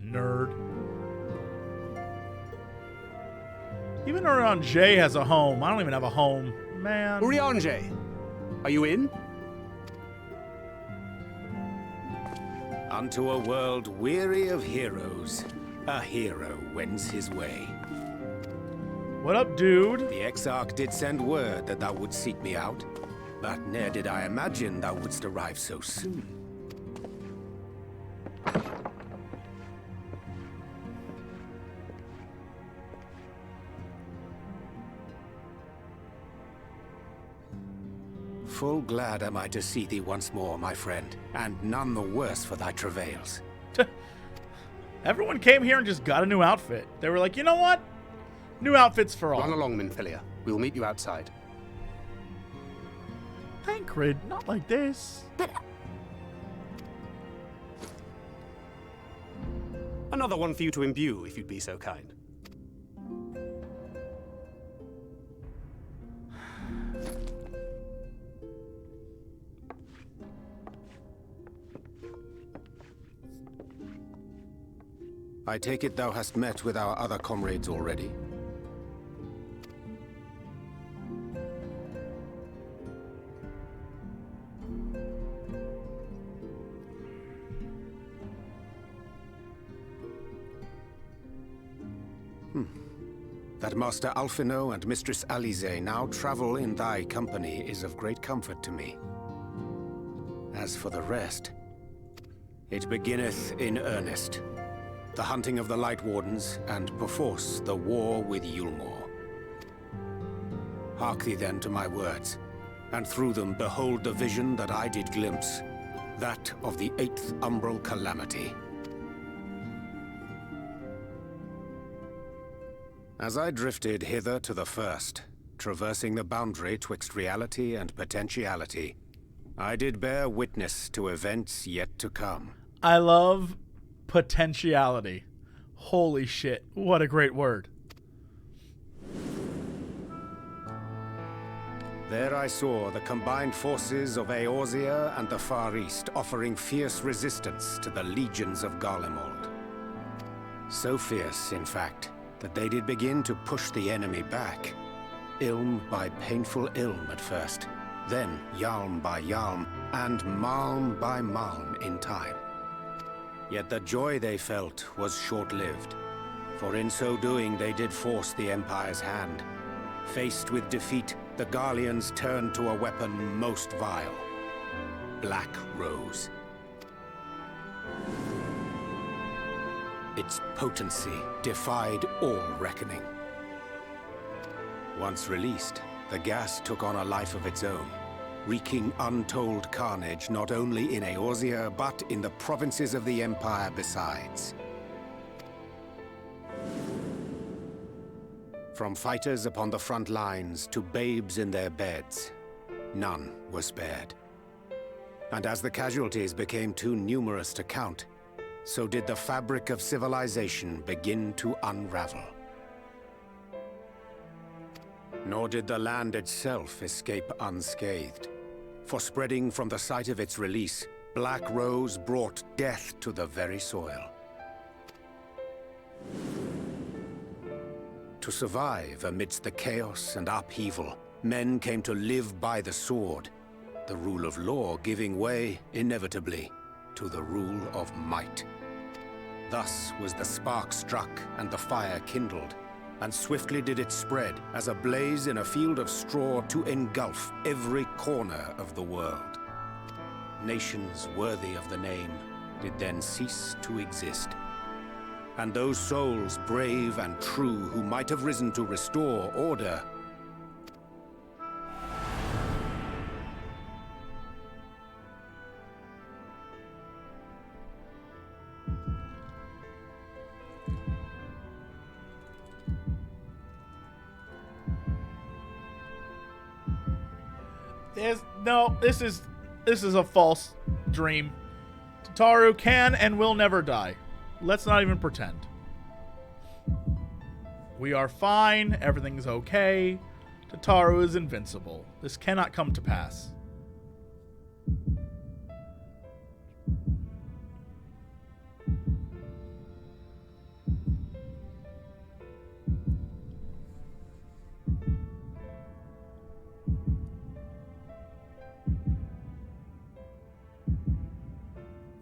Nerd. Even Urianger has a home. I don't even have a home. Man. Urianger, are you in? Unto a world weary of heroes, a hero wends his way. What up, dude? The Exarch did send word that thou wouldst seek me out, but ne'er did I imagine thou wouldst arrive so soon. Full glad am I to see thee once more, my friend, and none the worse for thy travails. Everyone came here and just got a new outfit. They were like, you know what? New outfits for all. Run along, Minfilia. We'll meet you outside. Thancred, not like this. But... Another one for you to imbue, if you'd be so kind. I take it thou hast met with our other comrades already? That Master Alphino and Mistress Alize now travel in thy company is of great comfort to me. As for the rest, it beginneth in earnest. The hunting of the Light Wardens, and perforce the war with Eulmoran. Hark thee then to my words, and through them behold the vision that I did glimpse, that of the 8th Umbral Calamity. As I drifted hither to the first, traversing the boundary twixt reality and potentiality, I did bear witness to events yet to come. I love potentiality. Holy shit. What a great word. There I saw the combined forces of Eorzea and the Far East offering fierce resistance to the legions of Garlemald. So fierce, in fact, that they did begin to push the enemy back. Ilm by painful ilm at first, then Yalm by Yalm, and Malm by Malm in time. Yet the joy they felt was short-lived, for in so doing they did force the Empire's hand. Faced with defeat, the Garleans turned to a weapon most vile: Black Rose. Its potency defied all reckoning. Once released, the gas took on a life of its own, wreaking untold carnage not only in Eorzea, but in the provinces of the Empire besides. From fighters upon the front lines to babes in their beds, none were spared. And as the casualties became too numerous to count, so did the fabric of civilization begin to unravel. Nor did the land itself escape unscathed, for spreading from the site of its release, Black Rose brought death to the very soil. To survive amidst the chaos and upheaval, men came to live by the sword, the rule of law giving way, inevitably, to the rule of might. Thus was the spark struck and the fire kindled, and swiftly did it spread as a blaze in a field of straw to engulf every corner of the world. Nations worthy of the name did then cease to exist. And those souls brave and true who might have risen to restore order This is a false dream. Tataru can and will never die. Let's not even pretend. We are fine. Everything's okay. Tataru is invincible. This cannot come to pass.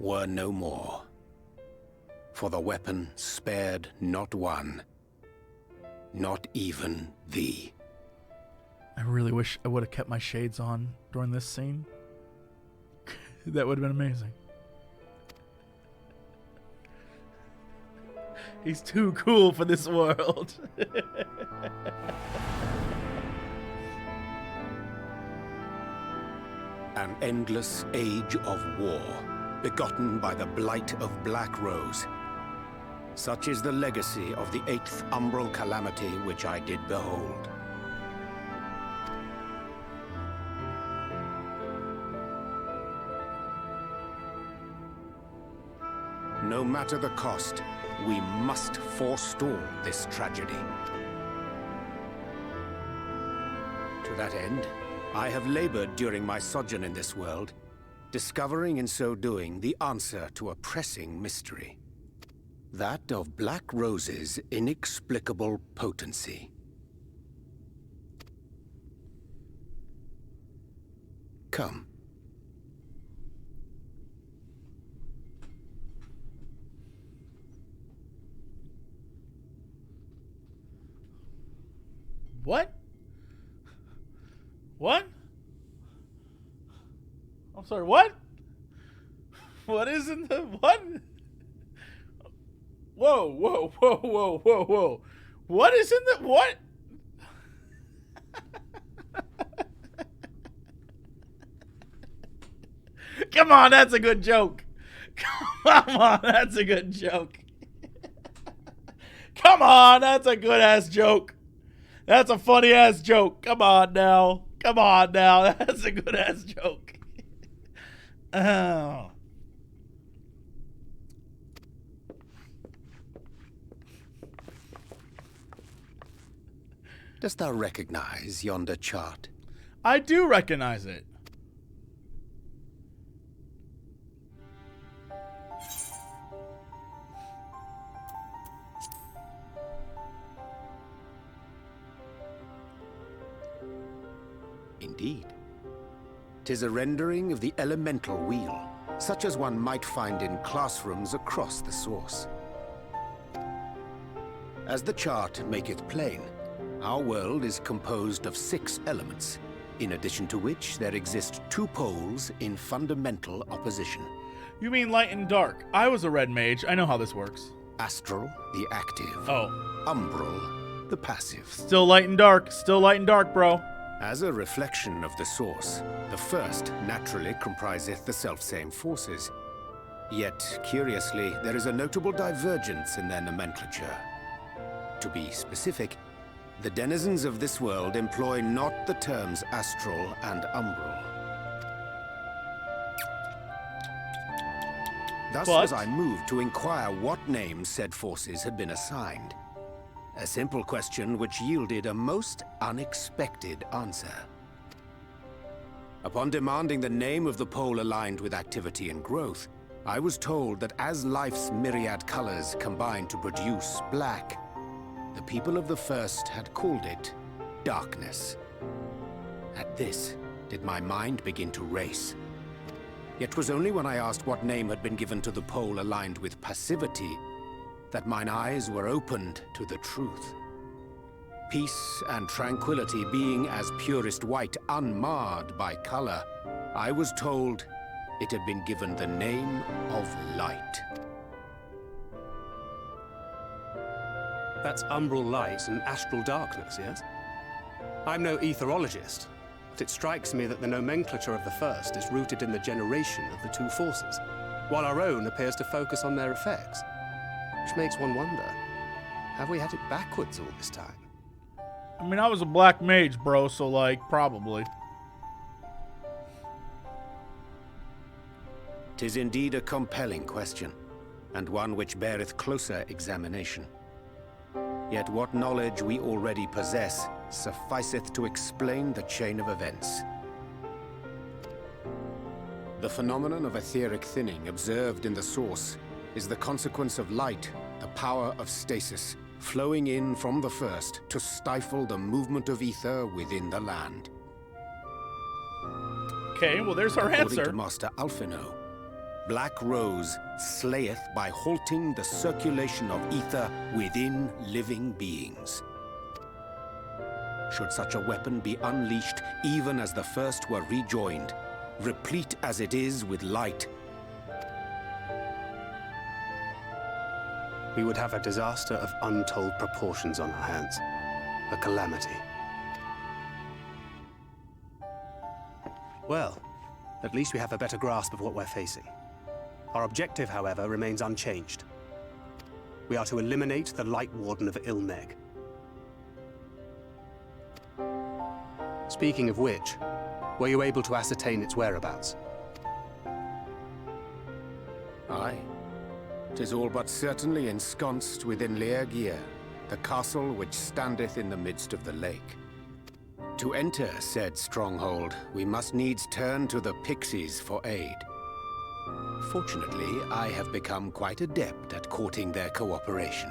were no more. For the weapon spared not one, not even thee. I really wish I would have kept my shades on during this scene. That would have been amazing. He's too cool for this world. An endless age of war, begotten by the blight of Black Rose. Such is the legacy of the 8th umbral calamity which I did behold. No matter the cost, we must forestall this tragedy. To that end, I have labored during my sojourn in this world, discovering in so doing the answer to a pressing mystery. That of Black Rose's inexplicable potency. Come. What? What? I'm sorry, what? What is in the... What? Whoa, whoa, whoa, whoa, whoa, whoa. What is in the... What? Come on, that's a good joke. Come on, that's a good joke. Come on, that's a good-ass joke. That's a funny-ass joke. Come on now. Come on now. That's a good-ass joke. Oh. Dost thou recognize yonder chart? I do recognize it. Indeed. 'Tis a rendering of the elemental wheel, such as one might find in classrooms across the source. As the chart maketh plain, our world is composed of 6 elements, in addition to which there exist 2 poles in fundamental opposition. You mean light and dark. I was a red mage. I know how this works. Astral, the active. Oh. Umbral, the passive. Still light and dark. Still light and dark, bro. As a reflection of the source, the first naturally compriseth the selfsame forces. Yet, curiously, there is a notable divergence in their nomenclature. To be specific, the denizens of this world employ not the terms astral and umbral. Thus was I moved to inquire what names said forces had been assigned. A simple question which yielded a most unexpected answer. Upon demanding the name of the pole aligned with activity and growth, I was told that as life's myriad colors combine to produce black, the people of the first had called it darkness. At this, did my mind begin to race. Yet 'twas only when I asked what name had been given to the pole aligned with passivity that mine eyes were opened to the truth. Peace and tranquility being as purest white, unmarred by color, I was told it had been given the name of light. That's umbral light and astral darkness, yes? I'm no etherologist, but it strikes me that the nomenclature of the first is rooted in the generation of the 2 forces, while our own appears to focus on their effects. Which makes one wonder, have we had it backwards all this time? I mean, I was a black mage, bro, so, like, probably. 'Tis indeed a compelling question, and one which beareth closer examination. Yet what knowledge we already possess sufficeth to explain the chain of events. The phenomenon of etheric thinning observed in the source is the consequence of light, the power of stasis, flowing in from the first to stifle the movement of ether within the land. Okay, well there's our According answer. to Master Alphino, Black Rose slayeth by halting the circulation of ether within living beings. Should such a weapon be unleashed even as the first were rejoined, replete as it is with light, we would have a disaster of untold proportions on our hands. A calamity. Well, at least we have a better grasp of what we're facing. Our objective, however, remains unchanged. We are to eliminate the Light Warden of Il Mheg. Speaking of which, were you able to ascertain its whereabouts? Aye. 'Tis all but certainly ensconced within Urianger, the castle which standeth in the midst of the lake. To enter said stronghold, we must needs turn to the Pixies for aid. Fortunately, I have become quite adept at courting their cooperation.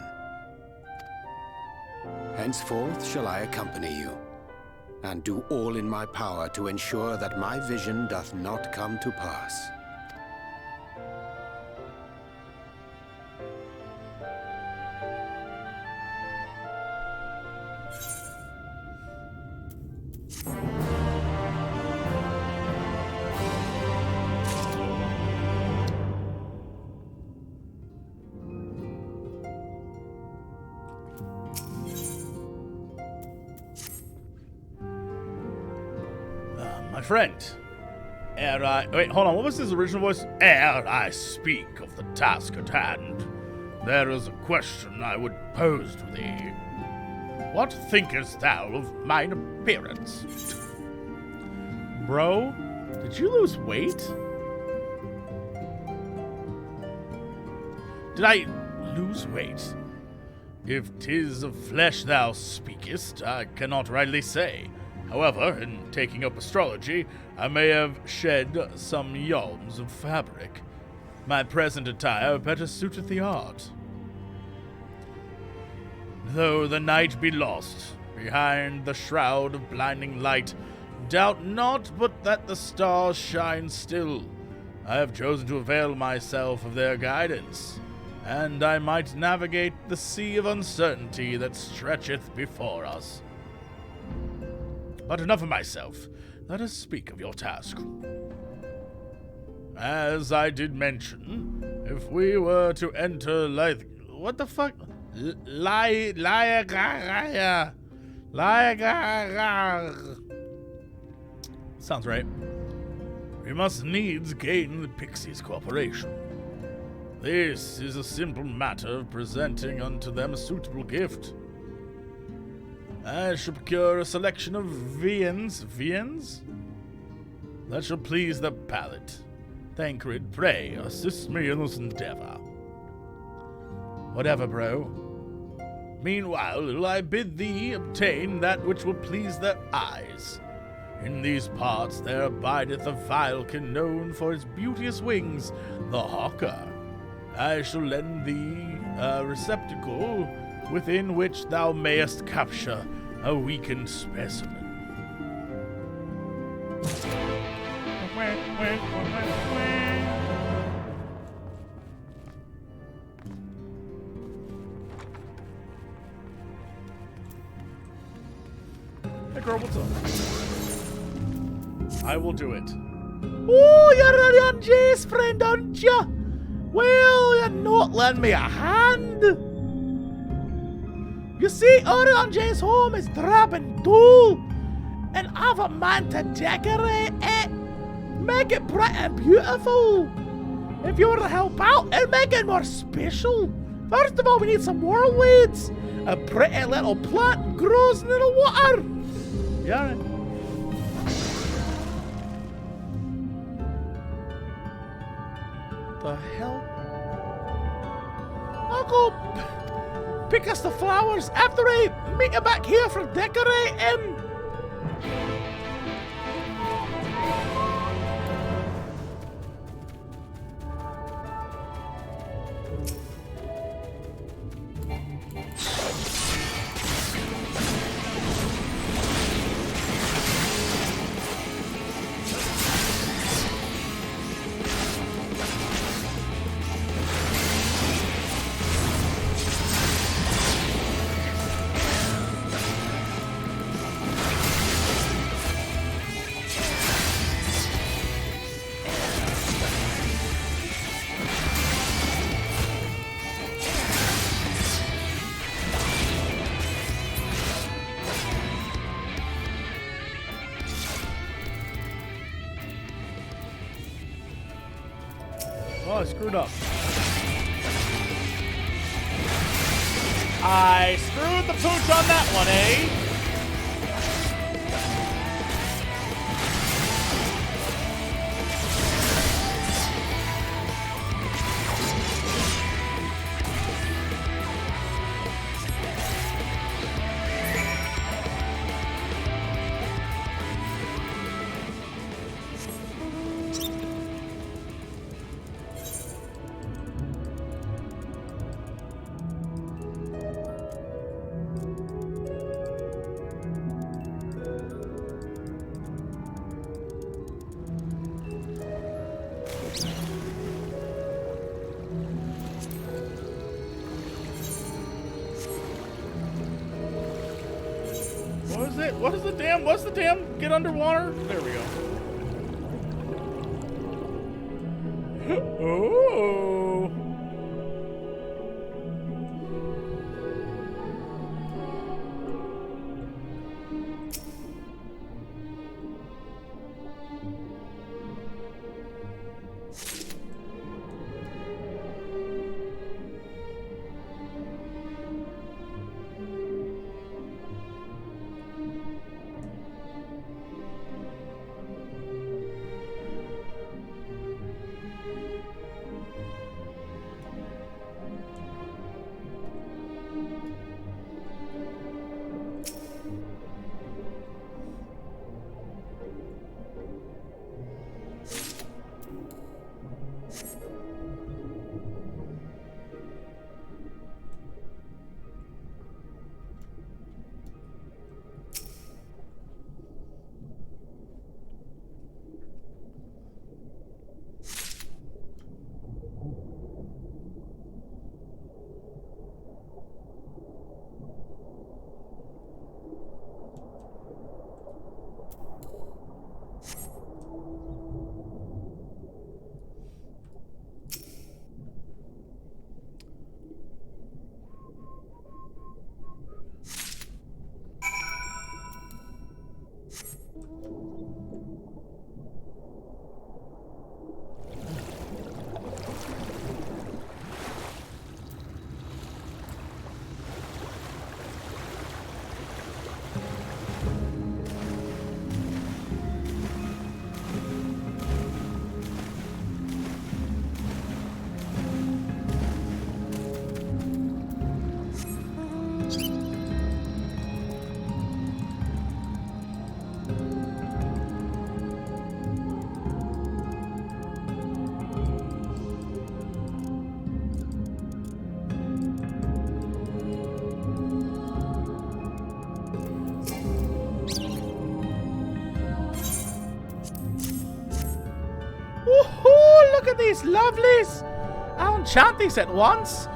Henceforth shall I accompany you, and do all in my power to ensure that my vision doth not come to pass. My friend, ere I... Wait, hold on. What was his original voice? Ere I speak of the task at hand, there is a question I would pose to thee. What thinkest thou of mine appearance? Bro, did you lose weight? Did I lose weight? If 'tis of flesh thou speakest, I cannot rightly say. However, in taking up astrology, I may have shed some yalms of fabric. My present attire better suiteth the art. Though the night be lost, behind the shroud of blinding light, doubt not but that the stars shine still. I have chosen to avail myself of their guidance, and I might navigate the sea of uncertainty that stretcheth before us. But enough of myself. Let us speak of your task. As I did mention, if we were to enter what the fuck? Sounds right. We must needs gain the Pixies' cooperation. This is a simple matter of presenting unto them a suitable gift. I shall procure a selection of viands that shall please the palate. Thancred, pray, assist me in this endeavor. Whatever, bro. Meanwhile, I bid thee obtain that which will please their eyes. In these parts there abideth a vilekin known for his beauteous wings, the hawker. I shall lend thee a receptacle within which thou mayest capture a weakened specimen. Hey girl, what's up? I will do it. Oh, you're Urianger's friend, aren't you? Well, you're not lending me a hand. You see, Urianger's home is drab and dull, and I've a man to decorate it, make it bright and beautiful. If you were to help out and make it more special, first of all, we need some whirlwinds. A pretty little plant grows in the water. Yeah. The hell? I'll go pick us the flowers after I meet you back here for decorating. Oh, I screwed up. I screwed the pooch on that one, eh? What's the damn get underwater? There we go. Oh. these lovelies. I'll enchant these at once.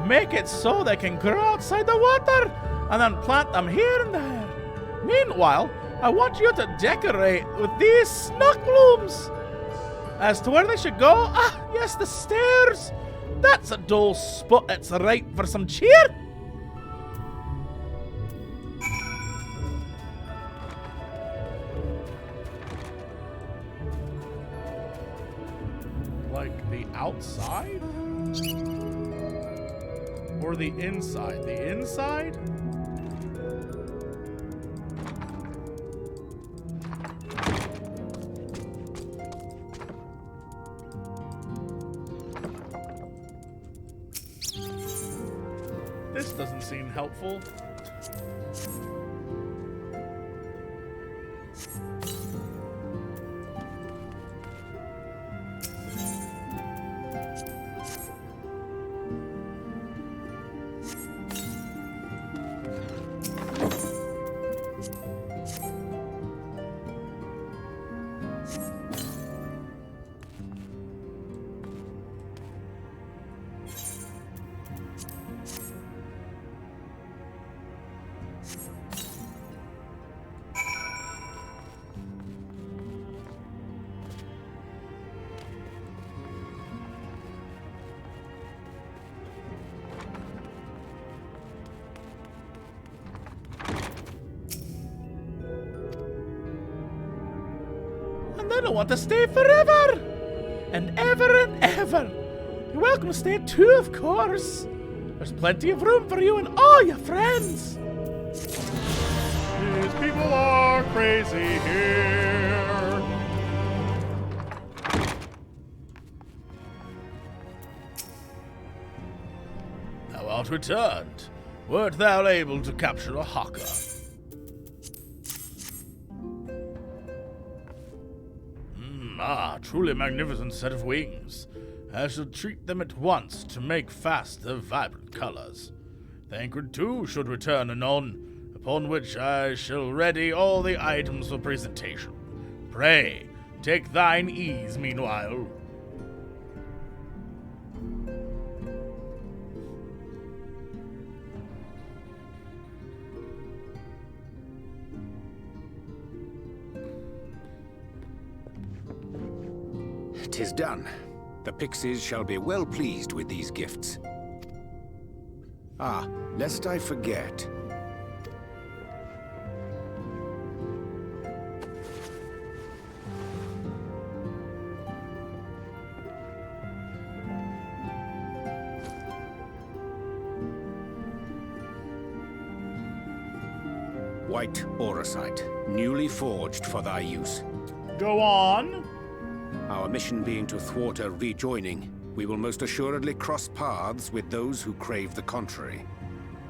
Make it so they can grow outside the water, and then plant them here and there. Meanwhile, I want you to decorate with these snuck blooms. As to where they should go, yes, the stairs. That's a dull spot. It's ripe for some cheer. Like the outside? Or the inside? The inside? This doesn't seem helpful. And then I want to stay forever! And ever and ever! You're welcome to stay too, of course! There's plenty of room for you and all your friends! These people are crazy here! Thou art returned. Wert thou able to capture a hawker? Truly magnificent set of wings. I shall treat them at once to make fast their vibrant colors. Thancred too should return anon, upon which I shall ready all the items for presentation. Pray, take thine ease meanwhile. "'Tis done. The Pixies shall be well pleased with these gifts. Ah, lest I forget. White auracite, newly forged for thy use. Go on. Our mission being to thwart a rejoining, we will most assuredly cross paths with those who crave the contrary.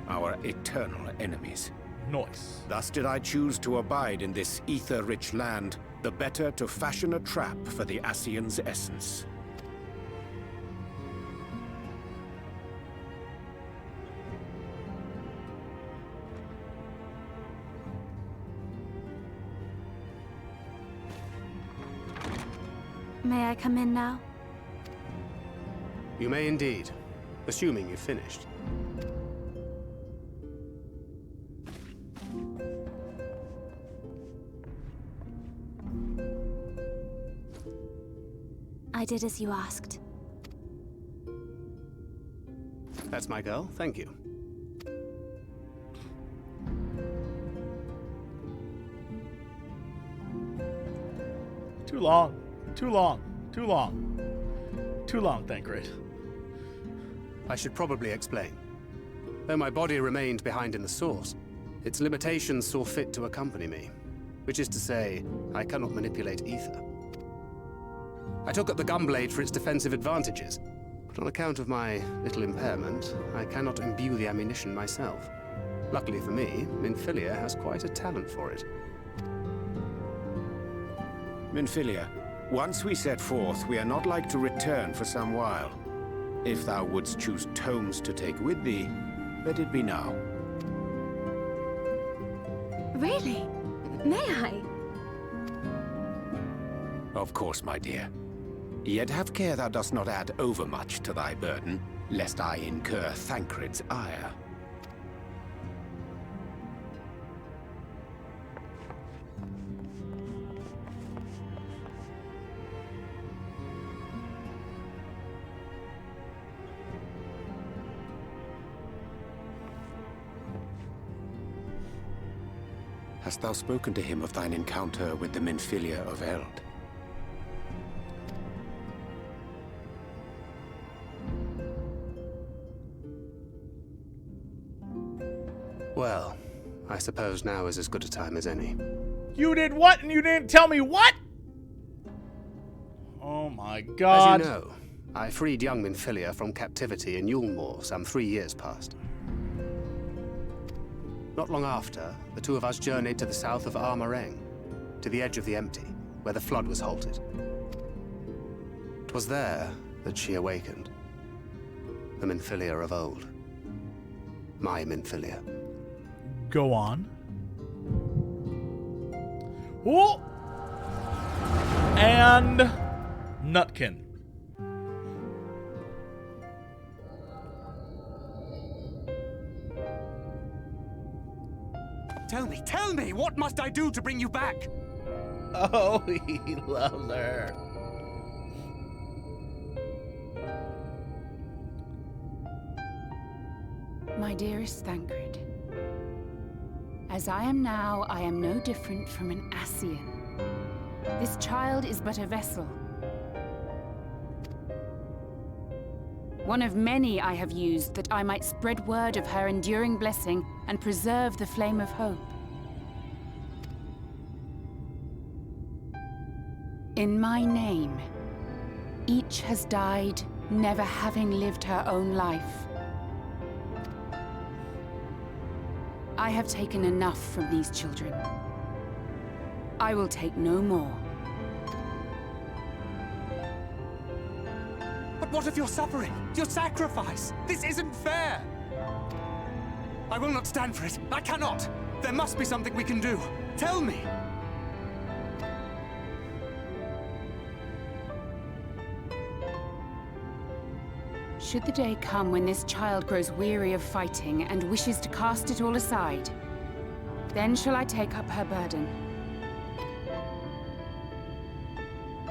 Our eternal enemies. Nice. Thus did I choose to abide in this ether-rich land, the better to fashion a trap for the Ascian's essence. May I come in now? You may indeed, assuming you've finished. I did as you asked. That's my girl, thank you. Too long. Too long. Too long. Too long, Thancred. I should probably explain. Though my body remained behind in the source, its limitations saw fit to accompany me. Which is to say, I cannot manipulate ether. I took up the gunblade for its defensive advantages, but on account of my little impairment, I cannot imbue the ammunition myself. Luckily for me, Minfilia has quite a talent for it. Minfilia, once we set forth, we are not like to return for some while. If thou wouldst choose tomes to take with thee, let it be now. Really? May I? Of course, my dear. Yet have care thou dost not add overmuch to thy burden, lest I incur Thancred's ire. Hast thou spoken to him of thine encounter with the Minfilia of Eld? Well, I suppose now is as good a time as any. You did what and you didn't tell me what? Oh my god. As you know, I freed young Minfilia from captivity in Eulmoran some 3 years past. Not long after, the two of us journeyed to the south of Ilmheg, to the edge of the Empty, where the flood was halted. 'Twas there that she awakened. The Minfilia of old. My Minfilia. Go on. Oh! And Nutkin. Tell me, what must I do to bring you back? Oh, he loves her. My dearest Thancred, as I am now, I am no different from an Ascian. This child is but a vessel. One of many I have used that I might spread word of her enduring blessing and preserve the flame of hope. In my name, each has died, never having lived her own life. I have taken enough from these children. I will take no more. But what of your suffering? Your sacrifice? This isn't fair! I will not stand for it. I cannot! There must be something we can do. Tell me! Should the day come when this child grows weary of fighting and wishes to cast it all aside, then shall I take up her burden.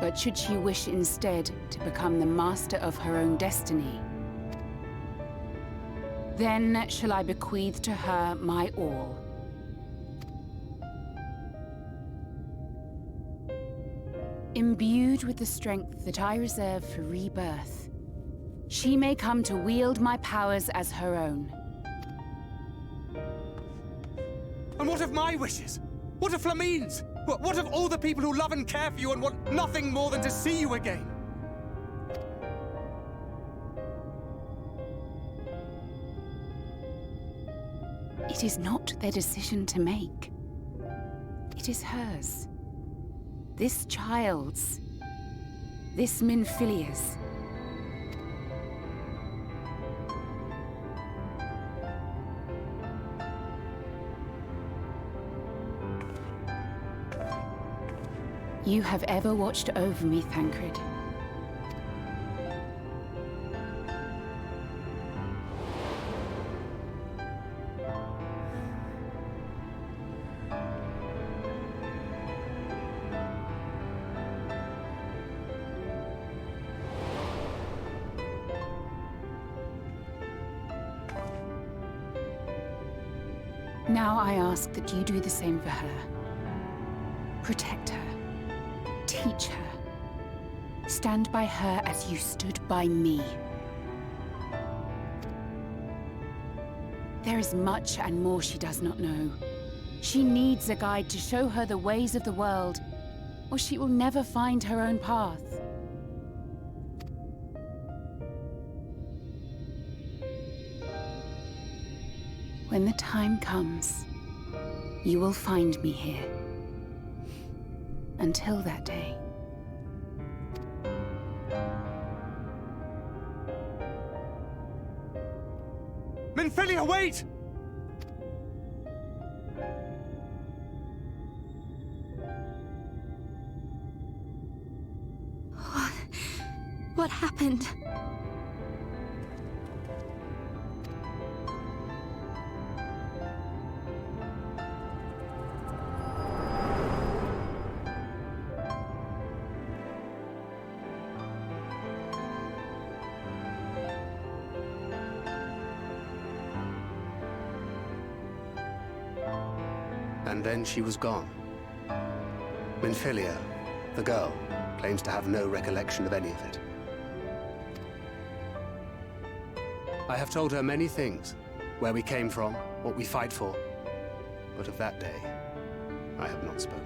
But should she wish instead to become the master of her own destiny, then shall I bequeath to her my all. Imbued with the strength that I reserve for rebirth, she may come to wield my powers as her own. And what of my wishes? What of Flamine's? What of all the people who love and care for you and want nothing more than to see you again? It is not their decision to make. It is hers. This child's. This Minfilia's. You have ever watched over me, Thancred. Now I ask that you do the same for her. Protect her. Teach her. Stand by her as you stood by me. There is much and more she does not know. She needs a guide to show her the ways of the world, or she will never find her own path. When the time comes, you will find me here. Until that day. Minfilia, wait! What happened? And then she was gone. Minfilia, the girl, claims to have no recollection of any of it. I have told her many things. Where we came from, what we fight for. But of that day, I have not spoken.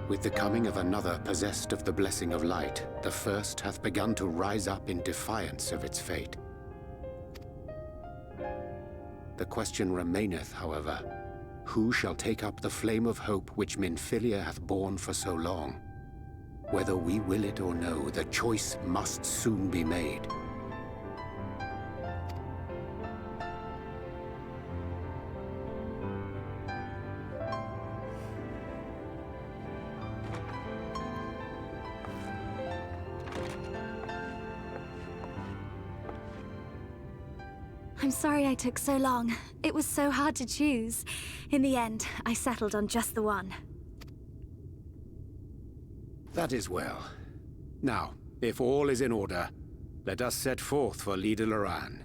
With the coming of another possessed of the blessing of light, the first hath begun to rise up in defiance of its fate. The question remaineth, however, who shall take up the flame of hope which Minfilia hath borne for so long? Whether we will it or no, the choice must soon be made. I'm sorry I took so long. It was so hard to choose. In the end, I settled on just the one. That is well. Now, if all is in order, let us set forth for Eulmoran.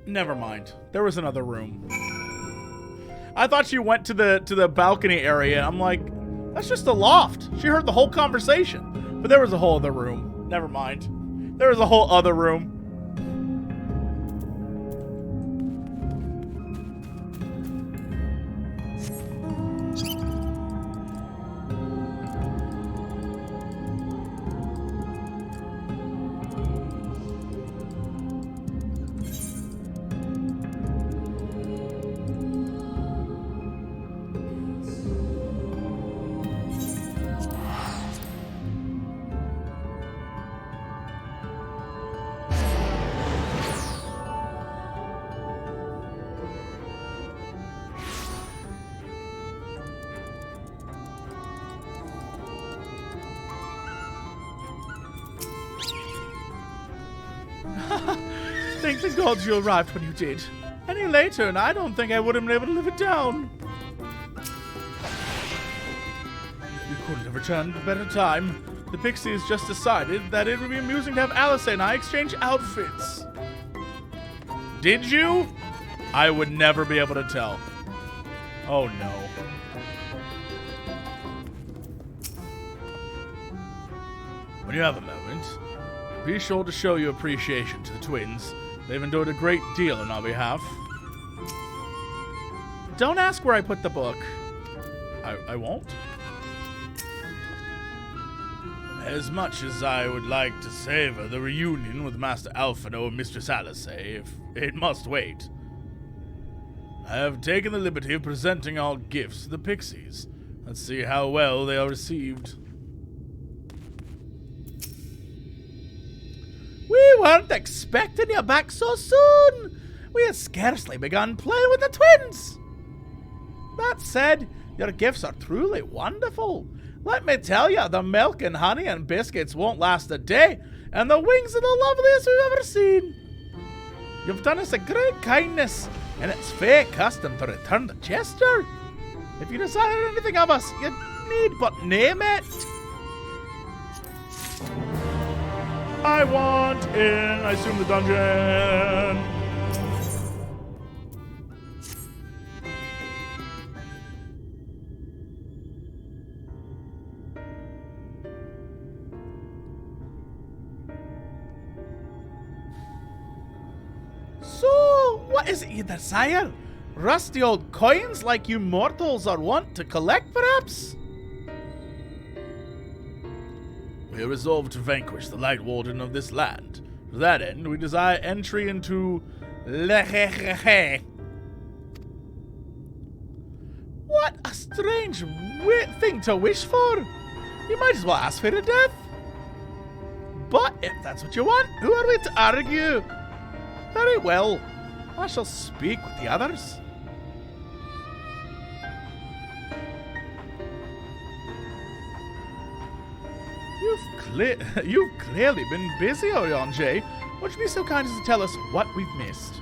Never mind. There was another room. I thought she went to the balcony area. I'm like, that's just a loft. She heard the whole conversation. But there was a whole other room. Never mind. There was a whole other room. Thank the gods you arrived when you did. Any later, and I don't think I would have been able to live it down. You couldn't have returned at a better time. The Pixies just decided that it would be amusing to have Alice and I exchange outfits. Did you? I would never be able to tell. Oh no. When you have a moment, be sure to show your appreciation to the twins. They've endured a great deal on our behalf. Don't ask where I put the book. I won't. As much as I would like to savor the reunion with Master Alphino and Mistress Alice, if it must wait, I have taken the liberty of presenting our gifts to the Pixies. Let's see how well they are received. We weren't expecting you back so soon. We had scarcely begun playing with the twins. That said, your gifts are truly wonderful. Let me tell you, the milk and honey and biscuits won't last a day, and the wings are the loveliest we've ever seen. You've done us a great kindness, and it's fate custom to return the gesture. If you desire anything of us, you need but name it. I want in, I assume, the dungeon. So, what is it you desire? Rusty old coins like you mortals are wont to collect, perhaps? We are resolved to vanquish the Light Warden of this land. To that end, we desire entry into Lehehehe. What a strange thing to wish for! You might as well ask for a death. But if that's what you want, who are we to argue? Very well, I shall speak with the others. You've clearly been busy, Urianger. Would you be so kind as to tell us what we've missed?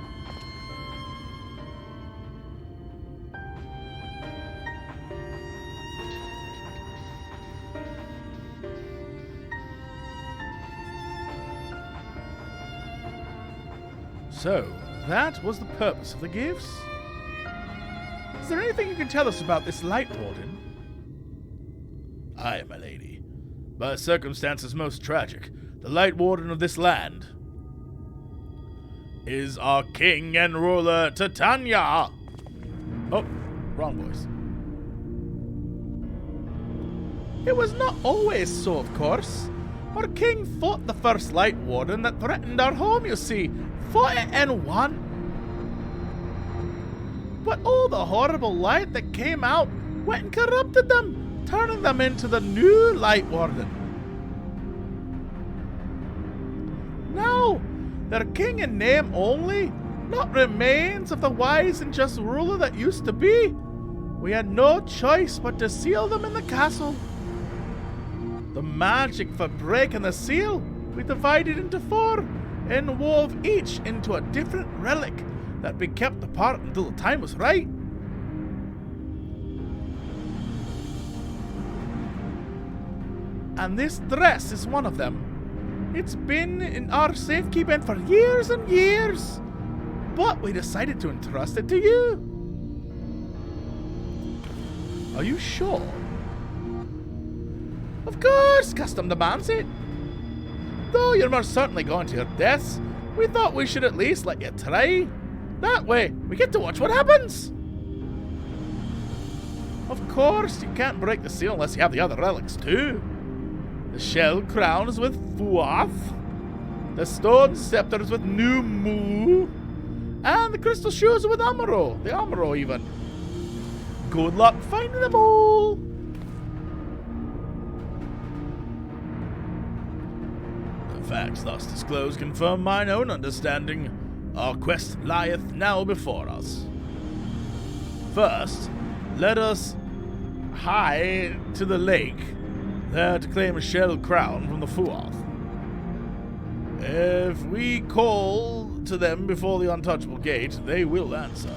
So, that was the purpose of the gifts? Is there anything you can tell us about this Light Warden? Aye, my lady. By circumstances most tragic, the Light Warden of this land is our king and ruler, Titania. Oh, wrong voice. It was not always so, of course. Our king fought the first Light Warden that threatened our home, you see. Fought it and won. But all the horrible light that came out went and corrupted them, turning them into the new Light Warden. Now, they're king in name only, not remains of the wise and just ruler that used to be. We had no choice but to seal them in the castle. The magic for breaking the seal, we divided into 4 and wove each into a different relic that be kept apart until the time was right. And this dress is one of them. It's been in our safekeeping for years and years, but we decided to entrust it to you. Are you sure? Of course, custom demands it. Though you're most certainly going to your deaths, we thought we should at least let you try. That way, we get to watch what happens. Of course, you can't break the seal unless you have the other relics too. The shell crown is with Fuath, the stone scepter is with Numu, and the crystal shoes are with Amaro, the Amaro even. Good luck finding them all. The facts thus disclosed confirm mine own understanding. Our quest lieth now before us. First, let us hie to the lake, there to claim a shell crown from the Fuath. If we call to them before the untouchable gate, they will answer.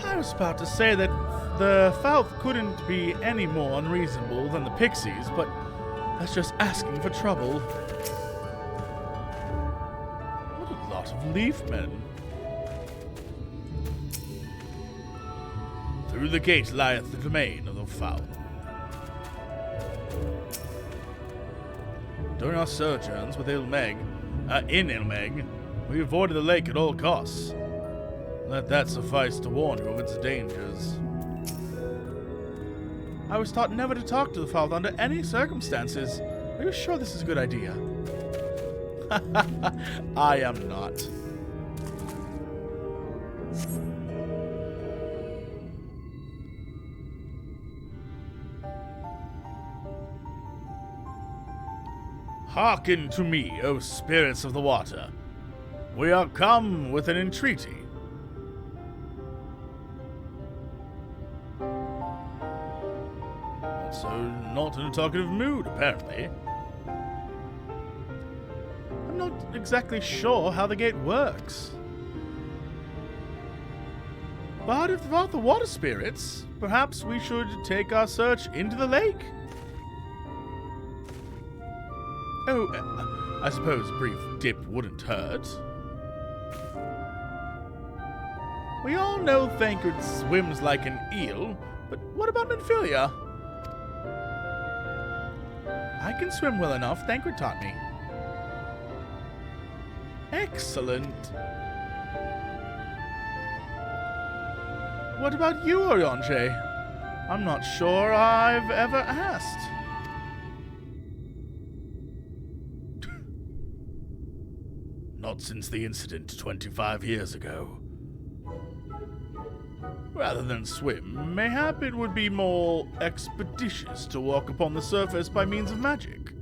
I was about to say that the Falth couldn't be any more unreasonable than the Pixies, but that's just asking for trouble. What a lot of leaf men. Through the gate lieth the domain of the foul. During our sojourns with in Il Mheg, we avoided the lake at all costs. Let that suffice to warn you of its dangers. I was taught never to talk to the foul under any circumstances. Are you sure this is a good idea? I am not. Hearken to me, O spirits of the water. We are come with an entreaty. So, not in a talkative mood, apparently. I'm not exactly sure how the gate works. But if about the water spirits, perhaps we should take our search into the lake? Oh, I suppose a brief dip wouldn't hurt. We all know Thancred swims like an eel, but what about Minfilia? I can swim well enough, Thancred taught me. Excellent. What about you, Urianger? I'm not sure I've ever asked. Not since the incident 25 years ago. Rather than swim, mayhap it would be more expeditious to walk upon the surface by means of magic.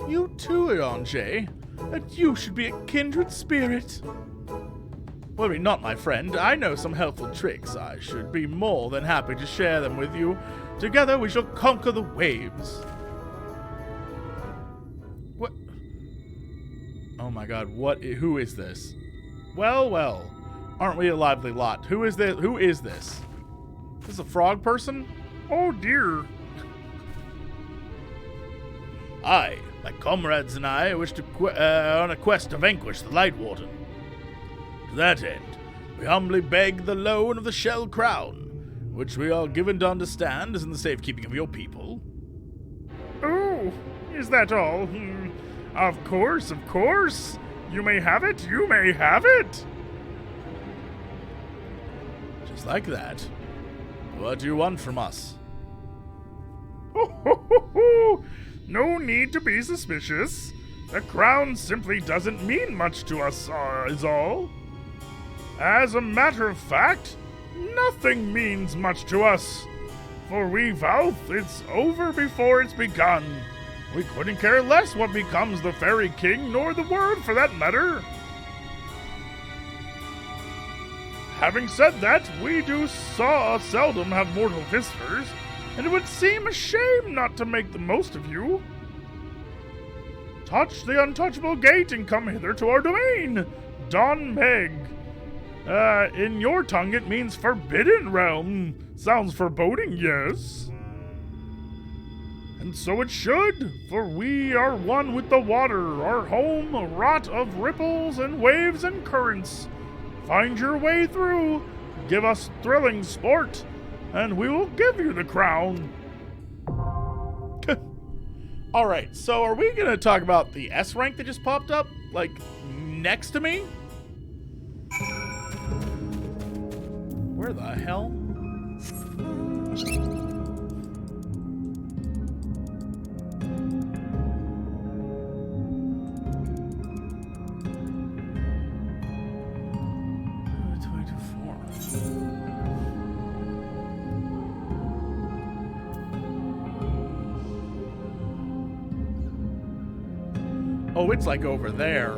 You too, Urianger, that you should be a kindred spirit. Worry not, my friend. I know some helpful tricks. I should be more than happy to share them with you. Together we shall conquer the waves. What? Oh my god, who is this? Well, well. Aren't we a lively lot? Who is this? Who is this? This is a frog person? Oh dear. I, my comrades and I, wish to on a quest to vanquish the Light Warden. To that end, we humbly beg the loan of the Shell Crown, which we are given to understand is in the safekeeping of your people. Oh, is that all? Of course, of course. You may have it, you may have it. Just like that. What do you want from us? No need to be suspicious. The crown simply doesn't mean much to us, is all. As a matter of fact, nothing means much to us. For we vow it's over before it's begun. We couldn't care less what becomes the Fairy King, nor the world for that matter. Having said that, we do seldom have mortal visitors, and it would seem a shame not to make the most of you. Touch the untouchable gate and come hither to our domain, Il Mheg. In your tongue it means forbidden realm. Sounds foreboding, yes? And so it should, for we are one with the water, our home a rot of ripples and waves and currents. Find your way through, give us thrilling sport, and we will give you the crown. Alright, so are we going to talk about the S rank that just popped up, like, next to me? Where the hell? Oh, it's like over there.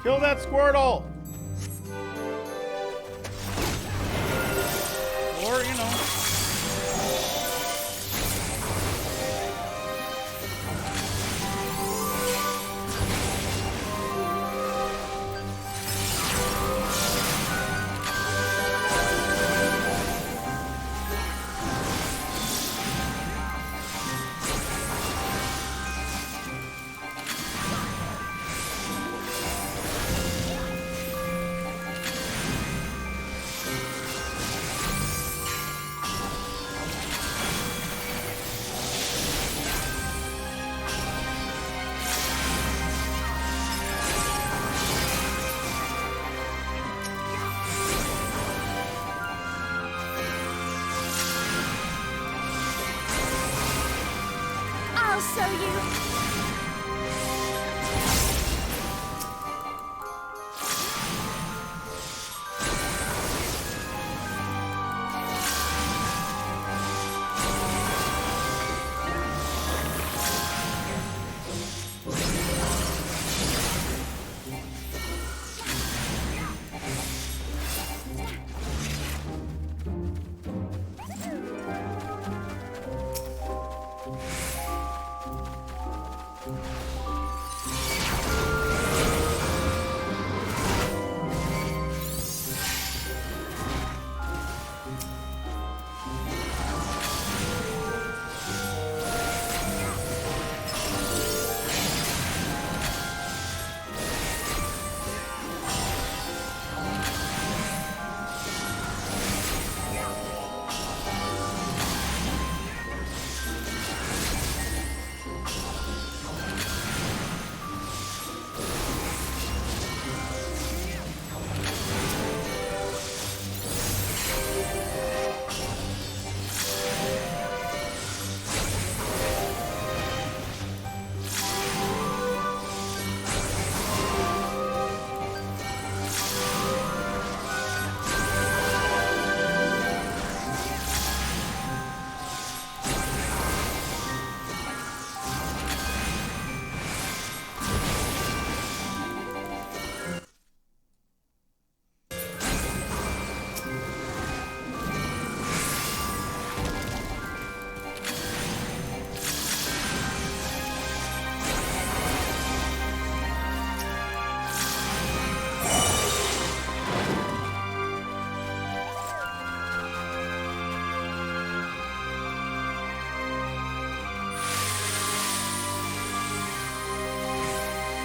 Kill that Squirtle! Or, you know.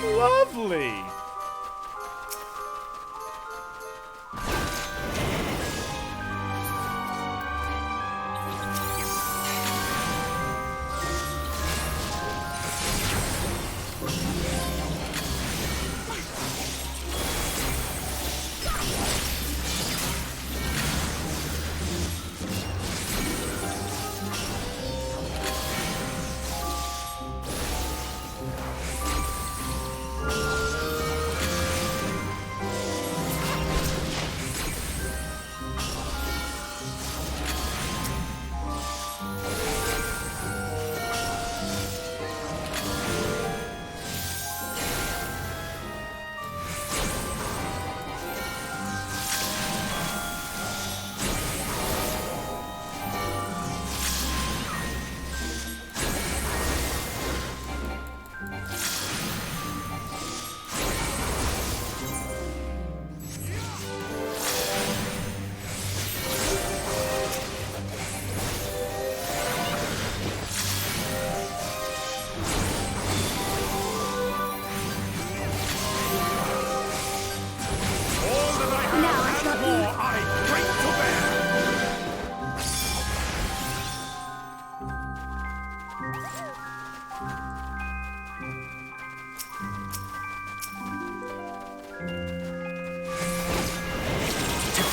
Lovely.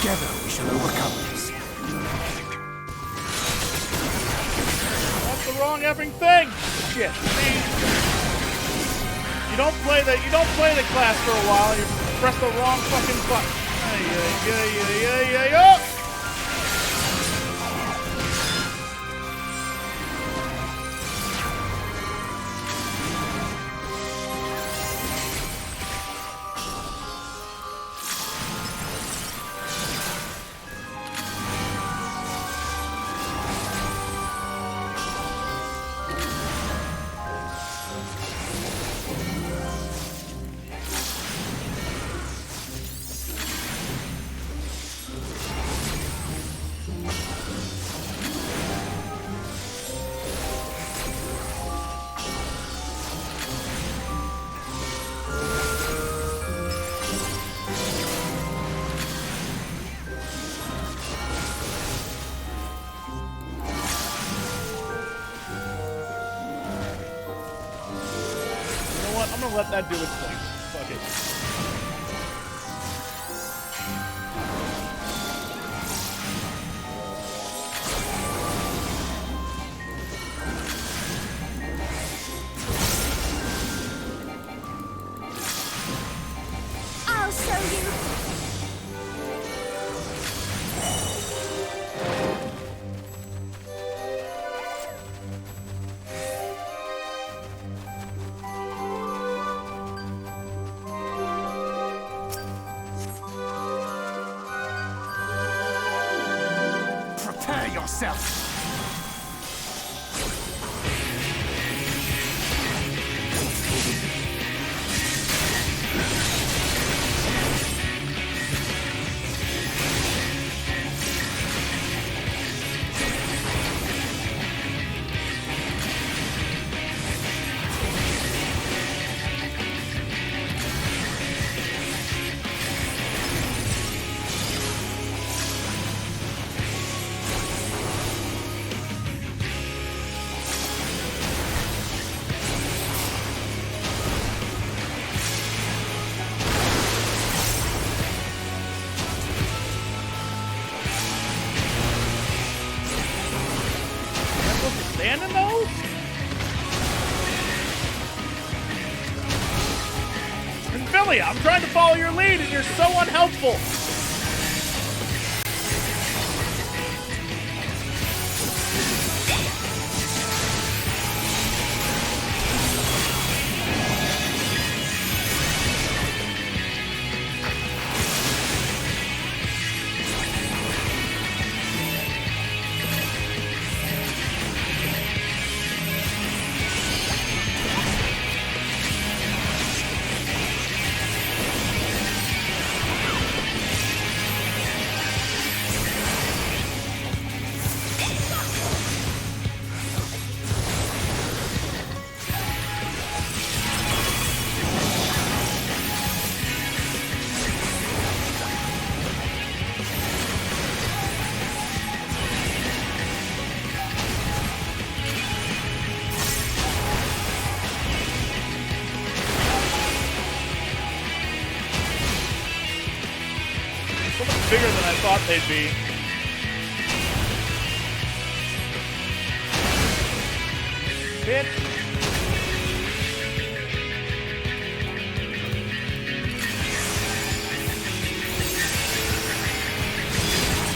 Together we shall overcome this. That's the wrong effing thing. Shit. You don't play the class for a while. You press the wrong fucking button. Oh! I'm gonna let that do its thing. Fuck it. I'll show you. Prepare yourself! Standing those? Minfilia, I'm trying to follow your lead and you're so unhelpful. Bigger than I thought they'd be. Bitch.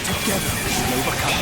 Together we shall overcome.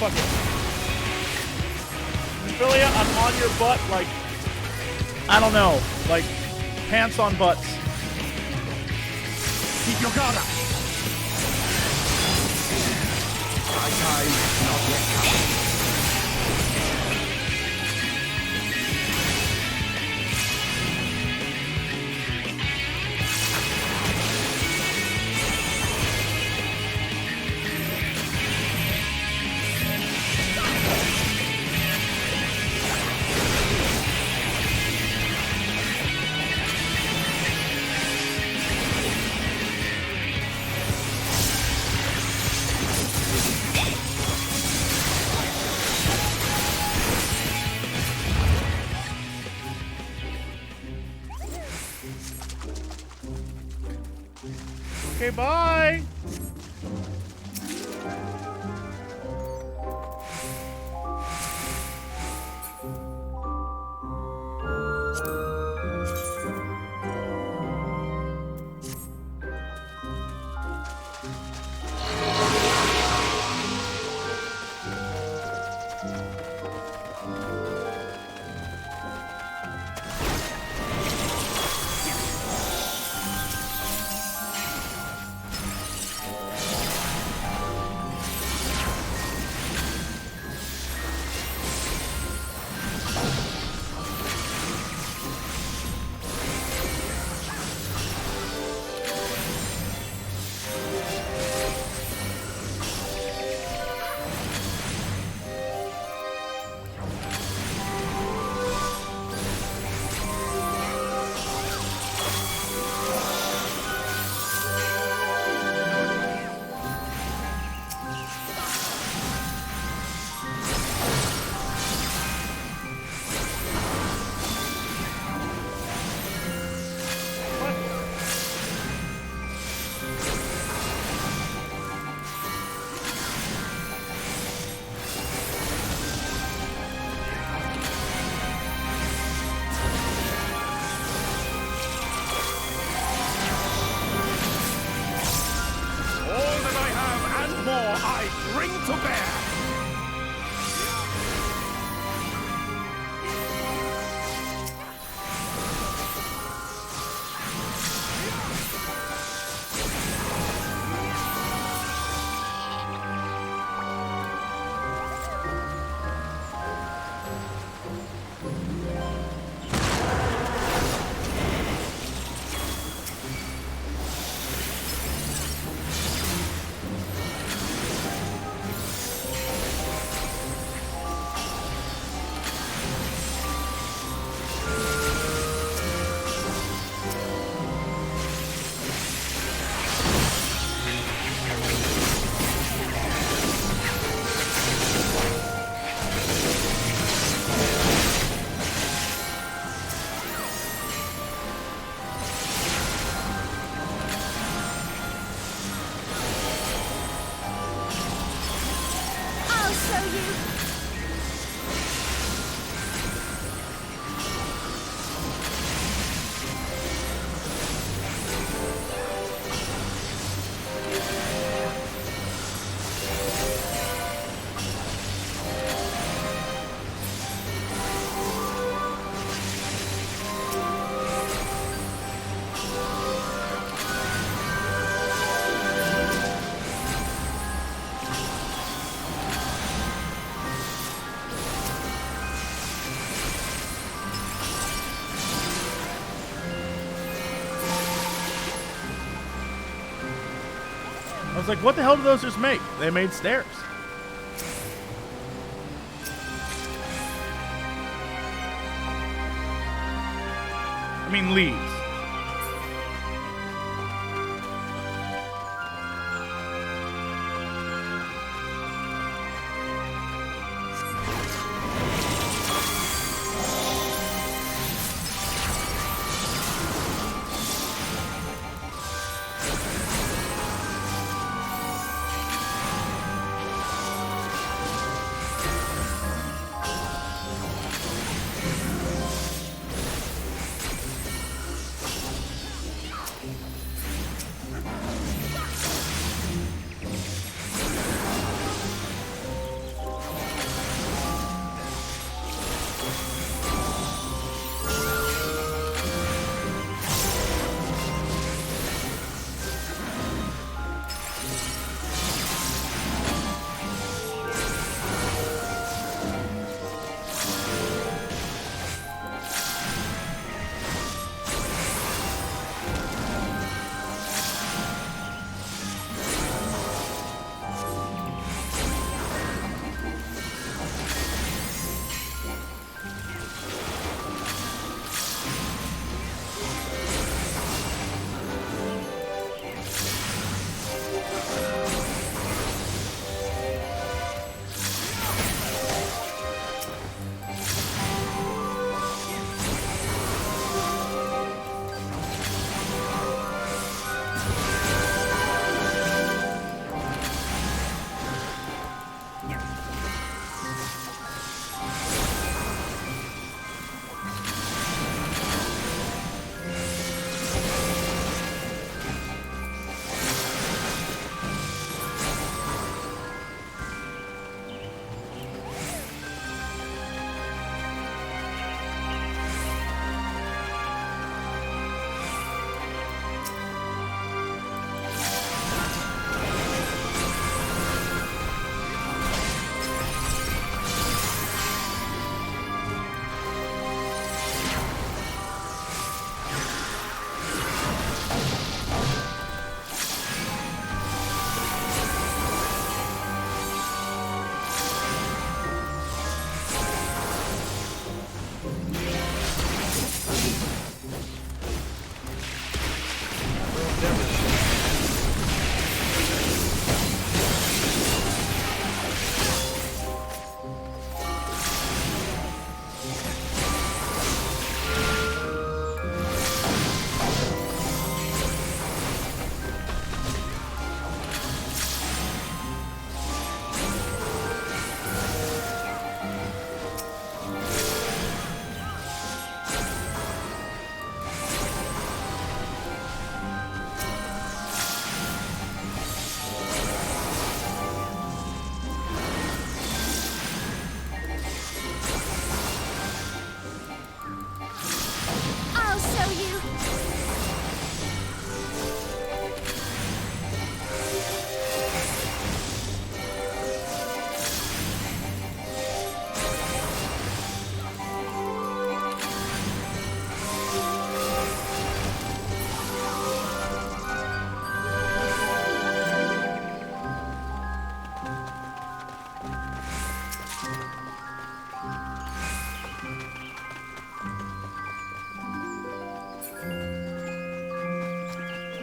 Fuck it. Minfilia, I'm on your butt like, I don't know, like pants on butts. Keep your guard up. My time not yet come. Okay, bye. was like, what the hell did those just make? They made stairs. I mean, leaves.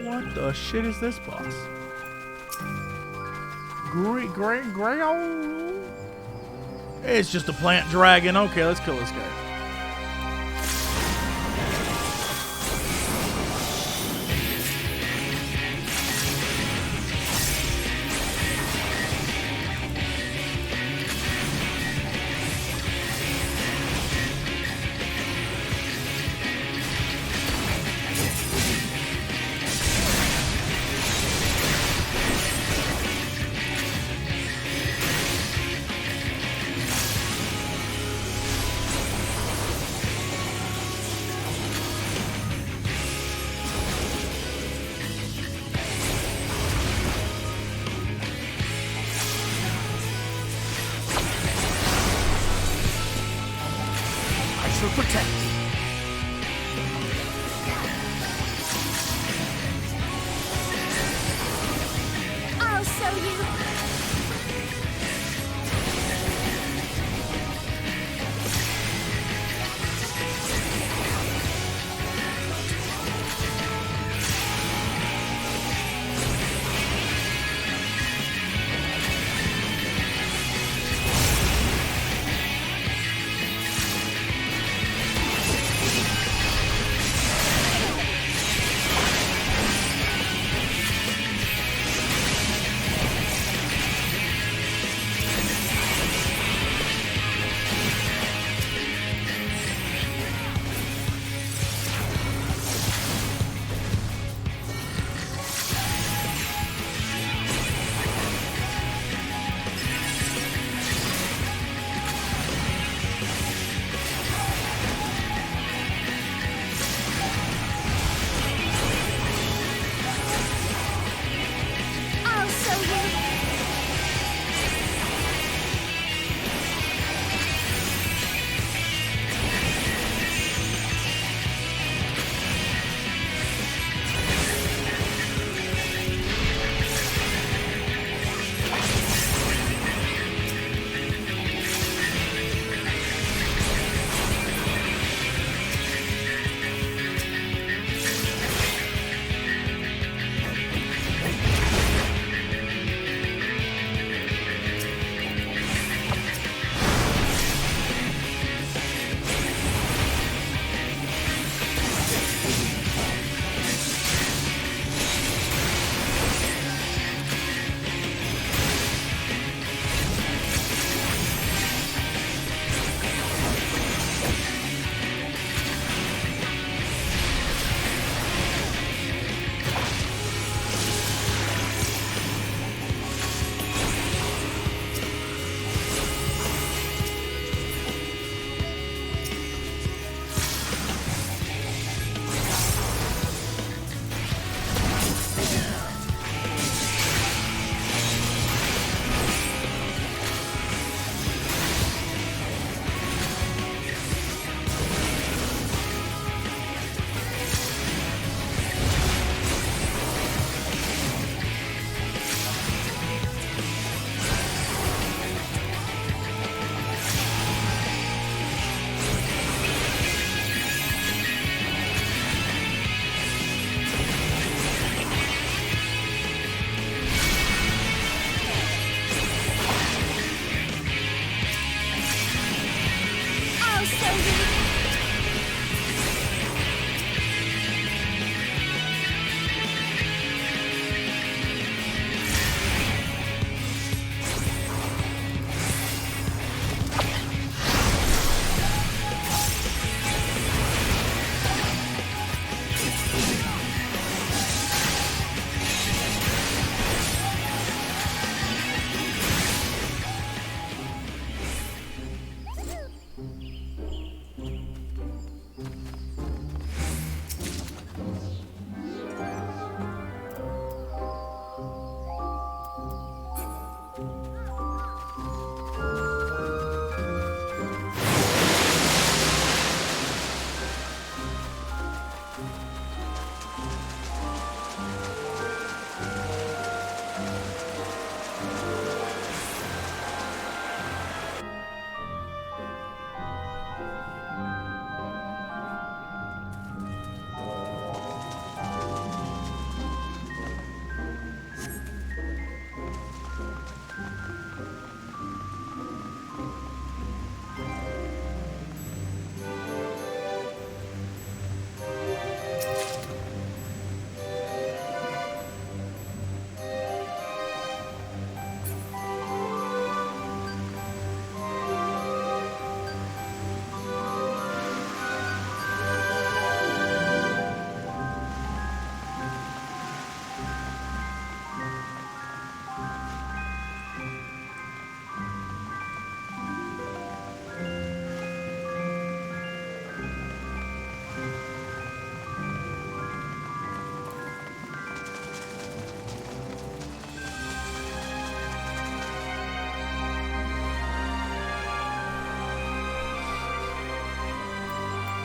What the shit is this boss? Gray. It's just a plant dragon. Okay, let's kill this guy. show you.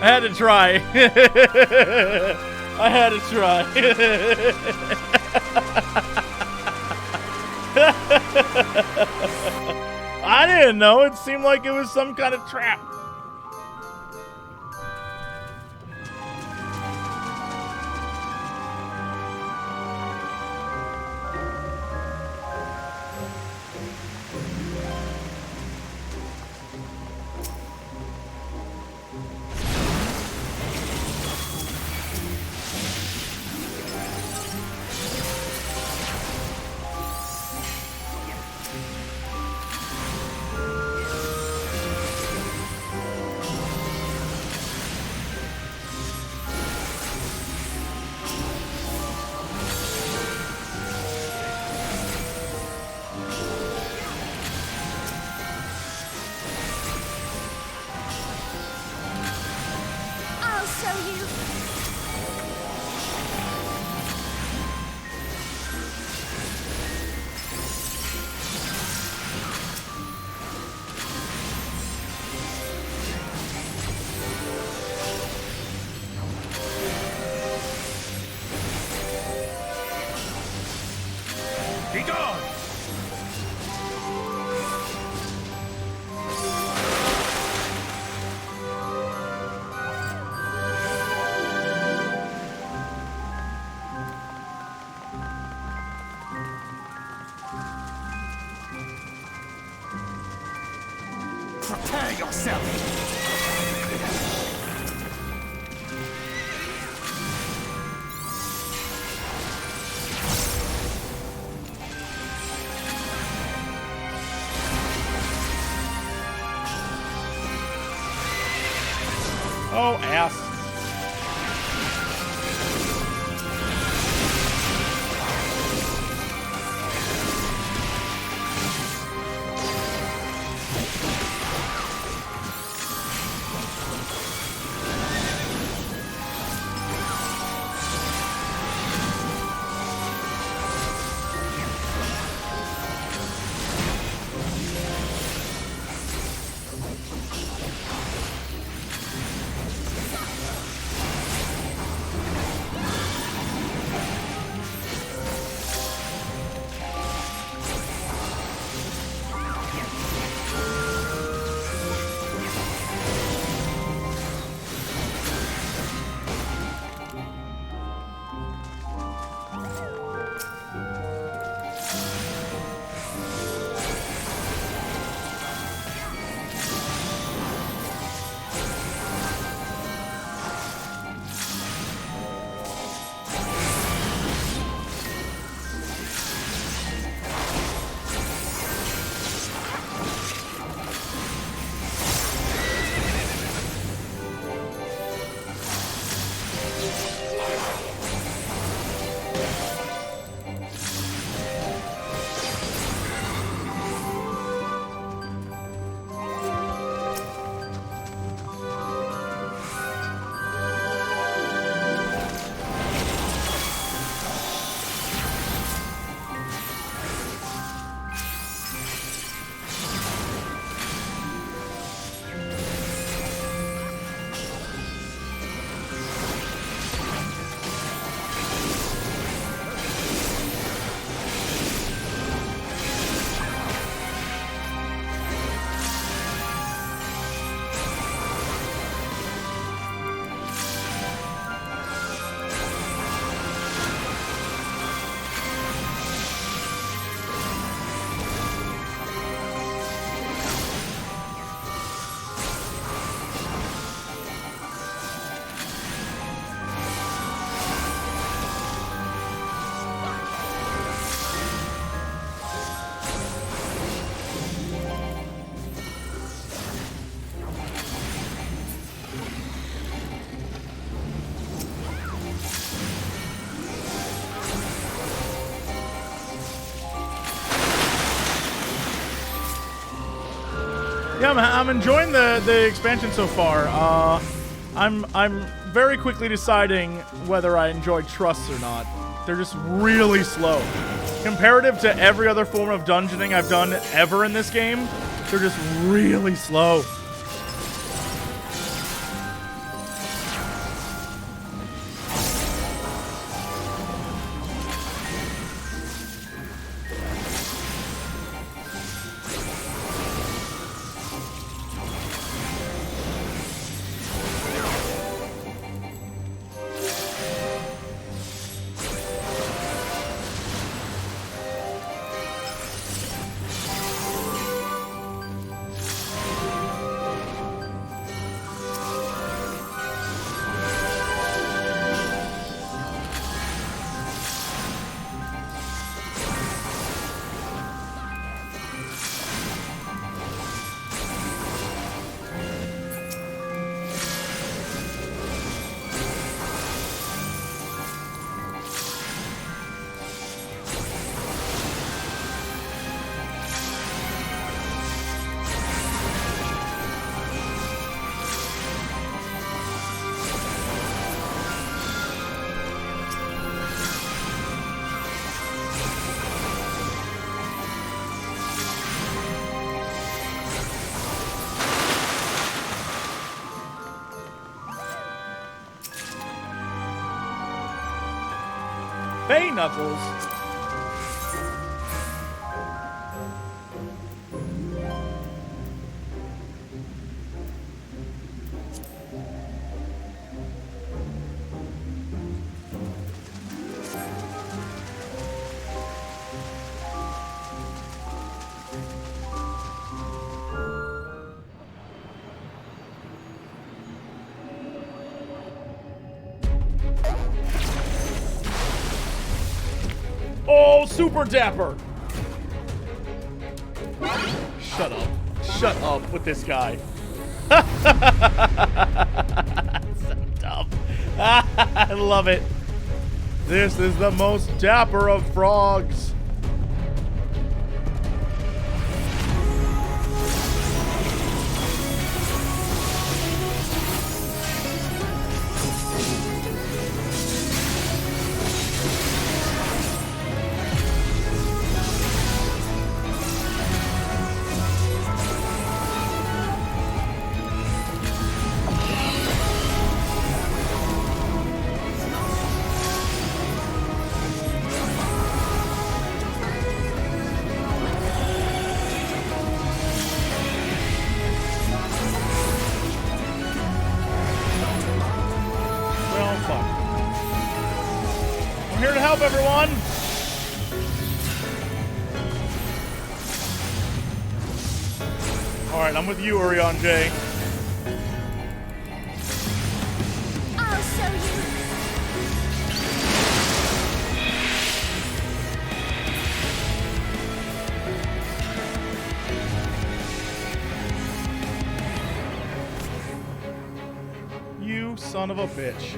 I had to try. I had to try. I didn't know. It seemed like it was some kind of trap. Prepare yourself! Oh, ass. Yeah, I'm enjoying the expansion so far. I'm very quickly deciding whether I enjoy trusts or not. They're just really slow. Comparative to every other form of dungeoning I've done ever in this game, they're just really slow. Bay Knuckles. Oh, super dapper! Shut up. Shut up with this guy. So dumb. I love it. This is the most dapper of frogs. Everyone. All right, I'm with you, Urianger. I'll show you. You son of a bitch.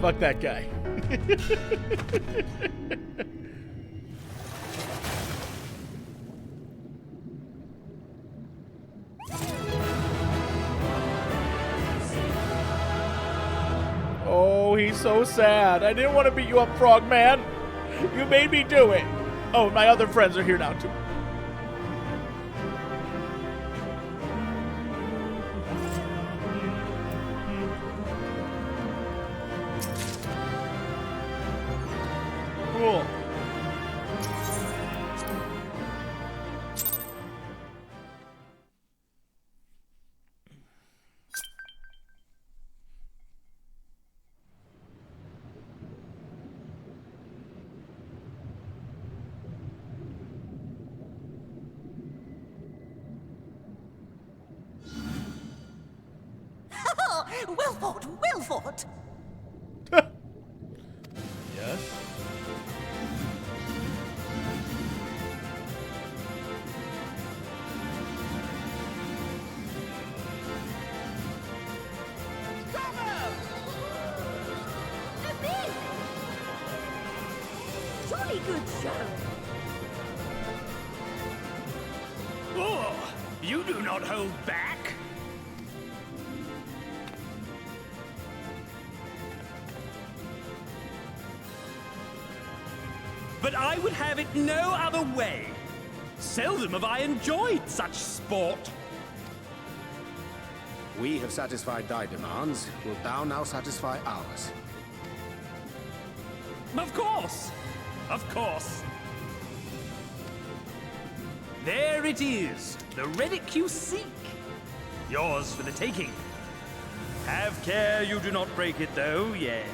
Fuck that guy. Oh, he's so sad. I didn't want to beat you up, Frogman. You made me do it. Oh, my other friends are here now, too. Cool. Well fought, well fought. Yes. Jolly good show. Oh, you do not hold back. But I would have it no other way. Seldom have I enjoyed such sport. We have satisfied thy demands. Wilt thou now satisfy ours? Of course. Of course. There it is, the relic you seek. Yours for the taking. Have care you do not break it, though, yes.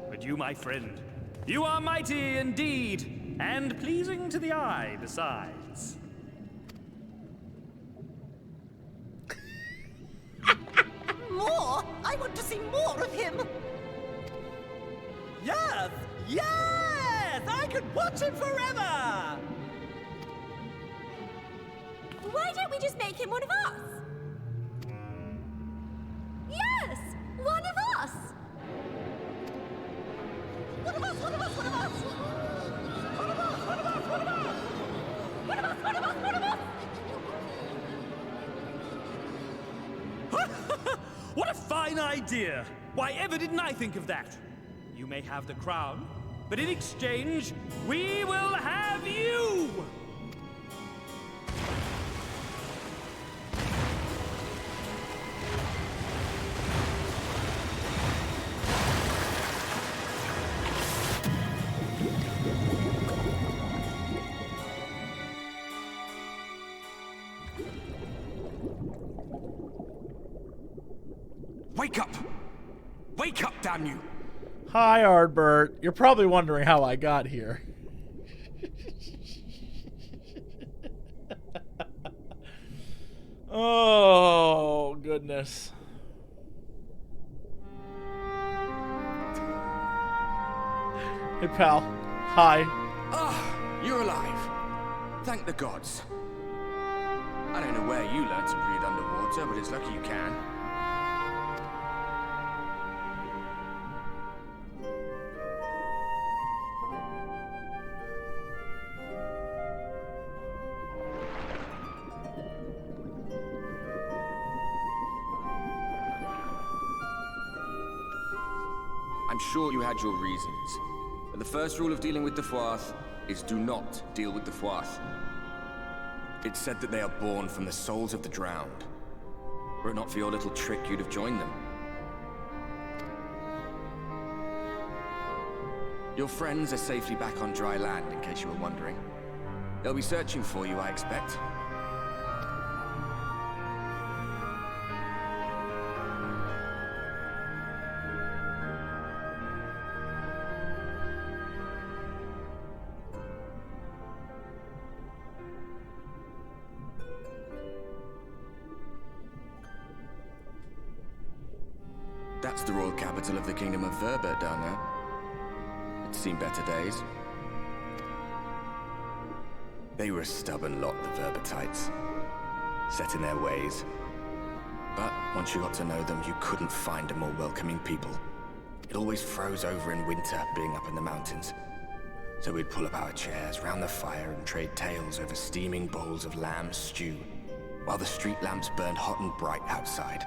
But you, my friend, you are mighty indeed, and pleasing to the eye besides. More? I want to see more of him. Yes! Yes! I could watch him forever! Why don't we just make him one of us? Yes! One of us! One of us! One of us! One of us! One of us! One of us! One of us! One of us! One of us! One of us! What a fine idea! Why ever didn't I think of that? You may have the crown, but in exchange, we will have you! Wake up! Wake up, damn you! Hi, Ardbert. You're probably wondering how I got here. Oh, goodness. Hey, pal. Hi. Ah, you're alive. Thank the gods. I don't know where you learned to breathe underwater, but it's lucky you can. I'm sure you had your reasons, but the first rule of dealing with the Fwath is do not deal with the Fwath. It's said that they are born from the souls of the drowned. Were it not for your little trick, you'd have joined them. Your friends are safely back on dry land, in case you were wondering. They'll be searching for you, I expect. That's the royal capital of the Kingdom of Verbert down there. It's seen better days. They were a stubborn lot, the Verbertites. Set in their ways. But once you got to know them, you couldn't find a more welcoming people. It always froze over in winter, being up in the mountains. So we'd pull up our chairs round the fire and trade tales over steaming bowls of lamb stew, while the street lamps burned hot and bright outside.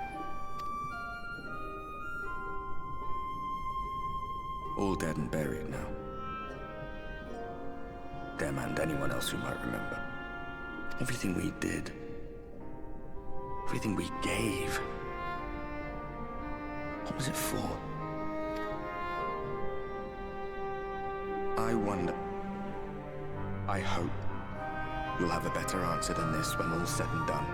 All dead and buried now. Them and anyone else who might remember. Everything we did. Everything we gave. What was it for? I wonder... I hope you'll have a better answer than this when all's said and done.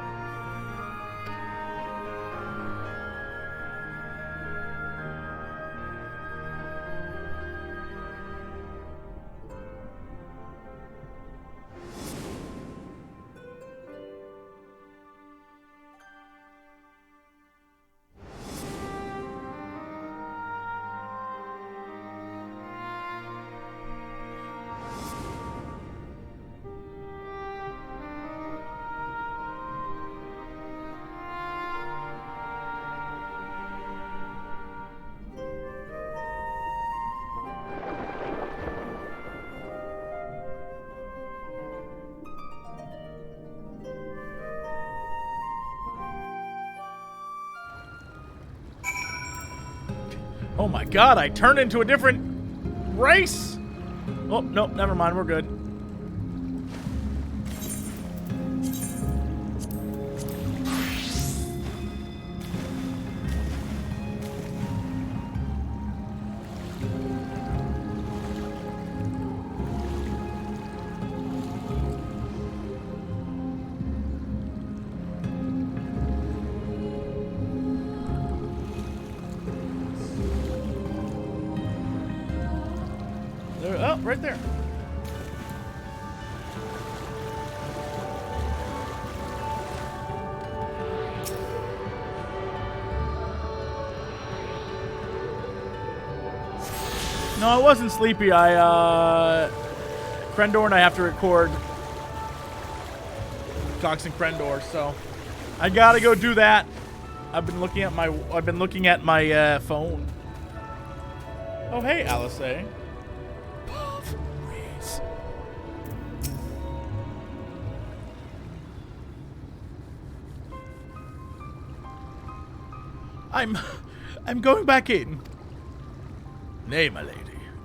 Oh my god, I turned into a different race! Oh, no, never mind, we're good. Oh, right there. No, I wasn't sleepy. Crendor and I have to record Cox and Crendor, so I gotta go do that. I've been looking at my phone. Oh, hey, Alice. I'm going back in. Nay, my lady,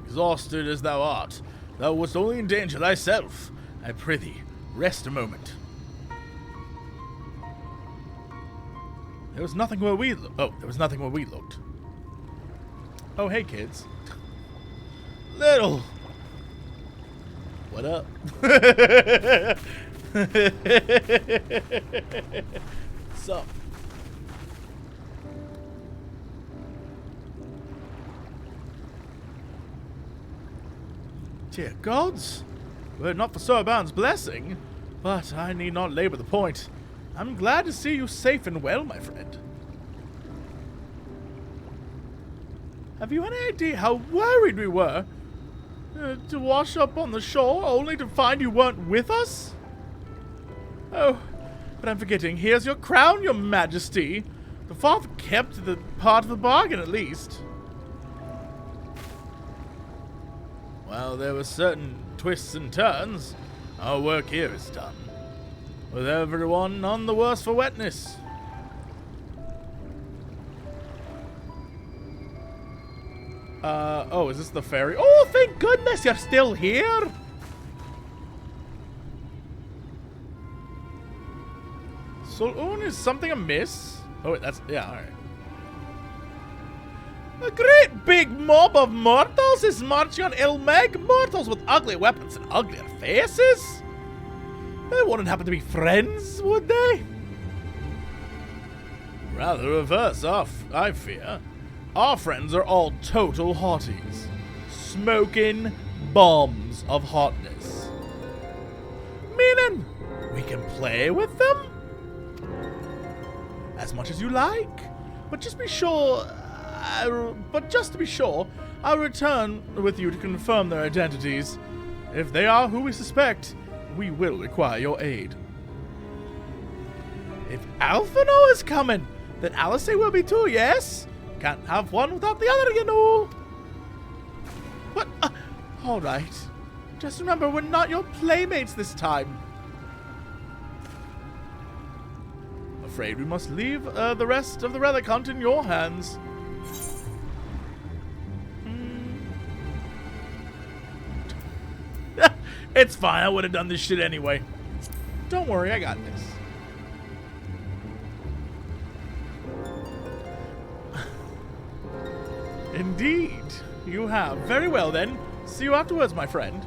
exhausted as thou art, thou wast only in danger thyself. I prithee, rest a moment. There was nothing where we looked. Oh, hey, kids. Little. What up? Sup? Dear gods, were it not for Sir Baron's blessing, but I need not labor the point. I'm glad to see you safe and well, my friend. Have you any idea how worried we were to wash up on the shore only to find you weren't with us? Oh, but I'm forgetting. Here's your crown, your majesty. The father kept the part of the bargain, at least. Well, there were certain twists and turns. Our work here is done. With everyone none the worse for wetness. Oh, is this the ferry? Oh, thank goodness you're still here! So, is something amiss? Oh, wait, that's... yeah, alright. A great big mob of mortals is marching on Il Mheg. Mortals with ugly weapons and uglier faces? They wouldn't happen to be friends, would they? Rather reverse, I fear. Our friends are all total hotties. Smoking bombs of hotness. Meaning, we can play with them? As much as you like. But just be sure... But just to be sure, I'll return with you to confirm their identities. If they are who we suspect, we will require your aid. If Alphino is coming, then Alice will be too, yes? Can't have one without the other, you know. What? Alright. Just remember, we're not your playmates this time. Afraid we must leave the rest of the relic hunt in your hands. It's fine, I would have done this shit anyway. Don't worry, I got this. Indeed, you have. Very well then. See you afterwards, my friend.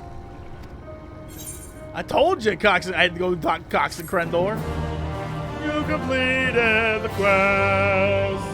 I told you, Cox, I had to go talk Cox and Crendor. You completed the quest.